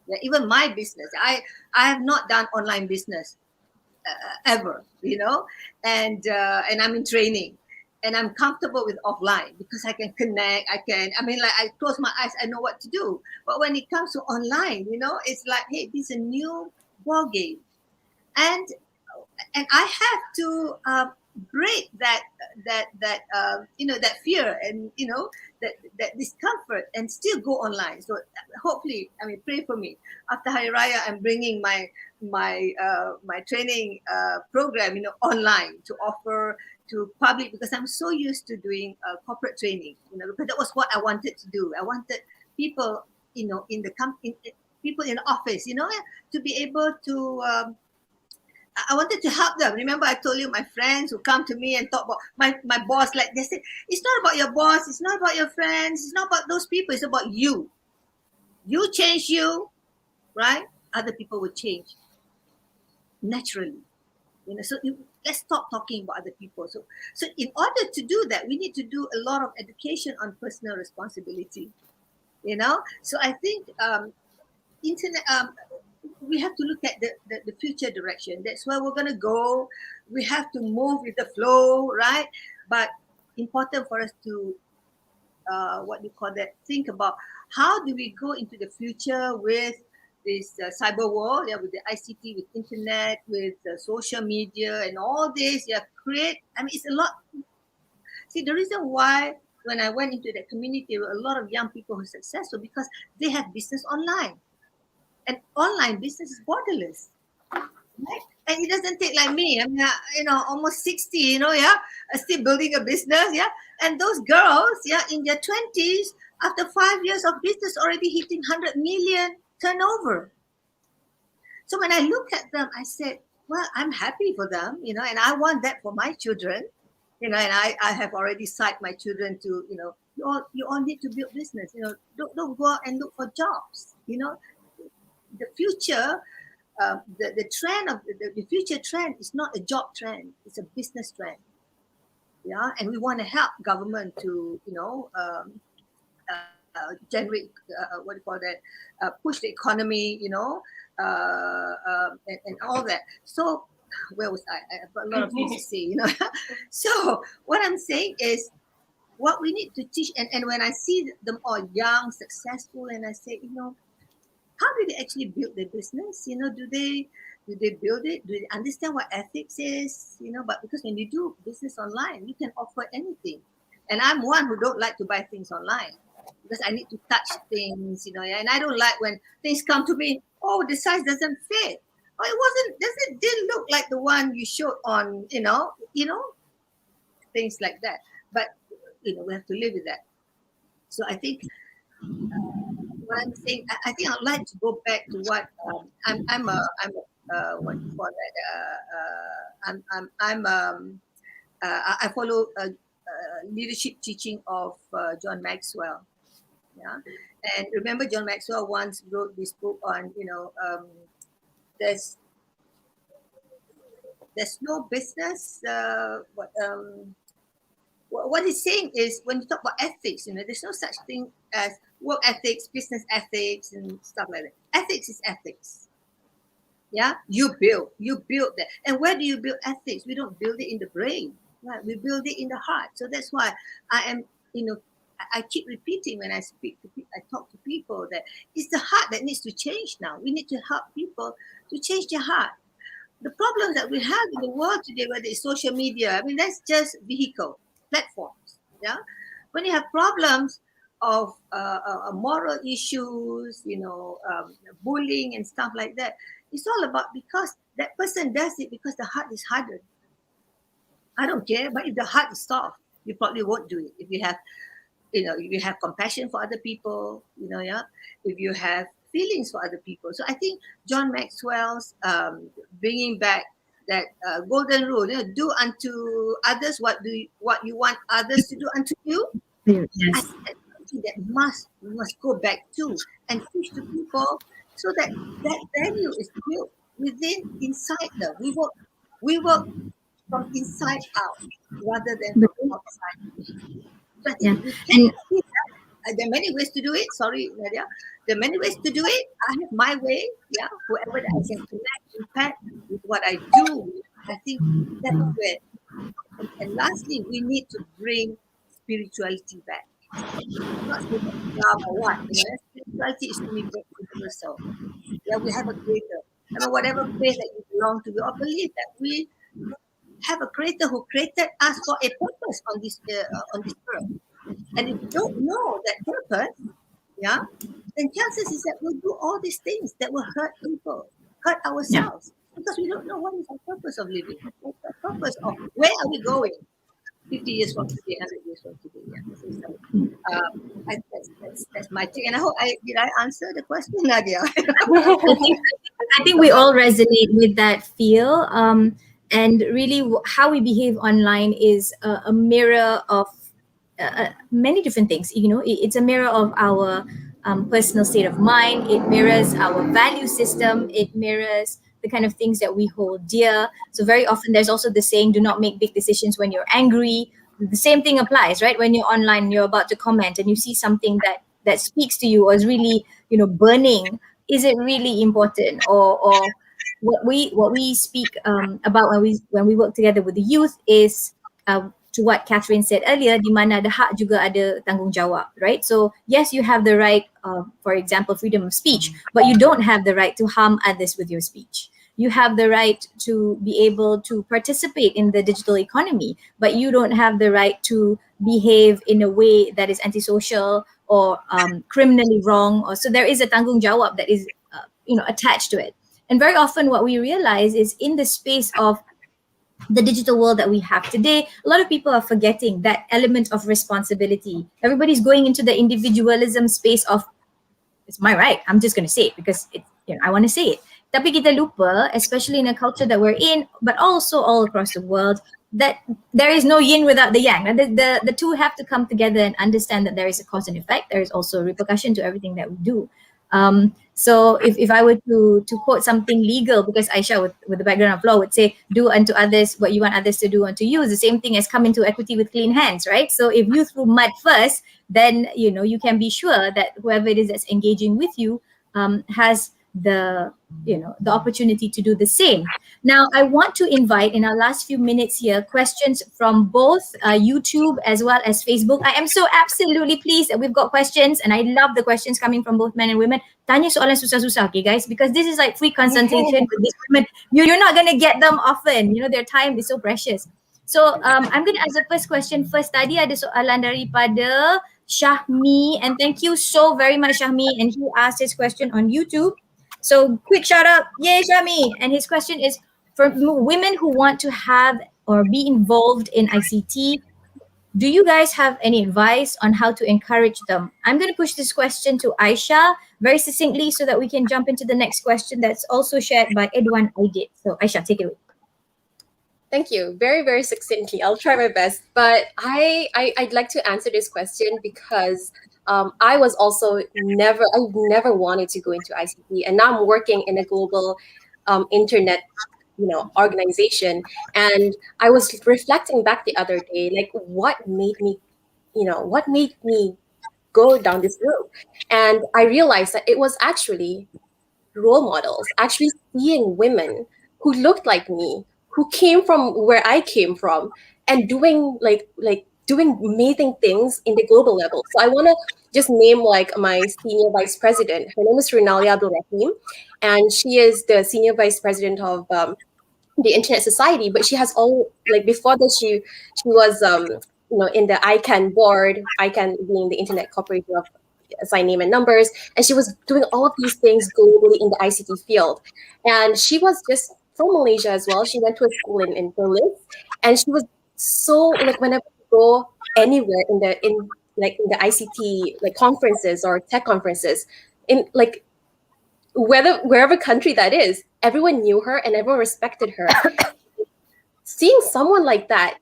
Yeah, even my business, I have not done online business ever, and I'm in training, and I'm comfortable with offline because I can connect. I close my eyes, I know what to do. But when it comes to online, it's like, hey, this is a new ball game, and I have to break that fear and that discomfort and still go online. So hopefully, pray for me. After Hari Raya, I'm bringing my training program online to offer to public, because I'm so used to doing corporate training. Because that was what I wanted to do. I wanted people in the company, people in the office, to be able to. I wanted to help them. Remember, I told you my friends who come to me and talk about my boss, like they say, it's not about your boss, it's not about your friends, it's not about those people, it's about you. You change you, right? Other people will change naturally. So let's stop talking about other people. So in order to do that, we need to do a lot of education on personal responsibility. So I think internet. We have to look at the future direction. That's where we're going to go. We have to move with the flow, right? But important for us to, think about how do we go into the future with this cyber world, with the ICT, with internet, with social media and all this. It's a lot. See, the reason why when I went into that community, there were a lot of young people who are successful because they have business online. And online business is borderless, right? And it doesn't take like me. Almost 60, still building a business, yeah. And those girls, in their 20s, after 5 years of business, already hitting 100 million turnover. So when I look at them, I said, well, I'm happy for them, and I want that for my children, and I have already signed my children to, you all need to build business, don't go out and look for jobs, The future, the trend of the future trend is not a job trend; it's a business trend. Yeah, and we want to help government to generate push the economy, and all that. So where was I? I have a lot of things to say, So what I'm saying is, what we need to teach, and when I see them all young, successful, and I say, how do they actually build their business? Do they build it? Do they understand what ethics is? But because when you do business online, you can offer anything. And I'm one who don't like to buy things online because I need to touch things, and I don't like when things come to me, oh, the size doesn't fit. Oh, it didn't look like the one you showed on, things like that. But, we have to live with that. So I think what I'm saying, I think I'd like to go back to what I follow leadership teaching of John Maxwell. Yeah, and remember John Maxwell once wrote this book on there's no business. What he's saying is, when you talk about ethics, there's no such thing as work ethics, business ethics, and stuff like that. Ethics is ethics. Yeah, you build that. And where do you build ethics? We don't build it in the brain, right? We build it in the heart. So that's why I keep repeating when I talk to people, that it's the heart that needs to change now. We need to help people to change their heart. The problems that we have in the world today, whether it's social media, that's just vehicle platforms. Yeah, when you have problems of moral issues, bullying and stuff like that, it's all about because that person does it because the heart is hardened. I don't care, but if the heart is soft, you probably won't do it. If you have, if you have compassion for other people, if you have feelings for other people. So I think John Maxwell's bringing back that golden rule, do unto others what you want others to do unto you. I Yes. think that's something that we must go back to and teach to people, so that value is built inside them. We work from inside out rather than from outside. So I think we can see that. There are many ways to do it. Sorry, Nadia. There are many ways to do it. I have my way. Yeah, whoever that I can connect, impact with what I do. I think that's where. And lastly, we need to bring spirituality back. Not so much love or what. Spirituality is to be universal. Yeah, we have a creator. I mean, whatever faith that you belong to, we all believe that we have a creator who created us for a purpose on this earth. And if you don't know that purpose, yeah, then chances is that we'll do all these things that will hurt people, hurt ourselves, because we don't know what is our purpose of living. What's the purpose of where are we going 50 years from today, 100 years from today? Yeah. So, that's my take. And I hope did I answer the question, Nadia? I think we all resonate with that feel. And really, how we behave online is a mirror of many different things. It's a mirror of our personal state of mind. It mirrors our value system. It mirrors the kind of things that we hold dear. So very often there's also the saying, do not make big decisions when you're angry. The same thing applies, right? When you're online, you're about to comment and you see something that speaks to you or is really, burning. Is it really important? Or what we speak about when we work together with the youth is to what Catherine said earlier, di mana ada hak juga ada tanggungjawab, right? So yes, you have the right, for example, freedom of speech, but you don't have the right to harm others with your speech. You have the right to be able to participate in the digital economy, but you don't have the right to behave in a way that is antisocial or criminally wrong. So there is a tanggungjawab that is attached to it. And very often what we realize is in the space of the digital world that we have today, a lot of people are forgetting that element of responsibility. Everybody's going into the individualism space of, it's my right, I'm just going to say it because I want to say it. Tapi kita lupa, especially in a culture that we're in, but also all across the world, that there is no yin without the yang. The two have to come together and understand that there is a cause and effect. There is also a repercussion to everything that we do. So if I were to quote something legal, because Aisha with the background of law would say, do unto others what you want others to do unto you, is the same thing as come into equity with clean hands, right? So if you threw mud first, then you can be sure that whoever it is that's engaging with you has the opportunity to do the same. Now, I want to invite in our last few minutes here questions from both YouTube as well as Facebook. I am so absolutely pleased that we've got questions, and I love the questions coming from both men and women. Tanya soalan susah-susah, okay, guys, because this is like free consultation with these women. You're not going to get them often. Their time is so precious. So I'm going to ask the first question first. Tadi ada soalan daripada Shahmi, and thank you so very much, Shahmi. And he asked his question on YouTube. So quick shout out, yay Shami. And his question is, for women who want to have or be involved in ICT, do you guys have any advice on how to encourage them? I'm going to push this question to Aisha very succinctly so that we can jump into the next question that's also shared by Edwan Aidit. So Aisha, take it away. Thank you. Very, very succinctly. I'll try my best. But I'd like to answer this question because I was also never wanted to go into ICT, and now I'm working in a global internet, organization. And I was reflecting back the other day, like what made me go down this road, and I realized that it was actually role models, actually seeing women who looked like me, who came from where I came from, and doing doing amazing things in the global level. So I want to just name my senior vice president. Her name is Rinaldi Abdul Rahim, and she is the senior vice president of the Internet Society. But she has before that she was in the ICANN board, ICANN being the Internet Corporation of Assigned Name and Numbers, and she was doing all of these things globally in the ICT field. And she was just from Malaysia as well. She went to a school in Berlin, and she was so whenever you go anywhere in the ICT conferences or tech conferences, wherever country that is, everyone knew her and everyone respected her. Seeing someone like that,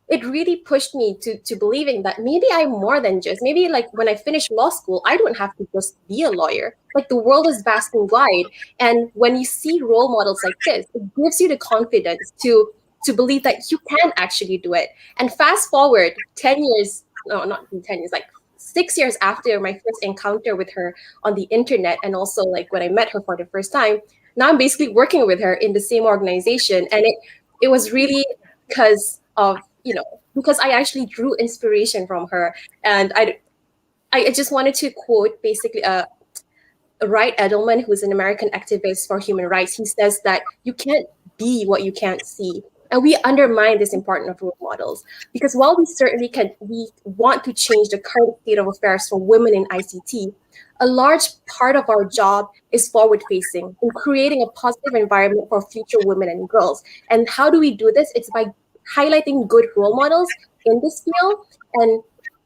it really pushed me to believing that maybe I'm more than just, maybe like when I finish law school, I don't have to just be a lawyer. Like the world is vast and wide. And when you see role models like this, it gives you the confidence to believe that you can actually do it. And fast forward 10 years, no, not 10 years, like 6 years after my first encounter with her on the internet, and also like when I met her for the first time, now I'm basically working with her in the same organization. And it was really because of, because I actually drew inspiration from her. And I just wanted to quote basically Wright Edelman, who's an American activist for human rights. He says that you can't be what you can't see. And we undermine this importance of role models, because while we certainly we want to change the current state of affairs for women in ICT, a large part of our job is forward-facing in creating a positive environment for future women and girls. And how do we do this? It's by highlighting good role models in this field. And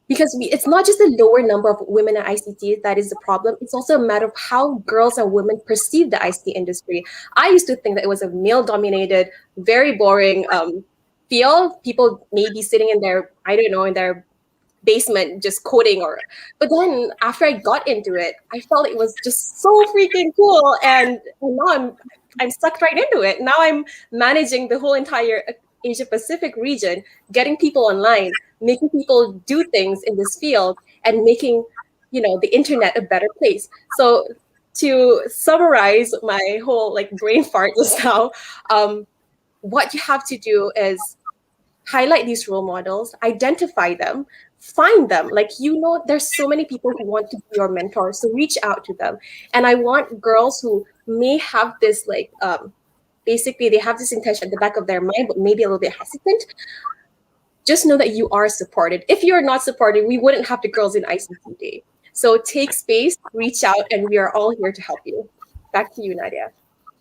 because it's not just the lower number of women in ICT that is the problem, it's also a matter of how girls and women perceive the ICT industry. I used to think that it was a male-dominated, very boring field. People may be sitting in their, in their basement just coding, but then after I got into it, I felt it was just so freaking cool. And now I'm sucked right into it. Now I'm managing the whole entire Asia Pacific region, getting people online, making people do things in this field, and making, the internet a better place. So to summarize my whole brain fart just now, what you have to do is highlight these role models, identify them, find them. There's so many people who want to be your mentors, so reach out to them. And I want girls who may have this basically they have this intention at the back of their mind, but maybe a little bit hesitant. Just know that you are supported. If you're not supported, we wouldn't have the Girls in ICT Day. So take space, reach out, and we are all here to help you. Back to you, Nadia.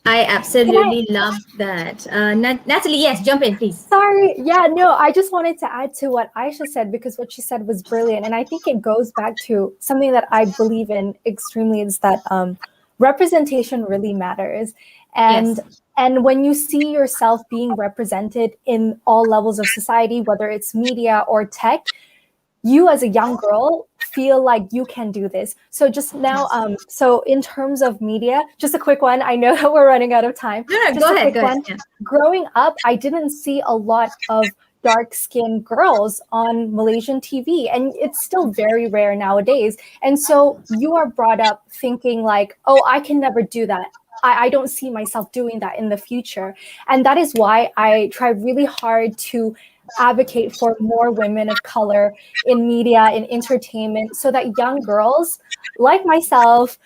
I absolutely love that. Natalie, yes, jump in, please. Sorry. Yeah, no, I just wanted to add to what Aisha said, because what she said was brilliant. And I think it goes back to something that I believe in extremely, is that representation really matters. And And when you see yourself being represented in all levels of society, whether it's media or tech, you as a young girl feel like you can do this. So just now, so in terms of media, just a quick one. I know that we're running out of time. No, go ahead. Yeah. Growing up, I didn't see a lot of dark-skinned girls on Malaysian TV, and it's still very rare nowadays. And so you are brought up thinking like, oh, I can never do that. I don't see myself doing that in the future. And that is why I try really hard to advocate for more women of color in media, in entertainment, so that young girls like myself,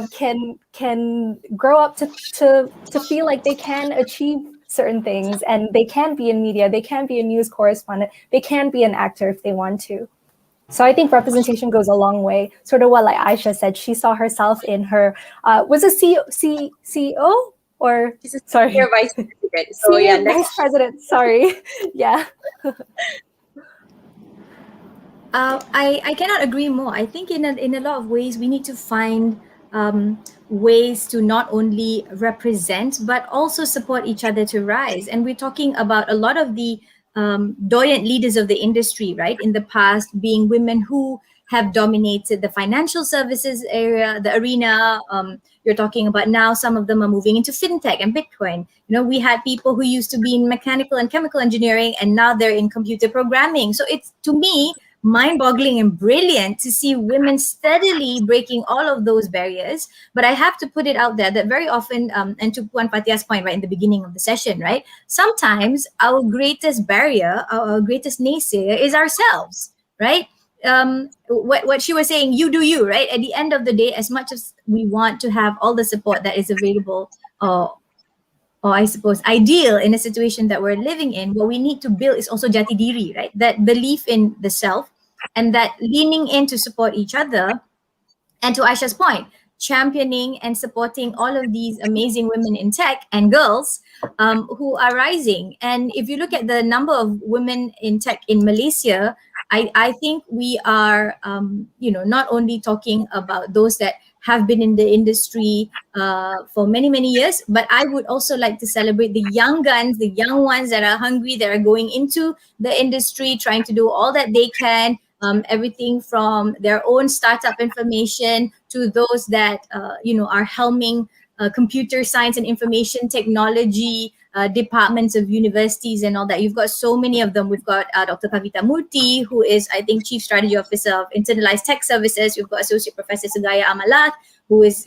can grow up to feel like they can achieve certain things, and they can be in media, they can be a news correspondent, they can be an actor if they want to. So I think representation goes a long way. Sort of what like Aisha said, she saw herself in her, was a CEO or sorry, Senior Vice President. So Senior Vice President. Sorry, yeah. I cannot agree more. I think in a lot of ways we need to find ways to not only represent but also support each other to rise. And we're talking about a lot of the dominant leaders of the industry, right? In the past, being women who have dominated the financial services area, the arena. You're talking about now, some of them are moving into fintech and Bitcoin. We had people who used to be in mechanical and chemical engineering, and now they're in computer programming. So it's, to me, mind-boggling and brilliant to see women steadily breaking all of those barriers. But I have to put it out there that very often, and to Puan Fatia's point right in the beginning of the session, right? Sometimes our greatest barrier, our greatest naysayer is ourselves, right? What she was saying, you do you, right? At the end of the day, as much as we want to have all the support that is available, or I suppose ideal in a situation that we're living in, what we need to build is also jati diri, right? That belief in the self, and that leaning in to support each other. And to Aisha's point, championing and supporting all of these amazing women in tech and girls who are rising. And if you look at the number of women in tech in Malaysia, I think we are, not only talking about those that have been in the industry for many, many years. But I would also like to celebrate the young guns, the young ones that are hungry, that are going into the industry, trying to do all that they can. Everything from their own startup information to those that are helming computer science and information technology departments of universities and all that. You've got so many of them. We've got Dr. Kavita Murthy, who is, I think, Chief Strategy Officer of Internalized Tech Services. We've got Associate Professor Sugaya Amalat, who is,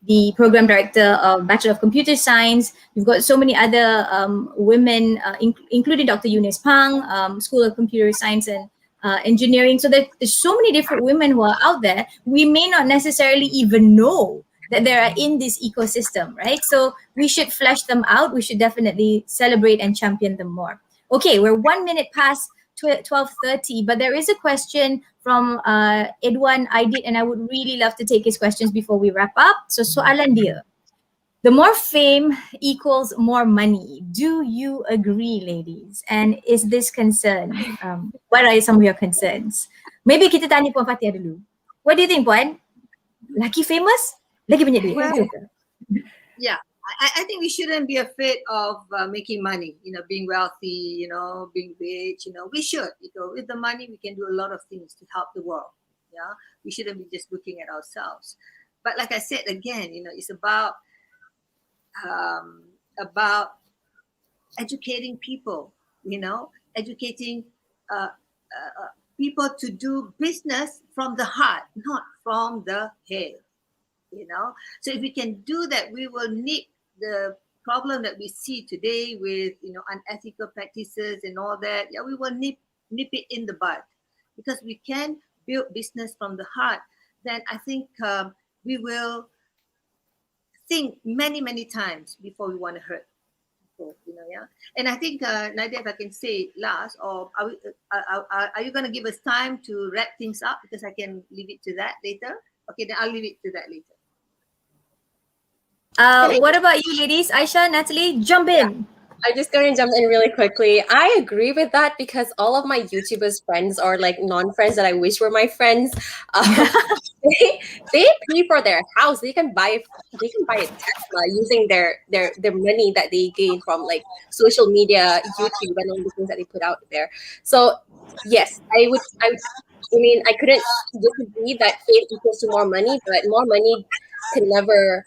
the Program Director of Bachelor of Computer Science. We've got so many other women, including Dr. Eunice Pang, School of Computer Science and Engineering. So there's so many different women who are out there. We may not necessarily even know that they are in this ecosystem, right? So we should flesh them out. We should definitely celebrate and champion them more. Okay, we're 1 minute past 12:30, but there is a question from Edwan Aidit, and I would really love to take his questions before we wrap up. So soalan dia, the more fame equals more money. Do you agree, ladies? And is this concern? What are some of your concerns? Maybe kita tanya Puan Fatia dulu. What do you think, Puan? Laki famous? Lagi banyak duit. Well, yeah, I think we shouldn't be afraid of making money, being wealthy, being rich, we should, with the money, we can do a lot of things to help the world. Yeah, we shouldn't be just looking at ourselves. But like I said, again, it's about educating people, educating people to do business from the heart, not from the head. So if we can do that, we will nip the problem that we see today with unethical practices and all that. Yeah, we will nip it in the bud, because we can build business from the heart. Then I think we will think many times before we want to hurt people. Yeah. And I think Nadia, if I can say last, or are you going to give us time to wrap things up, because I can leave it to that later? Okay, then I'll leave it to that later. What about you, ladies? Aisha, Natalie, jump in. I'm just going to jump in really quickly. I agree with that, because all of my YouTubers friends are like non-friends that I wish were my friends. They pay for their house. They can buy a Tesla using their money that they gain from like social media, YouTube, and all the things that they put out there. So yes, I couldn't disagree that fame equals to more money, but more money can never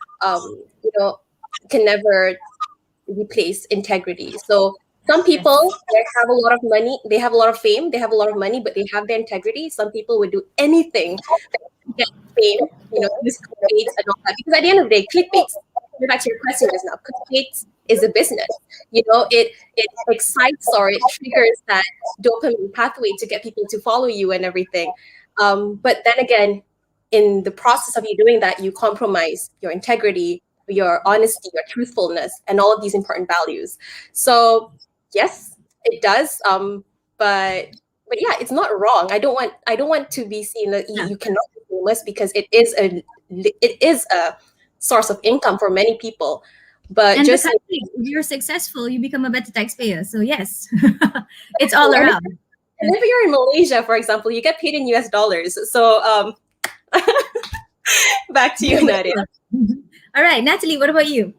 replace integrity. So some people have a lot of money, they have a lot of fame, they have a lot of money, but they have their integrity. Some people would do anything to get fame, use clickbait and all that. Because at the end of the day, clickbait, going back to your question just now, clickbait is a business. It excites or it triggers that dopamine pathway to get people to follow you and everything. But then again, in the process of you doing that, you compromise your integrity, your honesty, your truthfulness, and all of these important values. So yes, it does. But yeah, it's not wrong. I don't want to be seen that you cannot be famous, because it is a source of income for many people. But and just if you're successful, you become a better taxpayer. So yes, it's all around. And if you're in Malaysia, for example, you get paid in US dollars. So back to you, Nadia. All right, Natalie, what about you?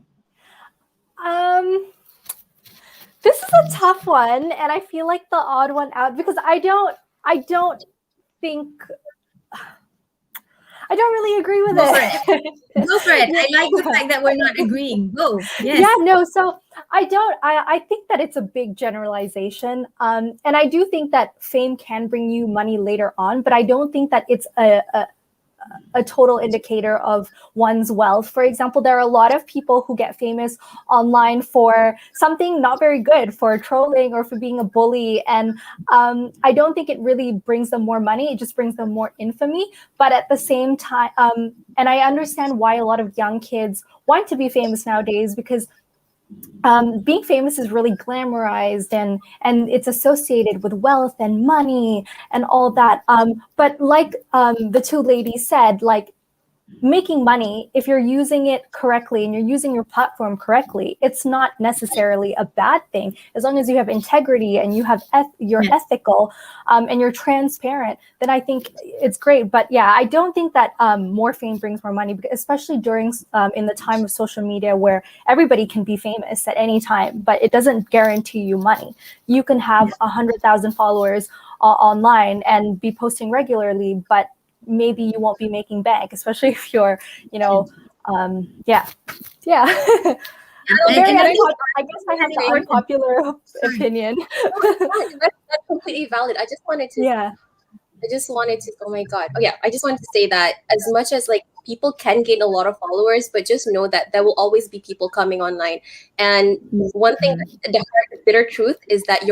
This is a tough one, and I feel like the odd one out, because I don't really agree with it. Go for it. I like the fact that we're not agreeing. Go. Yes. Yeah, no, so I think that it's a big generalization. And I do think that fame can bring you money later on, but I don't think that it's a total indicator of one's wealth. For example, there are a lot of people who get famous online for something not very good, for trolling or for being a bully. And I don't think it really brings them more money. It just brings them more infamy. But at the same time, and I understand why a lot of young kids want to be famous nowadays, because being famous is really glamorized and it's associated with wealth and money and all that. But like the two ladies said, like making money, if you're using it correctly and you're using your platform correctly, it's not necessarily a bad thing. As long as you have integrity and you have you're ethical and you're transparent, then I think it's great. But yeah, I don't think that more fame brings more money, especially during in the time of social media where everybody can be famous at any time, but it doesn't guarantee you money. You can have 100,000 followers online and be posting regularly, but maybe you won't be making bank, especially if you're, yeah. I guess I have the unpopular opinion. That's completely valid. I just wanted to, oh my God. Oh yeah, I just wanted to say that as much as like people can gain a lot of followers, but just know that there will always be people coming online. And one thing, the bitter truth is that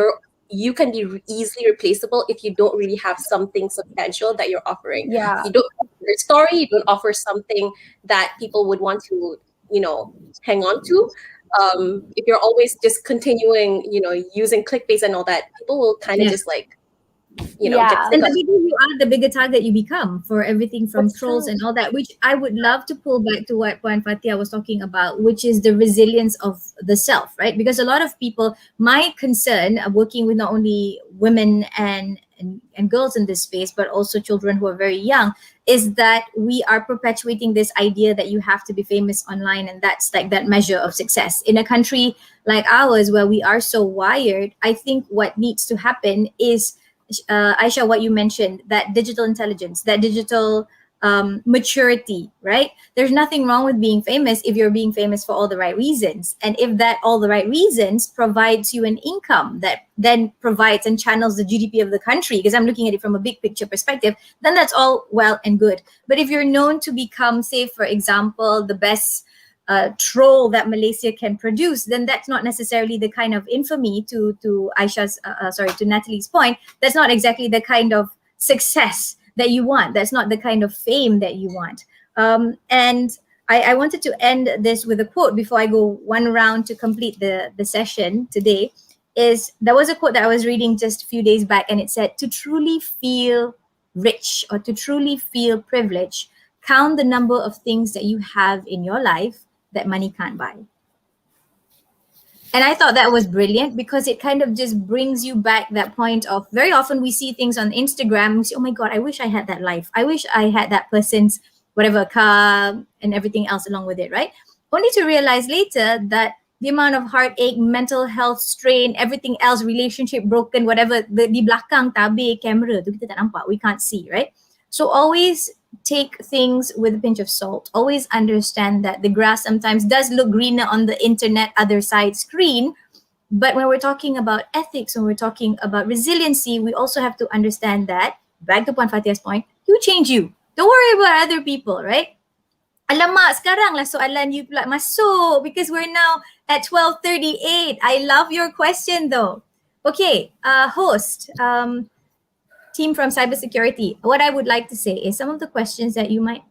you can be easily replaceable if you don't really have something substantial that you're offering. Yeah. You don't offer a story, you don't offer something that people would want to, hang on to. If you're always just continuing, using clickbait and all that, people will kind of just like, and the bigger you are, the bigger target you become for everything from trolls and all that, which I would love to pull back to what Puan Fatia was talking about, which is the resilience of the self, right? Because a lot of people, my concern of working with not only women and girls in this space, but also children who are very young, is that we are perpetuating this idea that you have to be famous online, and that's like that measure of success. In a country like ours, where we are so wired, I think what needs to happen is Aisha, what you mentioned, that digital intelligence, that digital maturity, right? There's nothing wrong with being famous if you're being famous for all the right reasons. And if that all the right reasons provides you an income that then provides and channels the GDP of the country, because I'm looking at it from a big picture perspective, then that's all well and good. But if you're known to become, say, for example, the best troll that Malaysia can produce, then that's not necessarily the kind of infamy, to Aisha's to Natalie's point, that's not exactly the kind of success that you want. That's not the kind of fame that you want. And I wanted to end this with a quote before I go one round to complete the session today. There was a quote that I was reading just a few days back, and it said, to truly feel rich or to truly feel privileged, count the number of things that you have in your life that money can't buy. And I thought that was brilliant, because it kind of just brings you back that point of, very often we see things on Instagram, we say, oh my God, I wish I had that life. I wish I had that person's whatever car and everything else along with it, right? Only to realize later that the amount of heartache, mental health strain, everything else, relationship broken, whatever, di belakang tabir camera tu kita tak nampak, we can't see, right? So always take things with a pinch of salt. Always understand that the grass sometimes does look greener on the internet other side screen. But when we're talking about ethics, when we're talking about resiliency, we also have to understand that, back to Puan Fatia's point, you change you. Don't worry about other people, right? Alamak, sekarang lah soalan you pula masuk, because we're now at 12:38. I love your question though. Okay, host, team from cybersecurity, what I would like to say is some of the questions that you might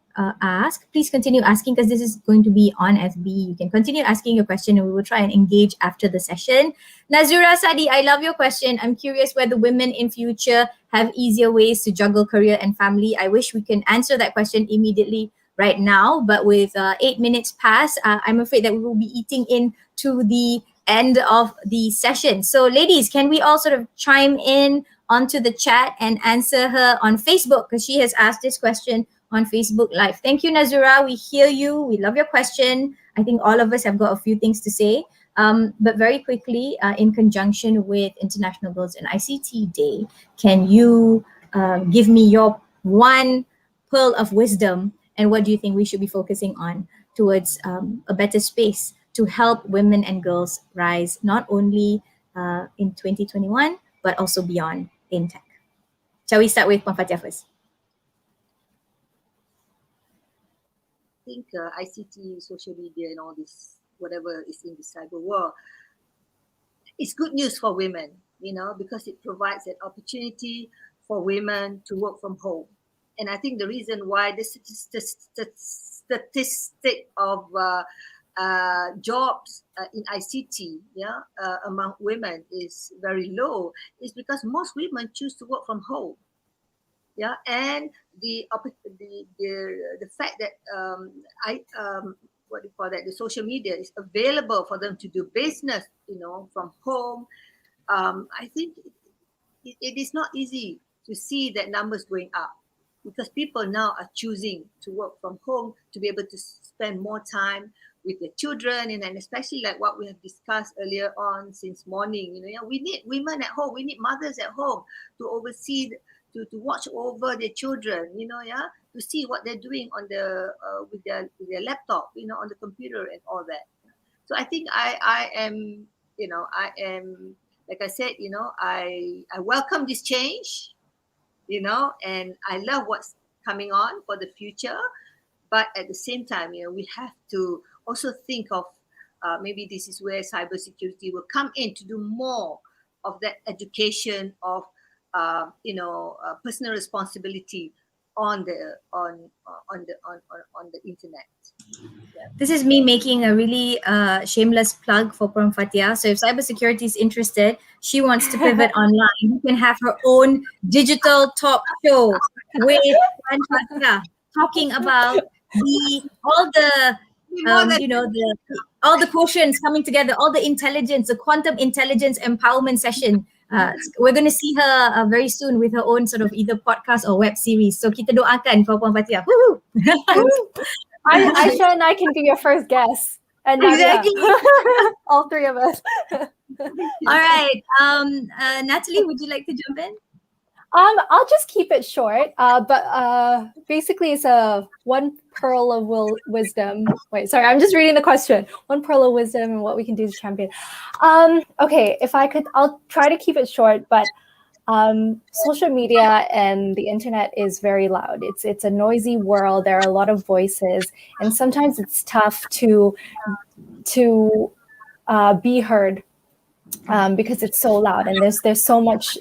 ask, please continue asking, because this is going to be on FB. You can continue asking your question and we will try and engage after the session. Nazura Sadi, I love your question. I'm curious whether women in future have easier ways to juggle career and family. I wish we can answer that question immediately right now, but with 8 minutes past, I'm afraid that we will be eating into the end of the session. So ladies, can we all sort of chime in onto the chat and answer her on Facebook, because she has asked this question on Facebook Live. Thank you, Nazura. We hear you. We love your question. I think all of us have got a few things to say. But very quickly, in conjunction with International Girls in ICT Day, can you give me your one pearl of wisdom, and what do you think we should be focusing on towards a better space to help women and girls rise, not only in 2021, but also beyond in tech? Shall we start with Puan Fatia first? I think ICT, social media and all this, whatever is in the cyber world, it's good news for women, because it provides an opportunity for women to work from home. And I think the reason why the statistic of jobs in ICT among women is very low is because most women choose to work from home. And the fact that what do you call that? The social media is available for them to do business, from home. I think it is not easy to see that numbers going up, because people now are choosing to work from home to be able to spend more time with their children, and especially like what we have discussed earlier on since morning. We need women at home, we need mothers at home to oversee, to watch over their children. To see what they're doing on the with their laptop, on the computer and all that. So I think I am, like I said, I welcome this change, and I love what's coming on for the future. But at the same time, we have to also think of maybe this is where cybersecurity will come in to do more of that education of personal responsibility on the internet. This is me making a really shameless plug for Puan Fatia. So if cybersecurity is interested, she wants to pivot online. You can have her own digital talk show with Puan Fatia talking about all the quotients coming together, all the intelligence, the quantum intelligence empowerment session. We're going to see her very soon with her own sort of either podcast or web series. So kita doakan for Puan Fatia. Woo-hoo! Aisha and I can be your first guest. And exactly. All three of us. All right. Natalie, would you like to jump in? I'll just keep it short. But basically, it's a one pearl of wisdom. Wait, sorry, I'm just reading the question. One pearl of wisdom and what we can do to champion. Okay, if I could, I'll try to keep it short. But social media and the internet is very loud. It's a noisy world. There are a lot of voices, and sometimes it's tough to be heard because it's so loud, and there's so much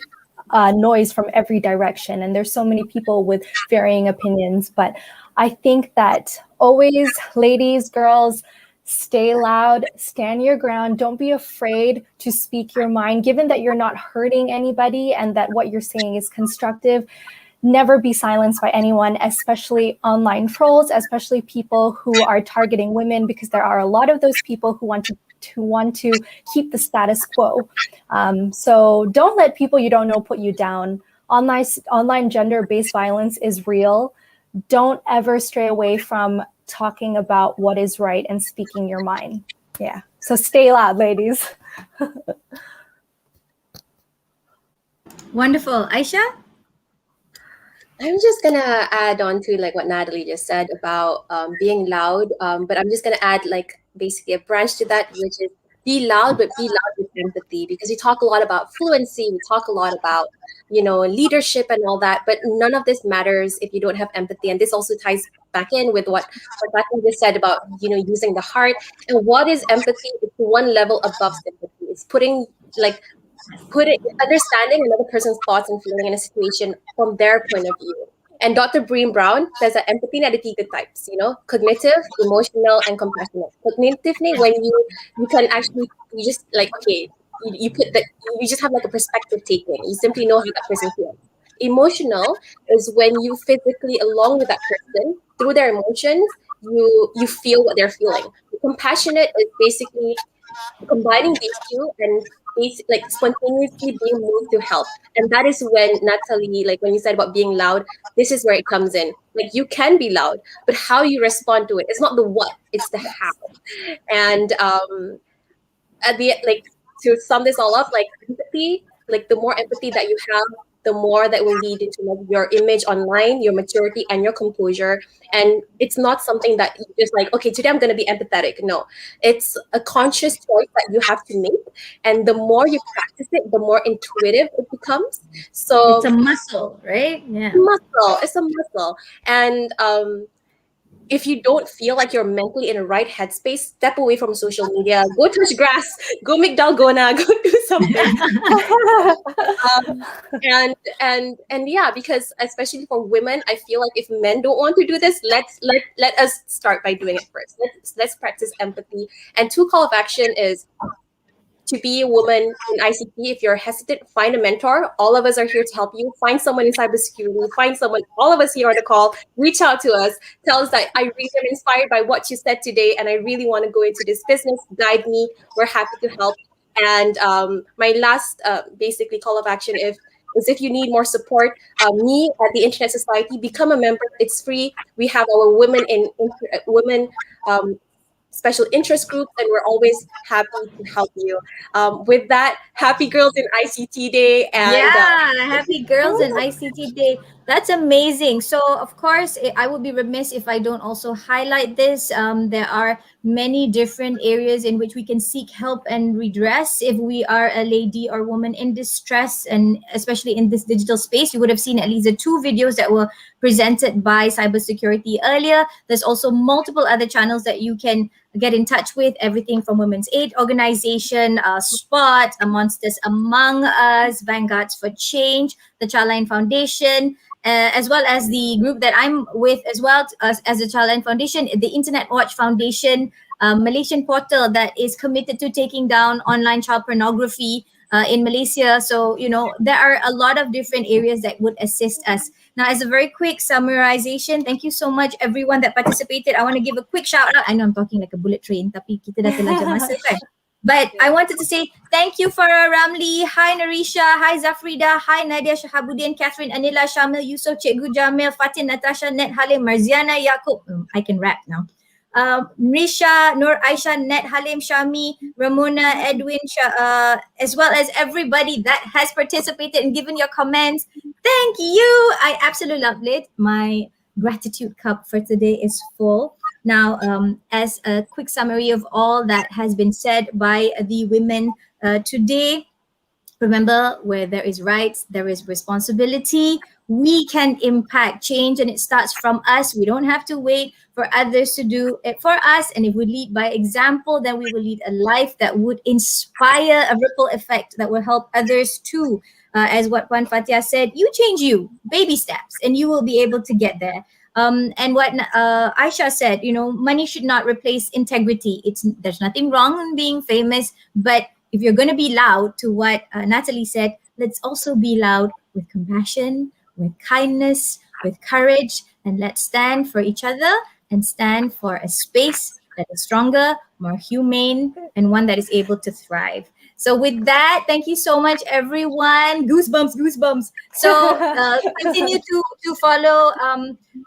noise from every direction, and there's so many people with varying opinions. But I think that always, ladies, girls, stay loud, stand your ground. Don't be afraid to speak your mind, given that you're not hurting anybody and that what you're saying is constructive. Never be silenced by anyone, especially online trolls, especially people who are targeting women, because there are a lot of those people who want to keep the status quo. So don't let people you don't know put you down. Online gender-based violence is real. Don't ever stray away from talking about what is right and speaking your mind. Yeah. So stay loud, ladies. Wonderful. Aisha? I'm just gonna add on to like what Natalie just said about being loud, but I'm just gonna add like basically a branch to that, which is be loud, but be loud with empathy, because we talk a lot about fluency, we talk a lot about leadership and all that, but none of this matters if you don't have empathy. And this also ties back in with what Natalie just said about using the heart. And what is empathy? It's one level above sympathy. It's understanding another person's thoughts and feeling in a situation from their point of view. And Dr. Bream Brown says that empathy ni ada 3 types, cognitive, emotional, and compassionate. Cognitively, when you can actually, you just like, okay, you just have like a perspective taking. You simply know how that person feels. Emotional is when you physically, along with that person, through their emotions, you feel what they're feeling. Compassionate is basically combining these two and like spontaneously being moved to help. And that is when Natalie, like when you said about being loud, this is where it comes in. Like you can be loud, but how you respond to it, it's not the what, it's the how. And to sum this all up, like empathy, like the more empathy that you have, the more that will lead into like your image online, your maturity, and your composure. And it's not something that you just like, okay, today I'm going to be empathetic. No, it's a conscious choice that you have to make. And the more you practice it, the more intuitive it becomes. So it's a muscle, right? Yeah. It's a muscle. And if you don't feel like you're mentally in the right headspace, step away from social media, go touch grass, go make dalgona, go do something. And yeah, because especially for women, I feel like if men don't want to do this, let us start by doing it first. Let's practice empathy. And 2 call of action is to be a woman in ICT, if you're hesitant, find a mentor. All of us are here to help you. Find someone in cybersecurity. Find someone. All of us here on the call. Reach out to us. Tell us that I really am inspired by what you said today, and I really want to go into this business. Guide me. We're happy to help. And my last, basically, call of action is if you need more support, me at the Internet Society, become a member. It's free. We have our women special interest groups, and we're always happy to help you. With that, happy Girls in ICT Day. And happy Girls in ICT Day. That's amazing. So, of course, I would be remiss if I don't also highlight this. There are many different areas in which we can seek help and redress if we are a lady or woman in distress, and especially in this digital space. You would have seen at least the 2 videos that were presented by cybersecurity earlier. There's also multiple other channels that you can get in touch with, everything from Women's Aid Organization, SPOT, Monsters Among Us, Vanguards for Change, the Childline Foundation, as well as the group that I'm with as well as the Childline Foundation, the Internet Watch Foundation, Malaysian portal that is committed to taking down online child pornography in Malaysia. So, there are a lot of different areas that would assist us. Now, as a very quick summarization, thank you so much everyone that participated. I want to give a quick shout out. I know I'm talking like a bullet train, tapi kita dah terlanjur masa kan. But I wanted to say thank you Farah Ramli, hi Narisha, hi Zafrida, hi Nadia Shahabuddin, Catherine, Anila, Shamil, Yusuf, Cikgu Jamil, Fatin, Natasha, Net Halim, Marziana, Yaakob. I can rap now. Risha, Nur Aisha, Net Halim, Shami, Ramona, Edwin, as well as everybody that has participated and given your comments. Thank you. I absolutely loved it. My gratitude cup for today is full. Now, as a quick summary of all that has been said by the women today, remember, where there is rights, there is responsibility. We can impact change, and it starts from us. We don't have to wait for others to do it for us. And if we lead by example, then we will lead a life that would inspire a ripple effect that will help others too. As what Puan Fatia said, you change you, baby steps, and you will be able to get there. And what Aisha said, money should not replace integrity. There's nothing wrong in being famous, but if you're going to be loud, to what Natalie said, let's also be loud with compassion, with kindness, with courage, and let's stand for each other and stand for a space that is stronger, more humane, and one that is able to thrive. So with that, thank you so much, everyone. Goosebumps. So continue to follow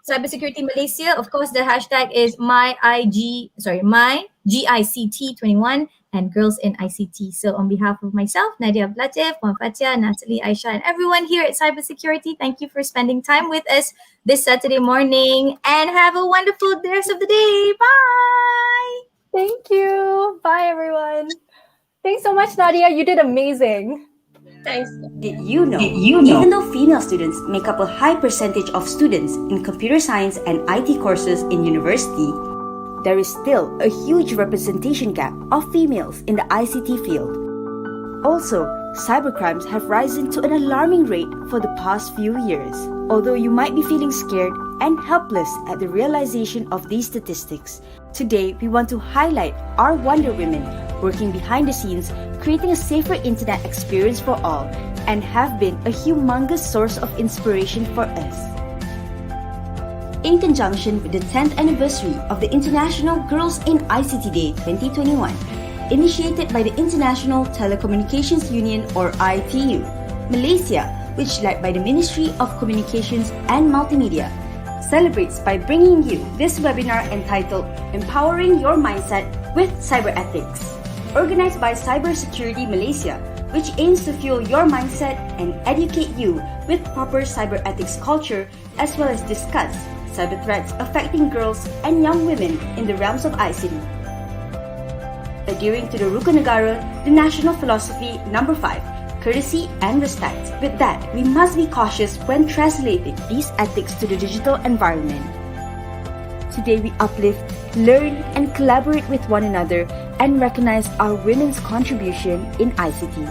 Cybersecurity Malaysia. Of course, the hashtag is MyGICT21 and Girls in ICT. So on behalf of myself, Nadia Blatif, Puan Fatia, Natalie, Aisha, and everyone here at Cybersecurity, thank you for spending time with us this Saturday morning, and have a wonderful rest of the day. Bye. Thank you. Bye, everyone. Thanks so much, Nadia. You did amazing. Thanks. Did you know, even though female students make up a high percentage of students in computer science and IT courses in university, there is still a huge representation gap of females in the ICT field. Also, cybercrimes have risen to an alarming rate for the past few years. Although you might be feeling scared and helpless at the realization of these statistics, today we want to highlight our Wonder Women working behind the scenes, creating a safer internet experience for all, and have been a humongous source of inspiration for us. In conjunction with the 10th anniversary of the International Girls in ICT Day 2021, initiated by the International Telecommunications Union or ITU, Malaysia, which led by the Ministry of Communications and Multimedia, celebrates by bringing you this webinar entitled Empowering Your Mindset with Cyber Ethics, organized by Cybersecurity Malaysia, which aims to fuel your mindset and educate you with proper cyber ethics culture, as well as discuss cyber threats affecting girls and young women in the realms of ICT. Adhering to the Rukun Negara, the national philosophy number 5, courtesy and respect. With that, we must be cautious when translating these ethics to the digital environment. Today we uplift, learn, and collaborate with one another and recognize our women's contribution in ICT.